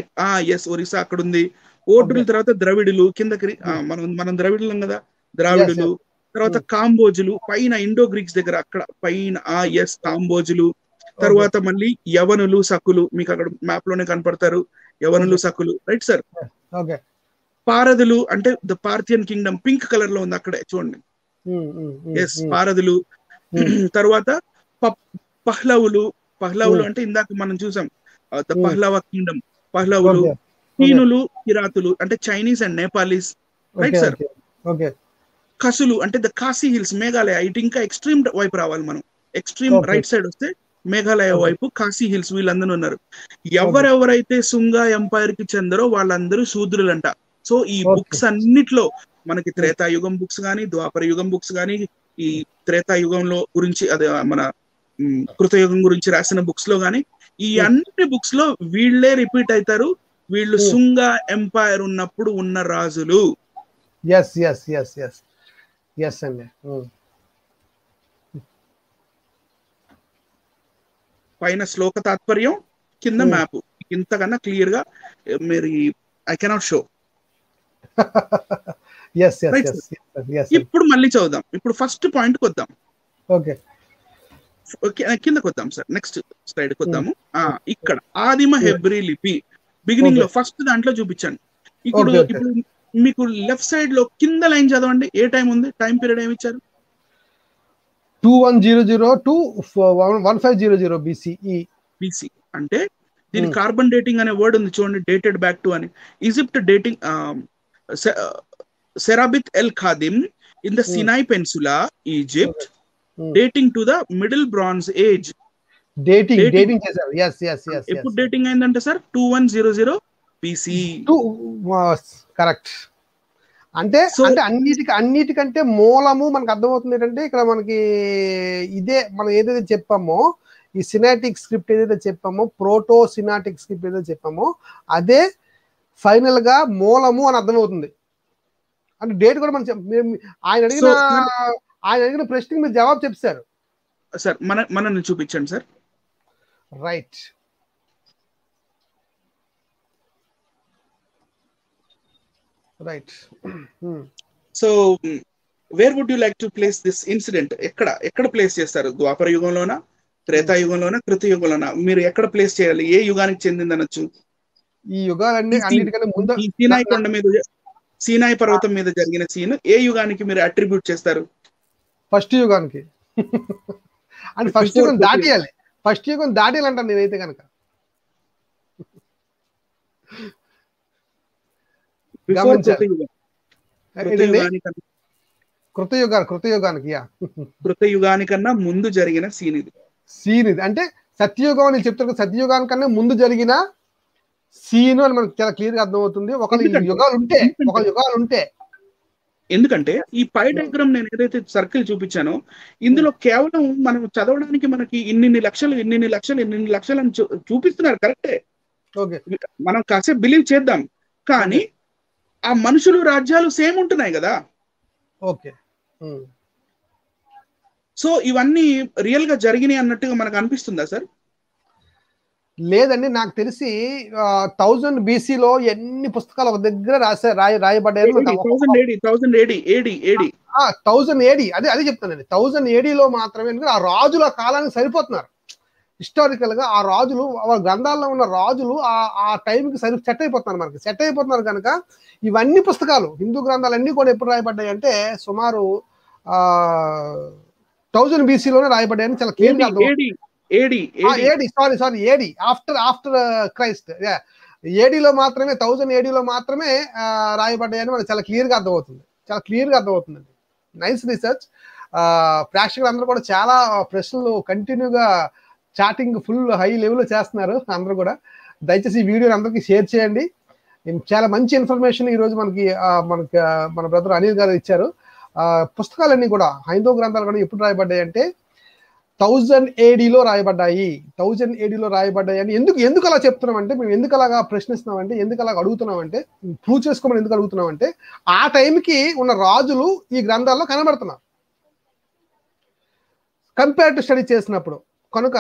ఎస్ ఒరిస్సా అక్కడ ఉంది. ఓకే. ఓడ్రుల తర్వాత ద్రవిడులు కిందకి, హ్మ్. మనం మనం ద్రవిడులం కదా, యెస్. ద్రావిడులు. యెస్. తర్వాత హ్మ్. కాంబోజులు పైన ఇండో గ్రీక్స్ దగ్గర అక్కడ పైన ఎస్ కాంబోజులు. ఓకే. తర్వాత మళ్ళీ యవనులు సకులు మీకు అక్కడ మ్యాప్ లోనే కనపడతారు, యవనులు ఓకే. సకులు రైట్ సార్. ఓకే. పారదులు అంటే the Parthian kingdom pink colour లో ఉంది అక్కడే చూడండి. ఎస్ హ్మ్. పారదులు. హ్మ్. తర్వాత ప- పహ్లవులు. పహ్లవులు హ్మ్. అంటే ఇందాక మనం చూసాం ద హ్మ్. పహ్లవ కింగ్డమ్, పహ్లవులు. ఓకే. ఓకే. చీనులు, కిరాతులు అంటే Chinese and Nepalese right okay. Sir. Okay. Okay. కసులు అంటే ద ఖాసీ హిల్స్ మేఘాలయ, ఇటు ఇంకా ఎక్స్ట్రీమ్ వైపు రావాలి మనం. Extreme okay. రైట్ సైడ్ వస్తే మేఘాలయ వైపు కాశీ హిల్స్ వీళ్ళందరూ ఉన్నారు. ఎవరెవరైతే శుంగా ఎంపైర్ కి చెందరో వాళ్ళందరూ శూద్రులంట. సో ఈ బుక్స్ అన్నిట్లో మనకి త్రేతాయుగం బుక్స్ కానీ, ద్వాపర యుగం బుక్స్ కానీ, ఈ త్రేతాయుగంలో గురించి అదే మన కృతయుగం గురించి రాసిన బుక్స్ లో గానీ ఈ అన్ని బుక్స్ లో వీళ్ళే రిపీట్ అవుతారు. వీళ్ళు శుంగా ఎంపైర్ ఉన్నప్పుడు ఉన్న రాజులు. అండి. పైన శ్లోక తాత్పర్యం, కింద మ్యాప్. ఇంతకన్నా క్లియర్ గా మీరు ఐ కెనాట్ షో. ఇప్పుడు మళ్ళీ చదువుదాం. ఇప్పుడు ఫస్ట్ పాయింట్ కి వద్దాం. కిందకి వద్దాం సార్, నెక్స్ట్ స్లైడ్ కి వద్దాము. ఇక్కడ ఆదిమ హెబ్రీ లిపి బిగినింగ్ లో ఫస్ట్ దాంట్లో చూపించండి. ఇప్పుడు మీకు లెఫ్ట్ సైడ్ లో కింద లైన్ చదవండి. ఏ టైం ఉంది, టైం పీరియడ్ ఏమి ఇచ్చారు? 2100 to 1500 BCE అంటే దీని కార్బన్ డేటింగ్ అనే వర్డ్ ఉంది చూడండి, డేటెడ్ బ్యాక్ టు అని. Egypt dating Serabit el Khadim in the Sinai peninsula Egypt dating to the middle bronze age. Dating చేశారు. ఎప్పుడు డేటింగ్ అయిందంటే సార్ 2100 BC. కరెక్ట్. అంటే అన్నిటికంటే మూలము మనకు అర్థమవుతుంది ఏంటంటే ఇక్కడ మనకి ఇదే మనం ఏదైతే చెప్పామో, ఈ సినాటిక్ స్క్రిప్ట్ ఏదైతే చెప్పామో, ప్రోటో సినాటిక్ స్క్రిప్ట్ ఏదైతే చెప్పామో అదే ఫైనల్ గా మూలము అని అర్థమవుతుంది. అంటే డేట్ కూడా మనం ఆయన అడిగిన ప్రశ్నకి మీరు జవాబు చెప్తారు సార్. మనల్ని చూపించండి sir. Right. So where would you like to place this incident? ఎక్కడ ప్లేస్ చేస్తారు? ద్వాపర యుగంలోనా, త్రేతాయుగంలోనా, కృతయుగంలోనా? మీరు ఎక్కడ ప్లేస్ చేయాలి? ఏ యుగానికి చెందింది అనొచ్చు? ఈ యుగాలన్నీ అన్నిటికన్నా ముందు సీనాయి కొండ మీద, సీనాయి పర్వతం మీద జరిగిన సీన్ ఏ యుగానికి మీరు అట్రిబ్యూట్ చేస్తారు? ఫస్ట్ యుగానికి. అంటే ఫస్ట్ యుగం దాటియాలి. ఫస్ట్ యుగం దాటియాలంటాను నేనైతే కనుక. కృతయుగానికన్నా ముందు జరిగిన సీన్ ఇది. అంటే సత్యయుగం అని చెప్తారు. సత్యయుగానికన్నా ముందు జరిగిన సీన్ అని మనకు చాలా క్లియర్ గా అర్థమవుతుంది. ఒక యుగాలు ఉంటే ఎందుకంటే ఈ పై డయాగ్రామ్ నేను ఏదైతే సర్కిల్ చూపించానో ఇందులో కేవలం మనం చదవడానికి మనకి ఇన్ని లక్షలు అని చూపిస్తున్నారు. కరెక్టే, మనం కాసేపు బిలీవ్ చేద్దాం. కానీ ఆ మనుషులు రాజ్యాలు సేమ్ ఉంటున్నాయి కదా. సో ఇవన్నీ రియల్ గా జరిగినాయి అన్నట్టుగా మనకు అనిపిస్తుందా సార్? లేదండి, నాకు తెలిసి 1000 BC లో ఎన్ని పుస్తకాలు ఒక దగ్గర రాయబడ్డాయి. 1000 AD అదే చెప్తానండి. 1000 AD లో మాత్రమే. ఆ రాజుల కాలానికి సరిపోతున్నారు. హిస్టారికల్ గా ఆ రాజులు, గ్రంథాల్లో ఉన్న రాజులు ఆ టైంకి సెట్ అయిపోతున్నారు కనుక ఇవన్నీ పుస్తకాలు, హిందూ గ్రంథాలన్నీ కూడా ఎప్పుడు రాయబడ్డాయి అంటే సుమారు 1000 BC లోనే రాయబడ్డాయని చాలా క్లియర్ గా AD ఆఫ్టర్ క్రైస్ట్. ఏడీలో మాత్రమే 1000 AD లో మాత్రమే రాయబడ్డాయని మనకు చాలా క్లియర్ గా అర్థమవుతుంది. Nice research. ప్రేక్షకులు కూడా చాలా ప్రశ్నలు కంటిన్యూగా చాటింగ్ ఫుల్ హై లెవెల్ లో చేస్తున్నారు అందరూ కూడా. దయచేసి ఈ వీడియోని అందరికీ షేర్ చేయండి. చాలా మంచి ఇన్ఫర్మేషన్ ఈరోజు మన బ్రదర్ అనిల్ గారు ఇచ్చారు. పుస్తకాలన్నీ కూడా హైందవ గ్రంథాలు కూడా ఎప్పుడు రాయబడ్డాయి అంటే 1000 AD లో రాయబడ్డాయి. 1000 AD లో రాయబడ్డాయి అని ఎందుకు అలా చెప్తున్నామంటే, మేము ఎందుకు అలాగా ప్రశ్నిస్తున్నామంటే, ఎందుకు అలాగ అడుగుతున్నామంటే, ప్రూవ్ చేసుకోమని ఎందుకు అడుగుతున్నామంటే ఆ టైంకి ఉన్న రాజులు ఈ గ్రంథాల్లో కనబడుతున్నారు కంపేర్ టు స్టడీ చేసినప్పుడు. కనుక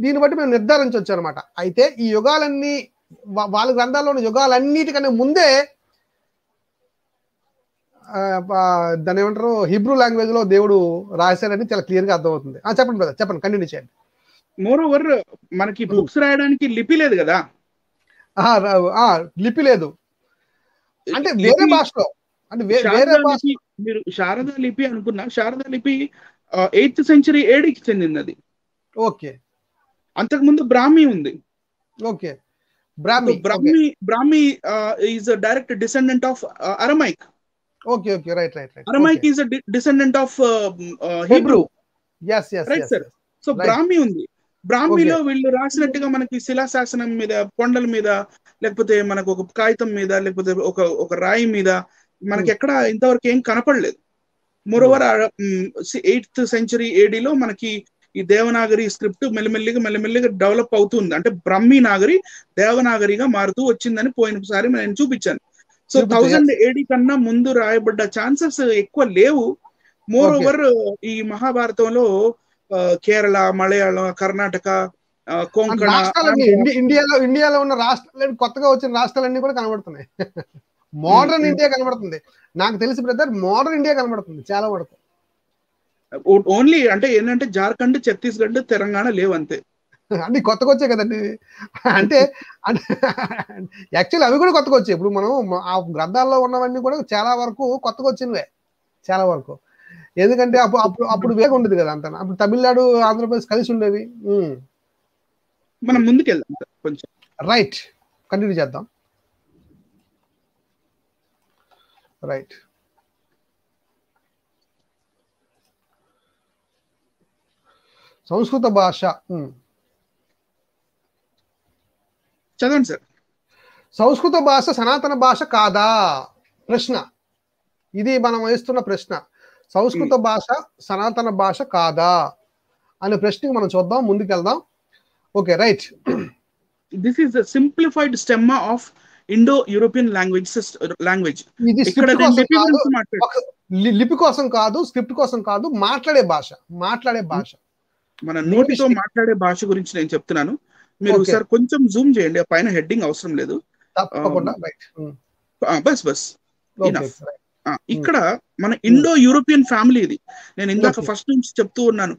దీన్ని బట్టి మేము నిర్ధారించవచ్చు అనమాట. అయితే ఈ యుగాలన్నీ వాళ్ళ గ్రంథాల్లో ఉన్న యుగాలన్నిటికన్నా ముందే దాని ఏమంటారు, హిబ్రూ లాంగ్వేజ్ లో దేవుడు రాశాడని చాలా క్లియర్ గా అర్థమవుతుంది. చెప్పండి బ్రదర్, చెప్పండి, కంటిన్యూ చేయండి. మోర్ ఓవర్ మనకి బుక్స్ రాయడానికి లిపి లేదు కదా. లిపి లేదు అంటే వేరే భాషలో, అంటే వేరే భాష. మీరు శారదా లిపి అనుకున్నా, శారదా లిపి 8th century AD కి చెందింది అది. ఓకే. అంతకుముందు బ్రాహ్మీ ఉంది. Okay. Brahmi is a direct descendant of Aramaic. Okay, right. Aramaic is a descendant of Hebrew. Yes. Right, sir. So Brahmi undi. బ్రాహ్మీలో వీళ్ళు రాసినట్టుగా మనకి శిలాశాసనం మీద, కొండల మీద, లేకపోతే మనకు ఒక కాగితం మీద, లేకపోతే ఒక రాయి మీద మనకి ఎక్కడ ఇంతవరకు ఏం కనపడలేదు. మోరోవర్ 8th century ADలో మనకి ఈ దేవనాగరి స్క్రిప్ట్ మెల్లిమెల్లిగా డెవలప్ అవుతుంది. అంటే బ్రహ్మీ నాగరి దేవనాగరిగా మారుతూ వచ్చిందని పోయినసారి నేను చూపించాను. సో 1000 AD కన్నా ముందు రాయబడ్డ ఛాన్సెస్ ఎక్కువ లేవు. మోరోవర్ ఈ మహాభారతంలో కేరళ, మలయాళం, కర్ణాటక, కొంకణ, ఇండియాలో ఉన్న రాష్ట్రాలన్నీ, కొత్తగా వచ్చిన రాష్ట్రాలన్నీ కూడా కనబడుతున్నాయి. మోడర్న్ ఇండియా కనబడుతుంది. నాకు తెలిసి బ్రదర్ మోడర్న్ ఇండియా కనబడుతుంది చాలా వరకు. ఓన్లీ అంటే ఏంటంటే జార్ఖండ్, ఛత్తీస్గఢ్, తెలంగాణ లేవు అంతే. అన్ని కొత్తగా వచ్చాయి కదండి. అంటే యాక్చువల్లీ అవి కూడా కొత్తగా వచ్చాయి. ఇప్పుడు మనం ఆ గ్రంథాల్లో ఉన్నవన్నీ కూడా చాలా వరకు కొత్తగా వచ్చినవే చాలా వరకు. ఎందుకంటే అప్పుడు వేగ ఉండేది కదా అంత. అప్పుడు తమిళనాడు, ఆంధ్రప్రదేశ్ కలిసి ఉండేవి. మనం ముందుకెళ్దాం కొంచెం. రైట్, కంటిన్యూ చేద్దాం. రైట్, సంస్కృత భాష చదవండి సార్. సంస్కృత భాష సనాతన భాష కాదా ప్రశ్న. ఇది మనం వేస్తున్న ప్రశ్న. సంస్కృత భాష సనాతన భాష కాదా అనే ప్రశ్నకి మనం చూద్దాం, ముందుకెళ్దాం. Okay, right. This is the simplified stemma of Indo European language. ఇది లిపి కోసం కాదు, స్క్రిప్ట్ కోసం కాదు, మాట్లాడే భాష. మన నోటితో మాట్లాడే భాష గురించి నేను చెప్తున్నాను. మీరు సార్ కొంచెం జూమ్ చేయండి, పైన హెడ్డింగ్ అవసరం లేదు. తప్పకుండా. బస్ ఇక్కడ మన ఇండో యూరోపియన్ ఫ్యామిలీ ఇది. నేను ఇందాక ఫస్ట్ నుంచి చెప్తూ ఉన్నాను,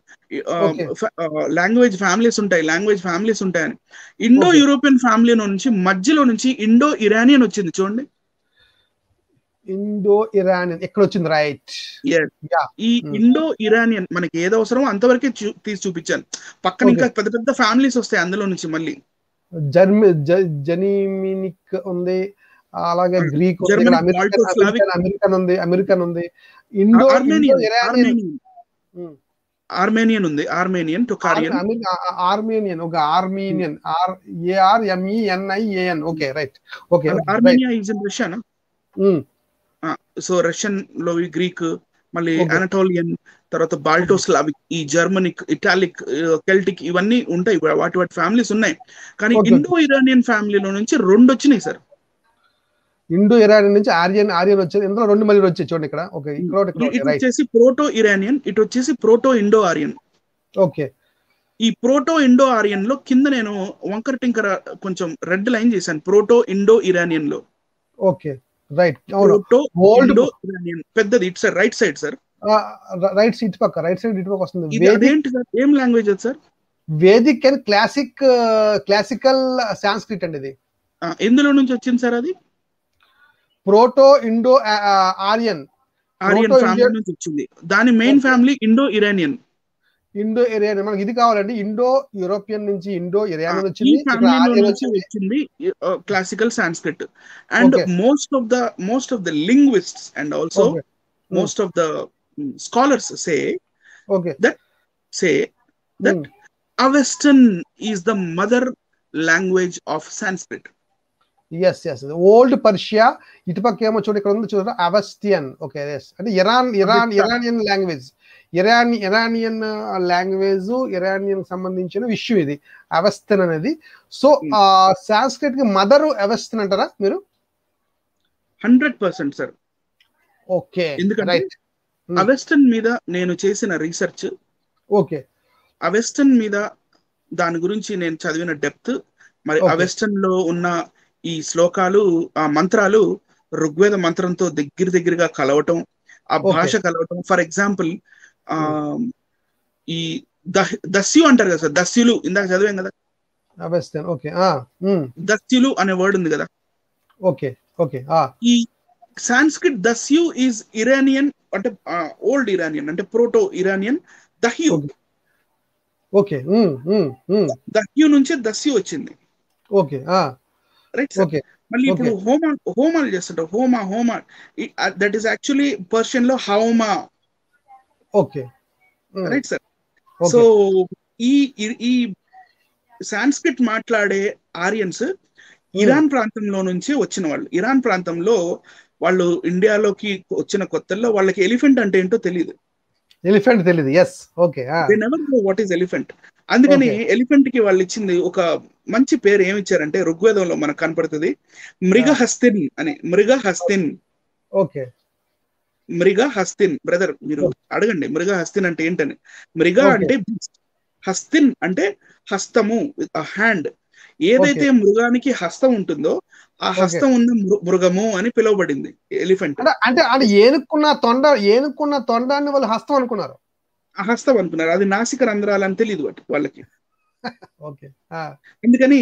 లాంగ్వేజ్ ఫ్యామిలీస్ ఉంటాయని. ఇండో యూరోపియన్ ఫ్యామిలీ నుంచి మధ్యలో నుంచి ఇండో ఇరానియన్ వచ్చింది చూడండి. ఇండో ఇరానియన్ ఎక్కడ వచ్చింది? రైట్. ఈ ఇండో ఇరానియన్ మనకి ఏదో అవసరమో అంతవరకే తీసి చూపించాను. పక్కన ఇంకా పెద్ద పెద్ద ఫ్యామిలీస్ వస్తాయి అందులో నుంచి. మళ్ళీ జర్మనిక్ ఉంది, అలాగే గ్రీక్, అమెరికన్ ఉంది, ఇండో ఆర్మేనియన్ ఉంది, ఆర్మేనియన్, టొకారియన్, ఆర్మేనియన్, ఒక Armenian, ARMENIAN. Okay, right. Okay, Armenia is in Russia. So Russian లో గ్రీక్, మళ్ళీ అనటోలియన్, తర్వాత బాల్టోస్లావిక్, ఈ జర్మనిక్, ఇటాలిక్, కెల్టిక్ ఇవన్నీ ఉంటాయి. వాటి ఫ్యామిలీస్ ఉన్నాయి. కానీ ఇండో ఇరానియన్ ఫ్యామిలీలో నుంచి 2 వచ్చినాయి సార్. ఇండో ఇరానియన్ నుంచి ఆర్యన్ వచ్చేది. ఇందులో 2 మళ్ళీ వచ్చాయి చూడండి ఇక్కడ. ఓకే, ఇటు వచ్చేసి ప్రోటో ఇరానియన్, ఇటు వచ్చేసి ప్రోటో ఇండో ఆరియన్. ఓకే, ఈ ప్రోటో ఇండో ఆరియన్ లో కింద నేను వంకర టింకర కొంచెం రెడ్ లైన్ చేశాను. ప్రోటో ఇండో ఇరానియన్ లో. Okay, right. Proto Indo Iranian పెద్దది ఇటు sir, right side sir. Right side పక్క వస్తుంది. ఏం లాంగ్వేజ్ అది sir? Vedic and classical Sanskrit అండి ఇది. ఎందులో నుంచి వచ్చింది సార్ అది? ప్రోటో ఇండో ఆరియన్ ఫ్యామిలీ నుంచి వచ్చింది. దాని మెయిన్ ఫ్యామిలీ ఇండో ఇరానియన్. మనకి ఇది కావాలండి. ఇండో యూరోపియన్ నుంచి ఇండో ఇరానియన్ వచ్చింది. Classical Sanskrit. And most of the linguists and also most of the scholars say that Avestan is the mother language of Sanskrit. Yes. Old Persia, ఇటుపక్క ఏమో చూడు, ఇక్కడ ఉంది చూడండి, అవెస్టియన్. Okay, yes. అంటే Iranian language, Iranian language, Iranian సంబంధించిన విషయం ఇది అవెస్టన్ అనేది. సో సాంస్క్రిట్ కి మదర్ అవెస్టన్ అంటారా మీరు? 100% సార్. ఓకే, ఎందుకంటే అవెస్టన్ మీద నేను చేసిన రీసెర్చ్, ఓకే, అవెస్టన్ మీద దాని గురించి నేను చదివిన డెప్త్, మరి అవెస్టన్ లో ఉన్న ఈ శ్లోకాలు, ఆ మంత్రాలు ఋగ్వేద మంత్రంతో దగ్గరగా కలవటం, ఆ భాష కలవటం. ఫర్ ఎగ్జాంపుల్ ఈ దస్యు అంటారు కదా సార్, దస్యులు ఇందాక చదివాం కదా, అవెస్టన్. ఓకే, దస్యులు అనే వర్డ్ ఉంది కదా. ఓకే, ఈ సాంస్క్రిట్ దస్యు ఈజ్ ఇరానియన్, అంటే ఓల్డ్ ఇరానియన్, అంటే ప్రోటో ఇరానియన్ దహ్యు. ఓకే, దహ్యు నుంచి దస్యు వచ్చింది. Okay, right sir. మళ్ళీ ఇప్పుడు హోమాలు చేస్తుంటారు. హోమా దట్ ఈస్ యాక్చువల్లీ పర్షియన్ లో హౌమా. Okay, right sir. సో ఈ సాంస్క్రిట్ మాట్లాడే ఆరియన్స్ ఇరాన్ ప్రాంతంలో నుంచి వచ్చిన వాళ్ళు. ఇరాన్ ప్రాంతంలో వాళ్ళు ఇండియాలోకి వచ్చిన కొత్తల్లో వాళ్ళకి ఎలిఫెంట్ అంటే ఏంటో తెలియదు. ఎలిఫెంట్ తెలియదు. Yes, okay. They never know what is elephant. అందుకని ఎలిఫెంట్ కి వాళ్ళు ఇచ్చింది ఒక మంచి పేరు ఏమి ఇచ్చారంటే, ఋగ్వేదంలో మనకు కనపడుతుంది మృగహస్తిన్ అని. మృగహస్తిన్. ఓకే. మృగహస్తిన్. బ్రదర్ మీరు అడగండి మృగహస్తిన్ అంటే ఏంటని. మృగ అంటే హస్తిన్ అంటే హస్తము, హ్యాండ్. ఏదైతే మృగానికి హస్తం ఉంటుందో ఆ హస్తం ఉన్న మృగము అని పిలువబడింది ఎలిఫెంట్. అంటే ఏనుకున్న తొండాన్ని వాళ్ళు హస్తం అనుకున్నారు. హస్తం అనుకున్నారు. అది నాసిక రంధ్రాలని తెలియదు వాళ్ళకి. ఓకే. అందుకని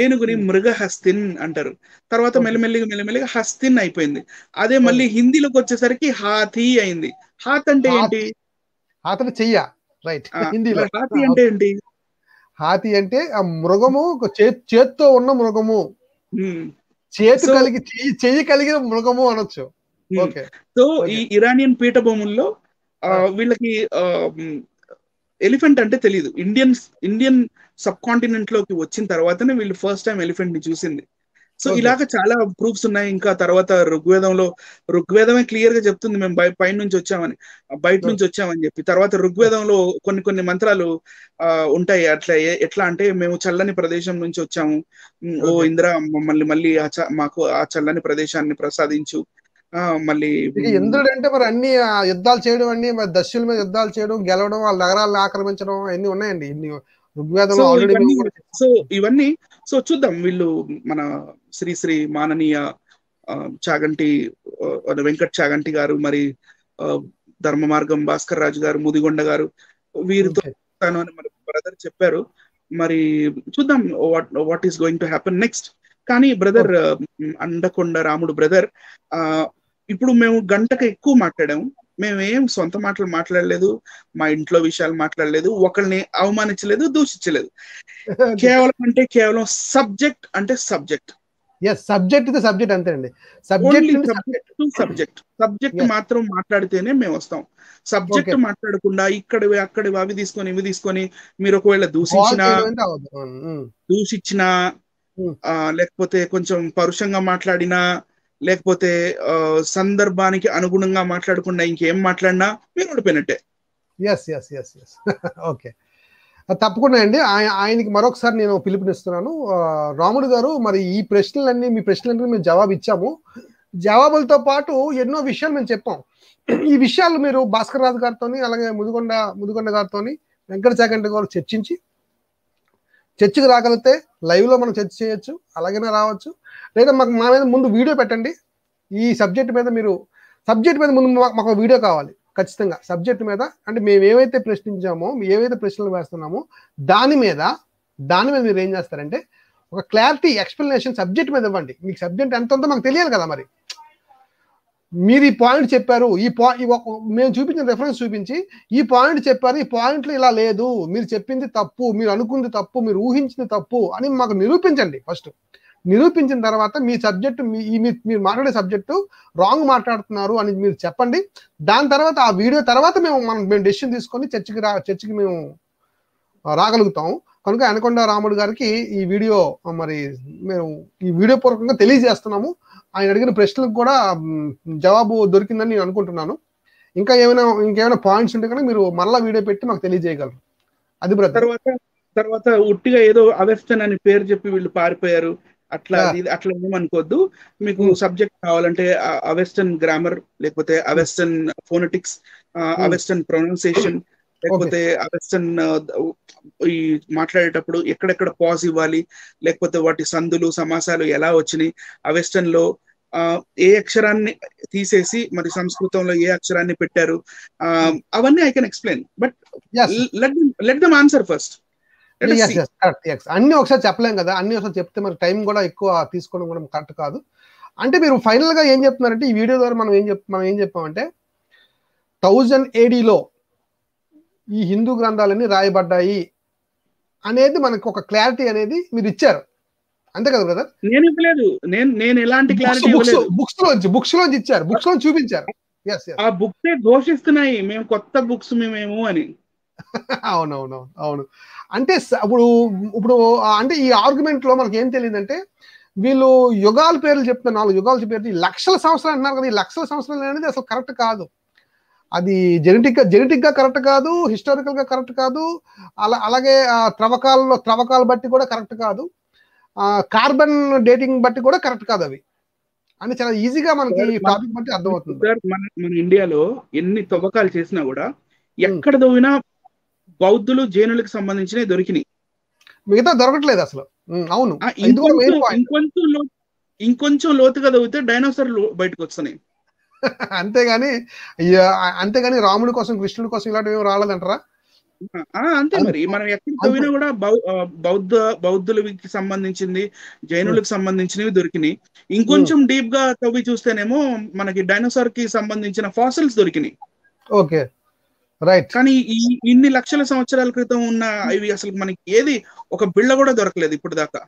ఏనుగుని మృగహస్తిన్ అంటారు. తర్వాత మెల్లమెల్లిగా హస్తిన్ అయిపోయింది. అదే మళ్ళీ హిందీలోకి వచ్చేసరికి హాథీ అయింది. హాత్ అంటే ఏంటి? హాత్ చెయ్య. రైట్. హిందీలో హాథీ అంటే ఏంటి? హాతీ అంటే ఆ మృగము, చేత్తో ఉన్న మృగము, చేతి కలిగి చెయ్యి కలిగిన మృగము అనొచ్చు. ఓకే. సో ఈ ఇరానియన్ పీఠభూముల్లో వీళ్ళకి ఎలిఫెంట్ అంటే తెలియదు. ఇండియన్ సబ్ కాంటినెంట్ లోకి వచ్చిన తర్వాతనే వీళ్ళు ఫస్ట్ టైం ఎలిఫెంట్ ని చూసింది. సో ఇలాగ చాలా ప్రూఫ్స్ ఉన్నాయి. ఇంకా తర్వాత ఋగ్వేదమే క్లియర్ గా చెప్తుంది మేము పైన నుంచి వచ్చామని, బయట నుంచి వచ్చామని చెప్పి. తర్వాత ఋగ్వేదంలో కొన్ని మంత్రాలు ఉంటాయి అట్లా. ఎట్లా అంటే, మేము చల్లని ప్రదేశం నుంచి వచ్చాము, ఓ ఇంద్ర మళ్ళీ మాకు ఆ చల్లని ప్రదేశాన్ని ప్రసాదించు. మళ్ళీ ఇంద్రుడు అంటే మరి అన్ని యుద్ధాలు చేయడం, అన్ని దస్యుల మీద యుద్ధాలు చేయడం, గెలవడం, వాళ్ళ నగరాలను ఆక్రమించడం అన్ని ఉన్నాయండి ఋగ్వేదంలో ఆల్రెడీ. సో ఇవన్నీ చూద్దాం. వీళ్ళు మన శ్రీ మాననీయ చాగంటి వెంకట్ చాగంటి గారు, మరి ధర్మ మార్గం భాస్కర్ రాజు గారు, ముదిగొండ గారు, వీరితో అని మన బ్రదర్ చెప్పారు. మరి చూద్దాం what is going to happen next. కానీ బ్రదర్ అండకొండ రాముడు బ్రదర్, ఇప్పుడు మేము గంటకు ఎక్కువ మాట్లాడాము. మేమేం సొంత మాటలు మాట్లాడలేదు, మా ఇంట్లో విషయాలు మాట్లాడలేదు, ఒకరిని అవమానించలేదు, దూషించలేదు. కేవలం సబ్జెక్ట్ అంటే సబ్జెక్ట్. సబ్జెక్ట్ అంతే అండి. సబ్జెక్ట్ మాత్రం మాట్లాడితేనే మేము వస్తాం. సబ్జెక్ట్ మాట్లాడకుండా ఇక్కడివి అక్కడివి అవి తీసుకొని ఇవి తీసుకొని మీరు ఒకవేళ దూషించినా లేకపోతే కొంచెం పరుషంగా మాట్లాడినా, లేకపోతే సందర్భానికి అనుగుణంగా మాట్లాడకుండా ఇంకేం మాట్లాడినా మీరు ఓడిపోయినట్టే. ఓకే, తప్పకుండా అండి. ఆయనకి మరొకసారి నేను పిలుపునిస్తున్నాను. రాముడు గారు, మరి మీ ప్రశ్నలన్నీ మేము జవాబు ఇచ్చాము. జవాబులతో పాటు ఎన్నో విషయాలు మేము చెప్పాం. ఈ విషయాలు మీరు భాస్కర్ రాజు గారితో, అలాగే ముదిగొండ గారితో, వెంకట చాగంటి గారు చర్చకి రాగలిగితే లైవ్ లో మనం చర్చ చేయొచ్చు, అలాగైనా రావచ్చు. లేదా మా మీద ముందు వీడియో పెట్టండి. ఈ సబ్జెక్ట్ మీద ముందు మాకు వీడియో కావాలి ఖచ్చితంగా. సబ్జెక్ట్ మీద అంటే మేము ఏవైతే ప్రశ్నించామో, ఏవైతే ప్రశ్నలు వేస్తున్నామో దాని మీద మీరు ఏం చేస్తారంటే ఒక క్లారిటీ ఎక్స్ప్లెనేషన్ సబ్జెక్ట్ మీద ఇవ్వండి. మీకు సబ్జెక్ట్ ఎంత ఉందో మాకు తెలియాలి కదా. మరి మీరు ఈ పాయింట్ చెప్పారు, మేము చూపించిన రెఫరెన్స్ చూపించి ఈ పాయింట్ చెప్పారు, ఈ పాయింట్లు ఇలా లేదు, మీరు చెప్పింది తప్పు, మీరు అనుకుంది తప్పు, మీరు ఊహించింది తప్పు అని మాకు నిరూపించండి. ఫస్ట్ నిరూపించిన తర్వాత మీ సబ్జెక్టు, మీరు మాట్లాడే సబ్జెక్టు రాంగ్ మాట్లాడుతున్నారు అని మీరు చెప్పండి. దాని తర్వాత ఆ వీడియో తర్వాత మేము డెసిషన్ తీసుకొని చర్చకి మేము రాగలుగుతాము. కనుక అనకొండ రాముడు గారికి ఈ వీడియో మరి మేము ఈ వీడియో పూర్వకంగా తెలియజేస్తున్నాము. ఆయన అడిగిన ప్రశ్నలకు కూడా జవాబు దొరికిందని నేను అనుకుంటున్నాను. ఇంకేమైనా పాయింట్స్ ఉంటే కనుక మీరు మరలా వీడియో పెట్టి మాకు తెలియజేయగలరు. అది బ్రదర్. తర్వాత ఉట్టిగా ఏదో అవెస్టన్ అని పేరు చెప్పి వీళ్ళు పారిపోయారు అట్లా ఏమనుకోవద్దు. మీకు సబ్జెక్ట్ కావాలంటే అవెస్టన్ గ్రామర్, లేకపోతే అవెస్టన్ ఫోనెటిక్స్, అవెస్టన్ ప్రొనౌన్సియేషన్, లేకపోతే అవెస్టన్ ఈ మాట్లాడేటప్పుడు ఎక్కడెక్కడ పాజ్ ఇవ్వాలి, లేకపోతే వాటి సందులు సమాసాలు ఎలా వచ్చినాయి, అవెస్టన్ లో ఏ అక్షరాన్ని తీసేసి మరి సంస్కృతంలో ఏ అక్షరాన్ని పెట్టారు, అవన్నీ I can explain. But let them answer first. అన్ని ఒకసారి చెప్పలేం కదా. అన్ని ఒకసారి చెప్తే మరి టైం కూడా ఎక్కువ తీసుకోవడం కూడా కరెక్ట్ కాదు. అంటే మీరు ఫైనల్ గా ఏం చెప్తున్నారంటే, ఈ వీడియో ద్వారా మనం ఏం చెప్పామంటే 1000 AD ఈ హిందూ గ్రంథాలన్నీ రాయబడ్డాయి అనేది మనకు ఒక క్లారిటీ అనేది మీరు ఇచ్చారు. అంతే కదా బ్రదర్? నేను ఇవ్వలేదు. నేను ఎలాంటి క్లారిటీ ఇవ్వలేదు. బుక్స్ లోంచి ఇచ్చారు, బుక్స్ లో చూపించారు. ఆ బుక్స్ ఘోషిస్తున్నాయి మేము కొత్త బుక్స్ మేమేమో అని. అవునవును అవును. అంటే ఇప్పుడు ఇప్పుడు అంటే ఈ ఆర్గ్యుమెంట్ లో మనకి ఏం తెలియదంటే వీళ్ళు యుగాల పేర్లు చెప్తున్నారు, 4 యుగాల పేర్లు, ఈ లక్షల సంవత్సరాలు అన్నారు కదా, ఈ లక్షల సంవత్సరాలు అనేది అసలు కరెక్ట్ కాదు. అది జెనెటిక్ గా కరెక్ట్ కాదు, హిస్టారికల్ గా కరెక్ట్ కాదు, అలాగే త్రవ్వకాలు బట్టి కూడా కరెక్ట్ కాదు, కార్బన్ డేటింగ్ బట్టి కూడా కరెక్ట్ కాదు అవి అని చాలా ఈజీగా మనకి టాపిక్ బట్టి అర్థమవుతుంది. సార్ మన ఇండియాలో ఎన్ని తవ్వకాలు చేసినా కూడా ఎక్కడ తవ్వినా బౌద్ధులు జైనులకు సంబంధించినవి దొరికినాయి, మిగతా దొరకట్లేదు అసలు. అవును, ఇంకొంచెం లోతుగా తవ్వితే డైనోసార్లు బయటకు వస్తున్నాయి. అంతేగాని రాముడి కోసం కృష్ణుడి కోసం ఇలాంటివి రాలేదంటారా? అంతే మరి. మనం ఎక్కడ తవ్వినా కూడా బౌద్ధులకి సంబంధించింది, జైనులకు సంబంధించినవి దొరికినాయి. ఇంకొంచెం డీప్ గా తవ్వి చూస్తేనేమో మనకి డైనోసార్ కి సంబంధించిన ఫాసిల్స్ దొరికినాయి. Okay, right. కానీ ఇన్ని లక్షల సంవత్సరాల క్రితం ఉన్న ఇవి అసలు మనకి ఏది ఒక బిళ్ళ కూడా దొరకలేదు ఇప్పుడు దాకా.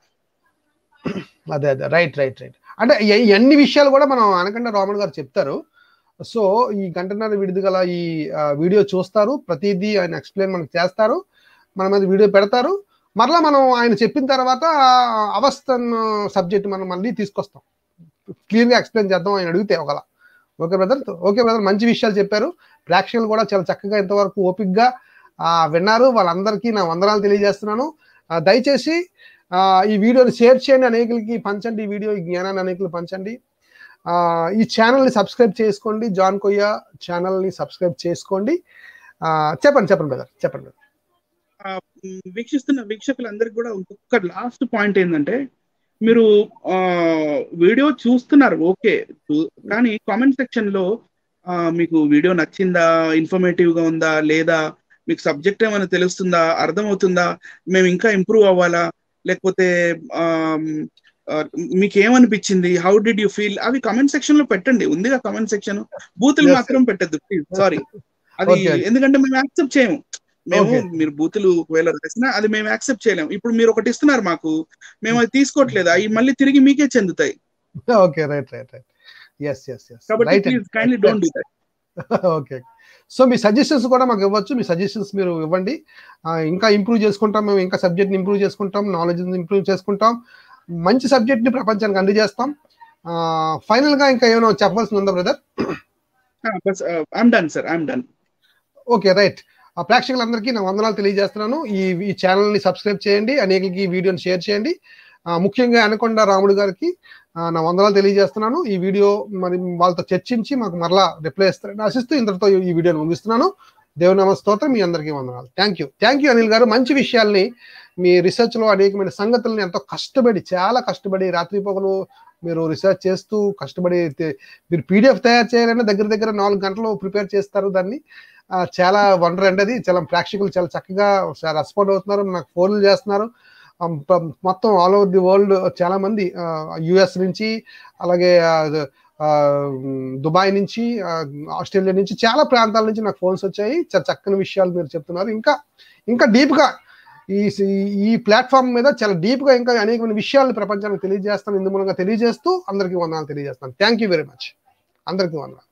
అదే రైట్. అంటే అన్ని విషయాలు కూడా మనం అనకుండా రాముడు గారు చెప్తారు. సో ఈ గంటన్నర విడుదల ఈ వీడియో చూస్తారు, ప్రతిదీ ఆయన ఎక్స్ప్లెయిన్ మనకు చేస్తారు, మన మీద వీడియో పెడతారు. మరలా మనం ఆయన చెప్పిన తర్వాత అవస్థన్ సబ్జెక్ట్ మనం మళ్ళీ తీసుకొస్తాం, క్లియర్గా ఎక్స్ప్లెయిన్ చేద్దాం ఆయన అడిగితే ఒకలా. ఓకే బ్రదర్, మంచి విషయాలు చెప్పారు. ప్రేక్షకులు కూడా చాలా చక్కగా ఇంతవరకు ఓపిక్గా విన్నారు. వాళ్ళందరికీ నా వందనాలు తెలియజేస్తున్నాను. దయచేసి ఈ వీడియోని షేర్ చేయండి, అనేకులకి పంచండి, ఈ వీడియో ఈ జ్ఞానాన్ని అనేకులు పంచండి. ఈ ఛానల్ని సబ్స్క్రైబ్ చేసుకోండి, జాన్ కొయ్య ఛానల్ని సబ్స్క్రైబ్ చేసుకోండి. చెప్పండి బ్రదర్, చెప్పండి. వీక్షిస్తున్న వీక్షకులందరికీ కూడా ఇంకొక లాస్ట్ పాయింట్ ఏంటంటే, మీరు వీడియో చూస్తున్నారు ఓకే, కానీ కామెంట్ సెక్షన్ లో మీకు వీడియో నచ్చిందా, ఇన్ఫర్మేటివ్ గా ఉందా లేదా, మీకు సబ్జెక్ట్ ఏమైనా తెలుస్తుందా, అర్థమవుతుందా, మేము ఇంకా ఇంప్రూవ్ అవ్వాలా, లేకపోతే మీకు ఏమనిపించింది, హౌ డిడ్ యూ ఫీల్, అవి కామెంట్ సెక్షన్ లో పెట్టండి. ఉందిగా కామెంట్ సెక్షన్, బూతులు మాత్రం పెట్టద్దు ప్లీజ్, సారీ. అది ఎందుకంటే మేము యాక్సెప్ట్ చేయము. మీరు బూతులు ఒకవేళ రాసినా అది మేము యాక్సెప్ట్ చేయలేము. ఇప్పుడు మీరు ఒకటి ఇస్తున్నారు మాకు, మేము అది తీసుకోవట్లేదు, అవి మళ్ళీ తిరిగి మీకే చెందుతాయి. Okay, right. కాబట్టి please kindly don't do that. Okay, so మీ సజెషన్స్ కూడా మాకు ఇవ్వచ్చు, మీ సజెషన్స్ మీరు ఇవ్వండి. ఇంకా ఇంప్రూవ్ చేసుకుంటాం, మేము ఇంకా సబ్జెక్ట్ని ఇంప్రూవ్ చేసుకుంటాం, నాలెడ్జ్ ఇంప్రూవ్ చేసుకుంటాం, మంచి సబ్జెక్ట్ని ప్రపంచానికి అందజేస్తాం. ఫైనల్ గా ఇంకా ఏమైనా చెప్పవలసింది ఉందా brother? I'm done sir, I'm done. Okay, right. ప్రేక్షకులందరికీ నా వందనాలు తెలియజేస్తున్నాను. ఈ ఛానల్ని సబ్స్క్రైబ్ చేయండి, అనేకలకి ఈ వీడియోని షేర్ చేయండి. ముఖ్యంగా అనకొండ రాముడు గారికి నా వందనాలు తెలియజేస్తున్నాను. ఈ వీడియో మరి వాళ్ళతో చర్చించి మాకు మరలా రిప్లై ఇస్తారని ఆశిస్తూ ఇంతటితో ఈ వీడియోని ముగిస్తున్నాను. దేవునామ స్తోత్రం, మీ అందరికీ వందనాలు. థ్యాంక్ యూ అనిల్ గారు. మంచి విషయాల్ని మీ రీసెర్చ్లో అనేకమైన సంగతుల్ని ఎంతో కష్టపడి, చాలా కష్టపడి రాత్రి పగలు మీరు రీసెర్చ్ చేస్తూ కష్టపడి మీరు పీడిఎఫ్ తయారు చేయాలన్నా దగ్గర 4 గంటలు ప్రిపేర్ చేస్తారు దాన్ని. చాలా వండర్ అండి అది. చాలా ప్రేక్షకులు చాలా చక్కగా రెస్పాండ్ అవుతున్నారు, నాకు ఫోన్లు చేస్తున్నారు. మొత్తం ఆల్ ఓవర్ ది వరల్డ్ చాలా మంది, యుఎస్ నుంచి, అలాగే దుబాయ్ నుంచి, ఆస్ట్రేలియా నుంచి, చాలా ప్రాంతాల నుంచి నాకు ఫోన్స్ వచ్చాయి. చాలా చక్కని విషయాలు మీరు చెప్తున్నారు. ఇంకా డీప్గా ఈ ప్లాట్ఫామ్ మీద చాలా డీప్గా ఇంకా అనేకమైన విషయాలు ప్రపంచానికి తెలియజేస్తాను. ఇందు మూలంగా తెలియజేస్తూ అందరికీ వందనాలు తెలియజేస్తాను. Thank you very much. అందరికీ వందనాలు.